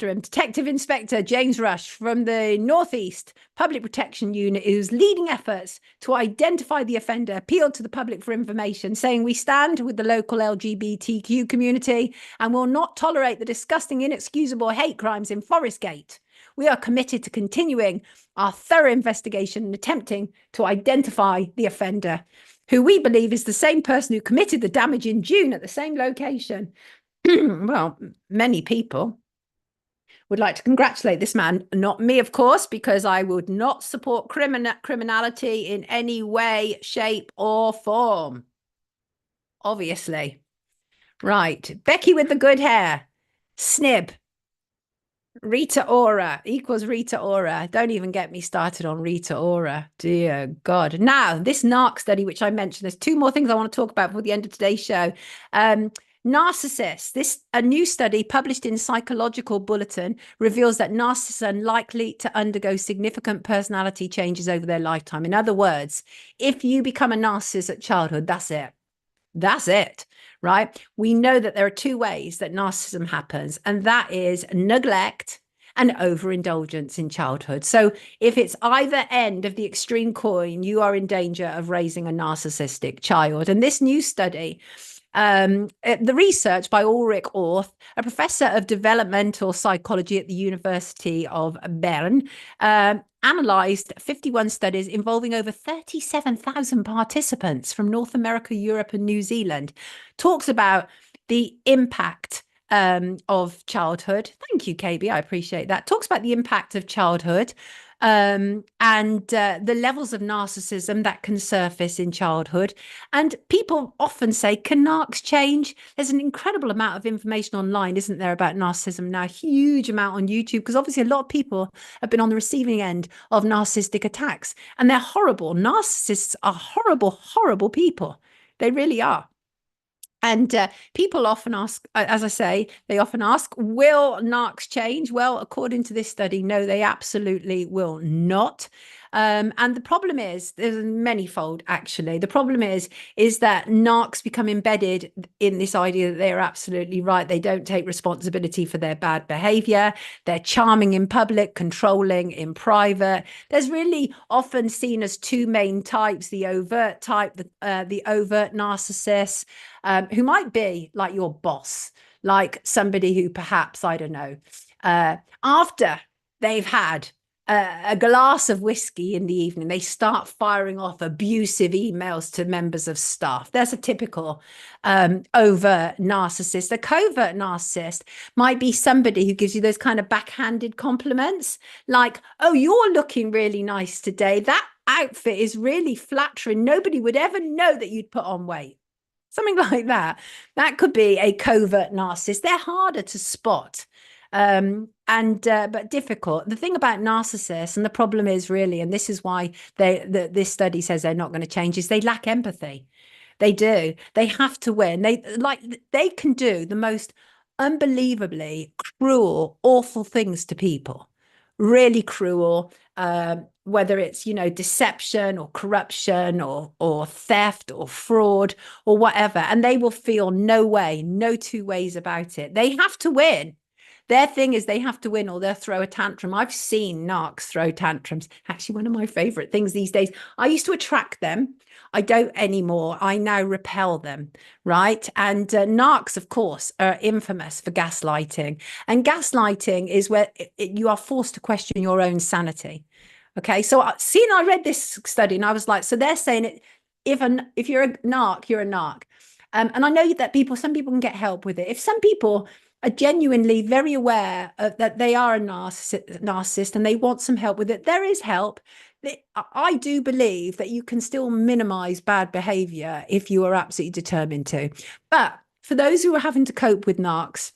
him. Detective Inspector James Rush from the Northeast Public Protection Unit, who's leading efforts to identify the offender, appealed to the public for information, saying, "We stand with the local LGBTQ community and will not tolerate the disgusting, inexcusable hate crimes in Forest Gate. We are committed to continuing our thorough investigation and attempting to identify the offender, who we believe is the same person who committed the damage in June at the same location." Well, many people would like to congratulate this man, not me, of course, because I would not support criminality in any way, shape, or form. Obviously. Right. Becky with the good hair. Snib. Rita Ora equals Rita Ora. Don't even get me started on Rita Ora. Dear God. Now, this NARC study, which I mentioned, there's two more things I want to talk about before the end of today's show. Narcissists. A new study published in Psychological Bulletin reveals that narcissists are likely to undergo significant personality changes over their lifetime. In other words, if you become a narcissist at childhood, that's it. That's it, right? We know that there are two ways that narcissism happens, and that is neglect and overindulgence in childhood. So if it's either end of the extreme coin, you are in danger of raising a narcissistic child. And this new study, the research by Ulrich Orth, a professor of developmental psychology at the University of Bern, analysed 51 studies involving over 37,000 participants from North America, Europe, and New Zealand. Talks about the impact of childhood. Thank you, KB. I appreciate that. Talks about the impact of childhood and the levels of narcissism that can surface in childhood. And people often say, can narcs change? There's an incredible amount of information online, isn't there, about narcissism now? A huge amount on YouTube, because obviously a lot of people have been on the receiving end of narcissistic attacks, and they're horrible. Narcissists are horrible, horrible people. They really are. And people often ask, as I say, they often ask, will narcs change? Well, according to this study, no, they absolutely will not. And the problem is, there's manyfold, actually. The problem is that narcs become embedded in this idea that they're absolutely right. They don't take responsibility for their bad behavior. They're charming in public, controlling in private. There's really often seen as two main types: the overt type, the overt narcissist, who might be like your boss, like somebody who perhaps, I don't know, after they've had a glass of whiskey in the evening, they start firing off abusive emails to members of staff. There's a typical overt narcissist. A covert narcissist might be somebody who gives you those kind of backhanded compliments, like, oh, you're looking really nice today. That outfit is really flattering. Nobody would ever know that you'd put on weight. Something like that. That could be a covert narcissist. They're harder to spot. But difficult. The thing about narcissists, and the problem is really, and this is why this study says they're not going to change, is they lack empathy. They do. They have to win. They can do the most unbelievably cruel, awful things to people. Really cruel. Whether it's, deception or corruption or theft or fraud or whatever, and they will feel no two ways about it. They have to win. Their thing is they have to win or they'll throw a tantrum. I've seen narcs throw tantrums. Actually, one of my favorite things these days. I used to attract them. I don't anymore. I now repel them, right? And narcs, of course, are infamous for gaslighting. And gaslighting is where you are forced to question your own sanity. Okay, so I read this study and I was like, so they're saying it, if you're a narc, you're a narc. And I know that some people can get help with it. If some people are genuinely very aware that they are a narcissist and they want some help with it, there is help. I do believe that you can still minimize bad behavior if you are absolutely determined to. But for those who are having to cope with narcs,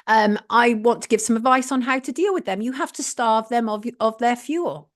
I want to give some advice on how to deal with them. You have to starve them of their fuel.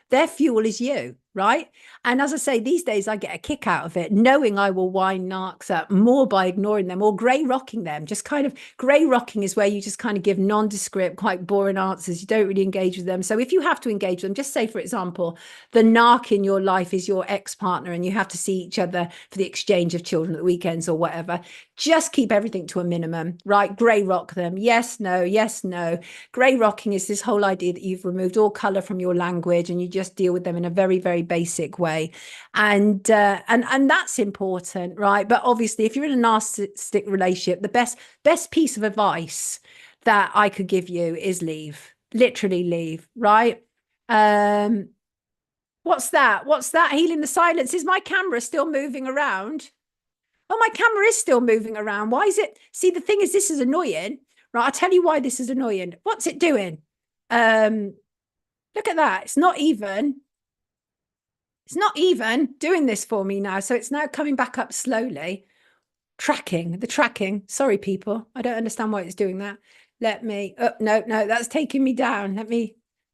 Their fuel is you, right? And as I say, these days I get a kick out of it, knowing I will wind narcs up more by ignoring them or grey rocking them. Just kind of grey rocking is where you just kind of give nondescript, quite boring answers. You don't really engage with them. So if you have to engage them, just say, for example, the narc in your life is your ex-partner and you have to see each other for the exchange of children at the weekends or whatever. Just keep everything to a minimum, right? Grey rock them. Yes, no, yes, no. Grey rocking is this whole idea that you've removed all colour from your language and you just deal with them in a very, very basic way. And that's important, right? But obviously, if you're in a narcissistic relationship, the best piece of advice that I could give you is leave. Literally leave, right? What's that? What's that? Healing the silence. Is my camera still moving around? Oh, my camera is still moving around. Why is it? See, the thing is, this is annoying, right? I'll tell you why this is annoying. What's it doing? Look at that. It's not even doing this for me now. So it's now coming back up slowly. The tracking. Sorry, people. I don't understand why it's doing that. Let me, oh, no, that's taking me down.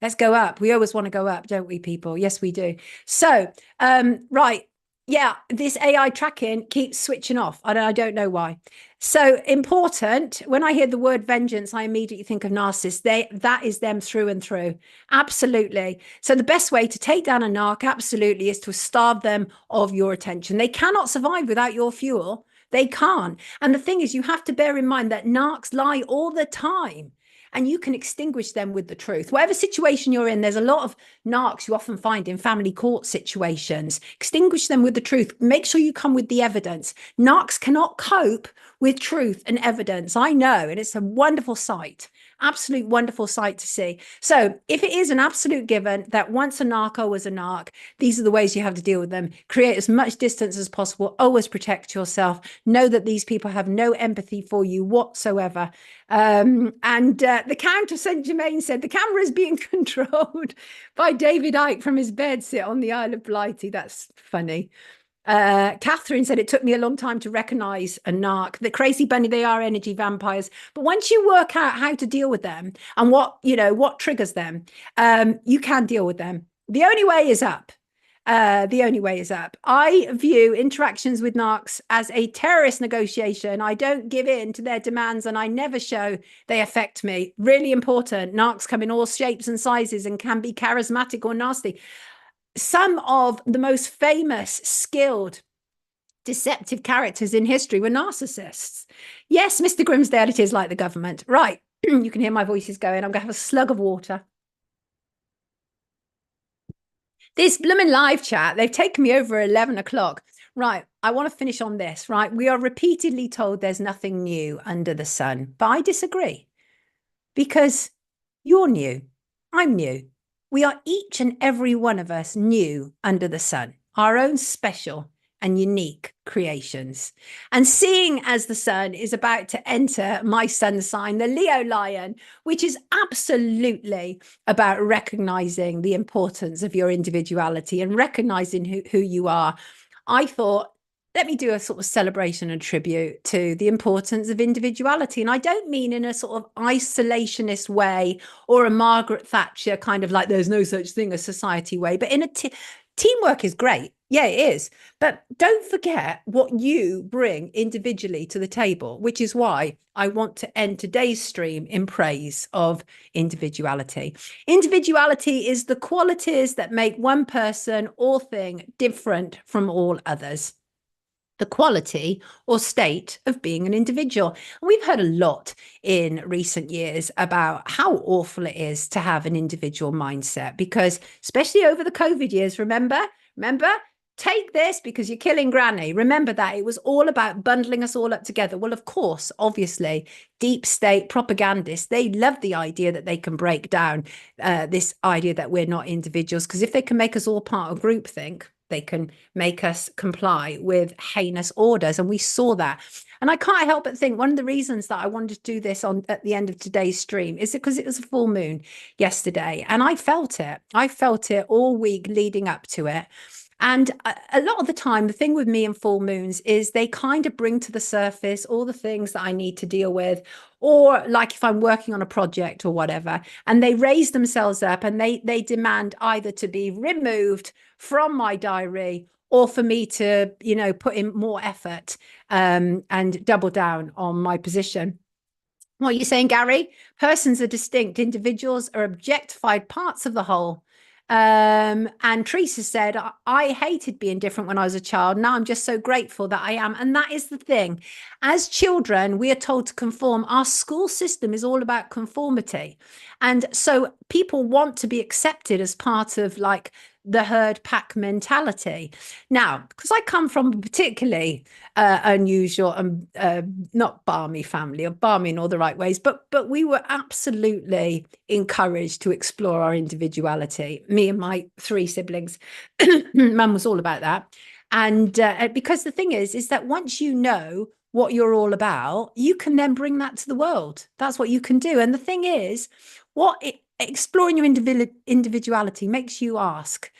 Let's go up. We always want to go up, don't we, people? Yes, we do. So, right. Yeah, this AI tracking keeps switching off. I don't know why. So important. When I hear the word vengeance, I immediately think of narcissists. That is them through and through. Absolutely. So the best way to take down a narc, absolutely, is to starve them of your attention. They cannot survive without your fuel. They can't. And the thing is, you have to bear in mind that narcs lie all the time. And you can extinguish them with the truth. Whatever situation you're in, there's a lot of narcs you often find in family court situations. Extinguish them with the truth. Make sure you come with the evidence. Narcs cannot cope with truth and evidence. I know, and it's a wonderful sight. Absolute wonderful sight to see. So if it is an absolute given that once a narco was a narc, these are the ways you have to deal with them. Create as much distance as possible. Always protect yourself. Know that these people have no empathy for you whatsoever. The Count of St. Germain said the camera is being controlled by David Icke from his bed sit on the Isle of Blighty. That's funny. Catherine said it took me a long time to recognize a narc. The crazy bunny, they are energy vampires. But once you work out how to deal with them and what triggers them, you can deal with them. The only way is up. The only way is up. I view interactions with narcs as a terrorist negotiation. I don't give in to their demands and I never show they affect me. Really important. Narcs come in all shapes and sizes and can be charismatic or nasty. Some of the most famous, skilled, deceptive characters in history were narcissists. Yes, Mr. Grimsdale, it is like the government. Right. You can hear my voice is going. I'm going to have a slug of water. This blooming live chat, they've taken me over 11 o'clock. Right. I want to finish on this, right? We are repeatedly told there's nothing new under the sun, but I disagree because you're new. I'm new. We are each and every one of us new under the sun, our own special and unique creations. And seeing as the sun is about to enter my sun sign, the Leo lion, which is absolutely about recognizing the importance of your individuality and recognizing who you are, I thought, let me do a sort of celebration and tribute to the importance of individuality. And I don't mean in a sort of isolationist way or a Margaret Thatcher kind of like there's no such thing as society way, but in a teamwork is great. Yeah, it is. But don't forget what you bring individually to the table, which is why I want to end today's stream in praise of individuality. Individuality is the qualities that make one person or thing different from all others. the quality or state of being an individual. And we've heard a lot in recent years about how awful it is to have an individual mindset, because especially over the COVID years, remember, take this because you're killing granny. Remember that it was all about bundling us all up together. Well, of course, obviously, deep state propagandists, they love the idea that they can break down this idea that we're not individuals, because if they can make us all part of groupthink, they can make us comply with heinous orders. And we saw that. And I can't help but think one of the reasons that I wanted to do this at the end of today's stream is because it was a full moon yesterday. And I felt it. I felt it all week leading up to it. And a lot of the time, the thing with me and full moons is they kind of bring to the surface all the things that I need to deal with, or like if I'm working on a project or whatever, and they raise themselves up and they demand either to be removed from my diary or for me to, you know, put in more effort and double down on my position. What are you saying, Gary? Persons are distinct. Individuals are objectified parts of the whole. And Teresa said, I hated being different when I was a child. Now I'm just so grateful that I am. And that is the thing. As children, we are told to conform. Our school system is all about conformity. And so people want to be accepted as part of like the herd pack mentality. Now, because I come from a particularly unusual and not balmy family, or balmy in all the right ways, but we were absolutely encouraged to explore our individuality. Me and my 3 siblings, Mum was all about that. And because the thing is that once you know what you're all about, you can then bring that to the world. That's what you can do. And the thing is, exploring your individuality makes you ask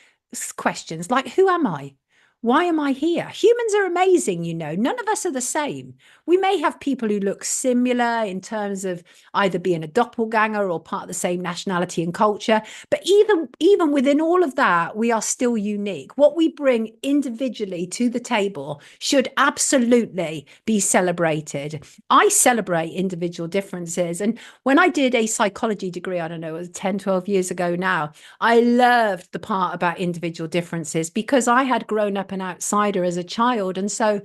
questions like, who am I? Why am I here? Humans are amazing, you know. None of us are the same. We may have people who look similar in terms of either being a doppelganger or part of the same nationality and culture. But even within all of that, we are still unique. What we bring individually to the table should absolutely be celebrated. I celebrate individual differences. And when I did a psychology degree, I don't know, it was 10, 12 years ago now, I loved the part about individual differences because I had grown up an outsider as a child. And so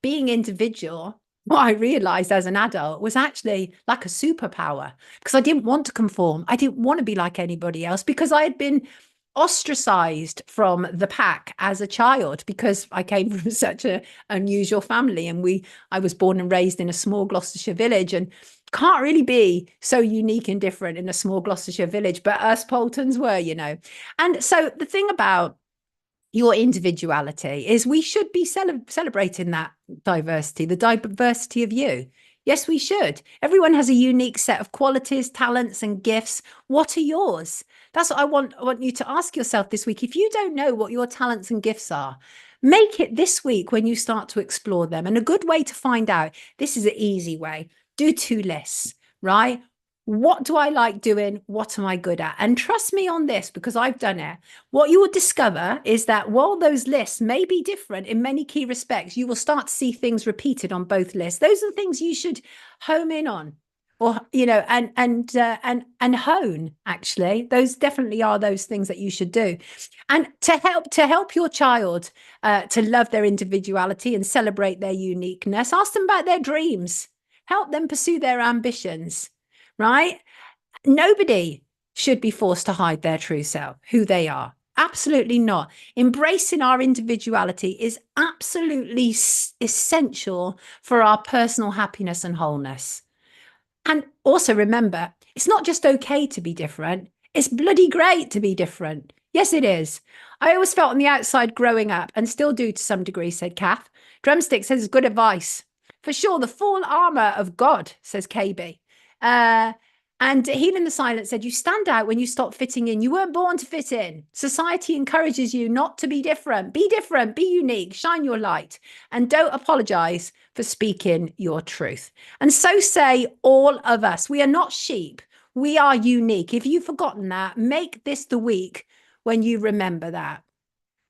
being individual, what I realized as an adult, was actually like a superpower, because I didn't want to conform. I didn't want to be like anybody else, because I had been ostracized from the pack as a child, because I came from such an unusual family. And I was born and raised in a small Gloucestershire village, and can't really be so unique and different in a small Gloucestershire village, but us Poultons were, you know. And so the thing about your individuality is we should be celebrating that diversity, the diversity of you. Yes, we should. Everyone has a unique set of qualities, talents, and gifts. What are yours? That's what I want you to ask yourself this week. If you don't know what your talents and gifts are, make it this week when you start to explore them. And a good way to find out, this is an easy way, do 2 lists, right? What do I like doing? What am I good at? And trust me on this, because I've done it. What you will discover is that while those lists may be different in many key respects, you will start to see things repeated on both lists. Those are the things you should home in on, or, you know, and hone. Actually, those definitely are those things that you should do. And to help your child to love their individuality and celebrate their uniqueness, ask them about their dreams. Help them pursue their ambitions. Right? Nobody should be forced to hide their true self, who they are. Absolutely not. Embracing our individuality is absolutely essential for our personal happiness and wholeness. And also remember, it's not just okay to be different. It's bloody great to be different. Yes, it is. I always felt on the outside growing up, and still do to some degree, said Kath. Drumstick says good advice. For sure, the full armor of God, says KB. And Healing the Silence said, you stand out when you stop fitting in. You weren't born to fit in. Society encourages you not to be different. Be different, be unique, shine your light, and don't apologize for speaking your truth. And so say all of us. We are not sheep. We are unique. If you've forgotten that, make this the week when you remember that.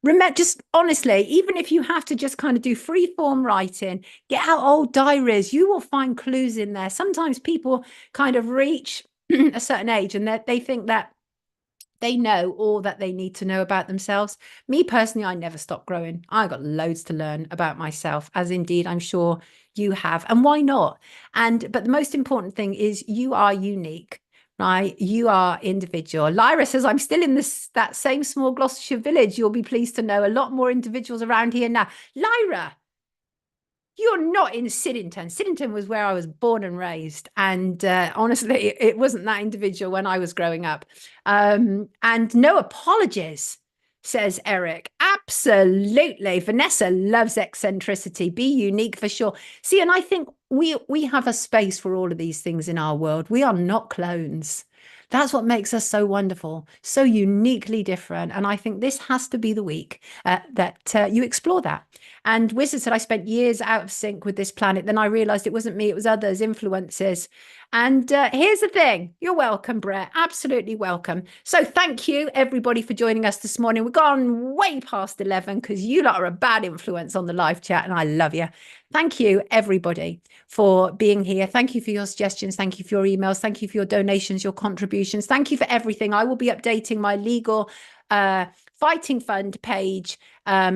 Remember, just honestly, even if you have to just kind of do free form writing, get out old diaries, you will find clues in there. Sometimes people kind of reach a certain age and they think that They know all that they need to know about themselves. Me personally, I never stop growing. I got loads to learn about myself, as indeed I'm sure you have. And why not? But the most important thing is you are unique, right? You are individual. Lyra says, I'm still in that same small Gloucestershire village. You'll be pleased to know a lot more individuals around here now. Lyra, you're not in Siddington. Siddington was where I was born and raised. And honestly, it wasn't that individual when I was growing up. And no apologies, says Eric. Absolutely. Vanessa loves eccentricity. Be unique for sure. See, and I think we have a space for all of these things in our world. We are not clones. That's what makes us so wonderful, so uniquely different. And I think this has to be the week that you explore that. And Wizard said, I spent years out of sync with this planet. Then I realized it wasn't me, it was others, influences. And here's the thing. You're welcome, Brett. Absolutely welcome. So thank you, everybody, for joining us this morning. We've gone way past 11 because you lot are a bad influence on the live chat, and I love you. Thank you, everybody, for being here. Thank you for your suggestions. Thank you for your emails. Thank you for your donations, your contributions. Thank you for everything. I will be updating my legal fighting fund page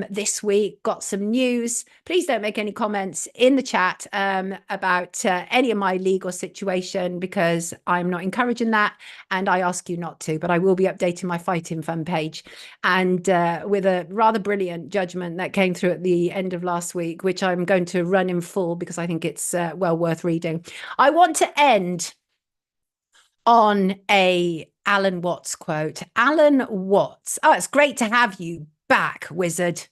this week. Got some news. Please don't make any comments in the chat about any of my legal situation, because I'm not encouraging that, and I ask you not to. But I will be updating my fighting fund page, and with a rather brilliant judgment that came through at the end of last week, which I'm going to run in full because I think it's well worth reading. I want to end on a Alan Watts quote. Alan Watts. Oh, it's great to have you back, Wizard.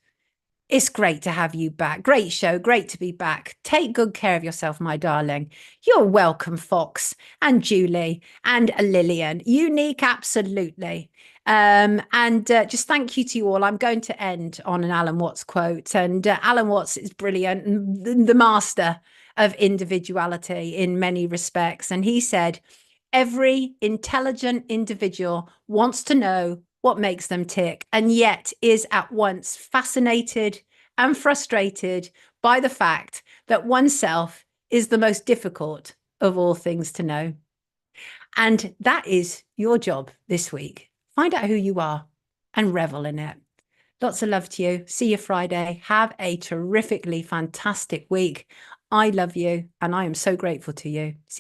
It's great to have you back. Great show. Great to be back. Take good care of yourself, my darling. You're welcome, Fox and Julie and Lillian. Unique, absolutely. Just thank you to you all. I'm going to end on an Alan Watts quote. And Alan Watts is brilliant, the master of individuality in many respects. And he said, every intelligent individual wants to know what makes them tick, and yet is at once fascinated and frustrated by the fact that oneself is the most difficult of all things to know. And that is your job this week. Find out who you are and revel in it. Lots of love to you. See you Friday. Have a terrifically fantastic week. I love you, and I am so grateful to you. See you.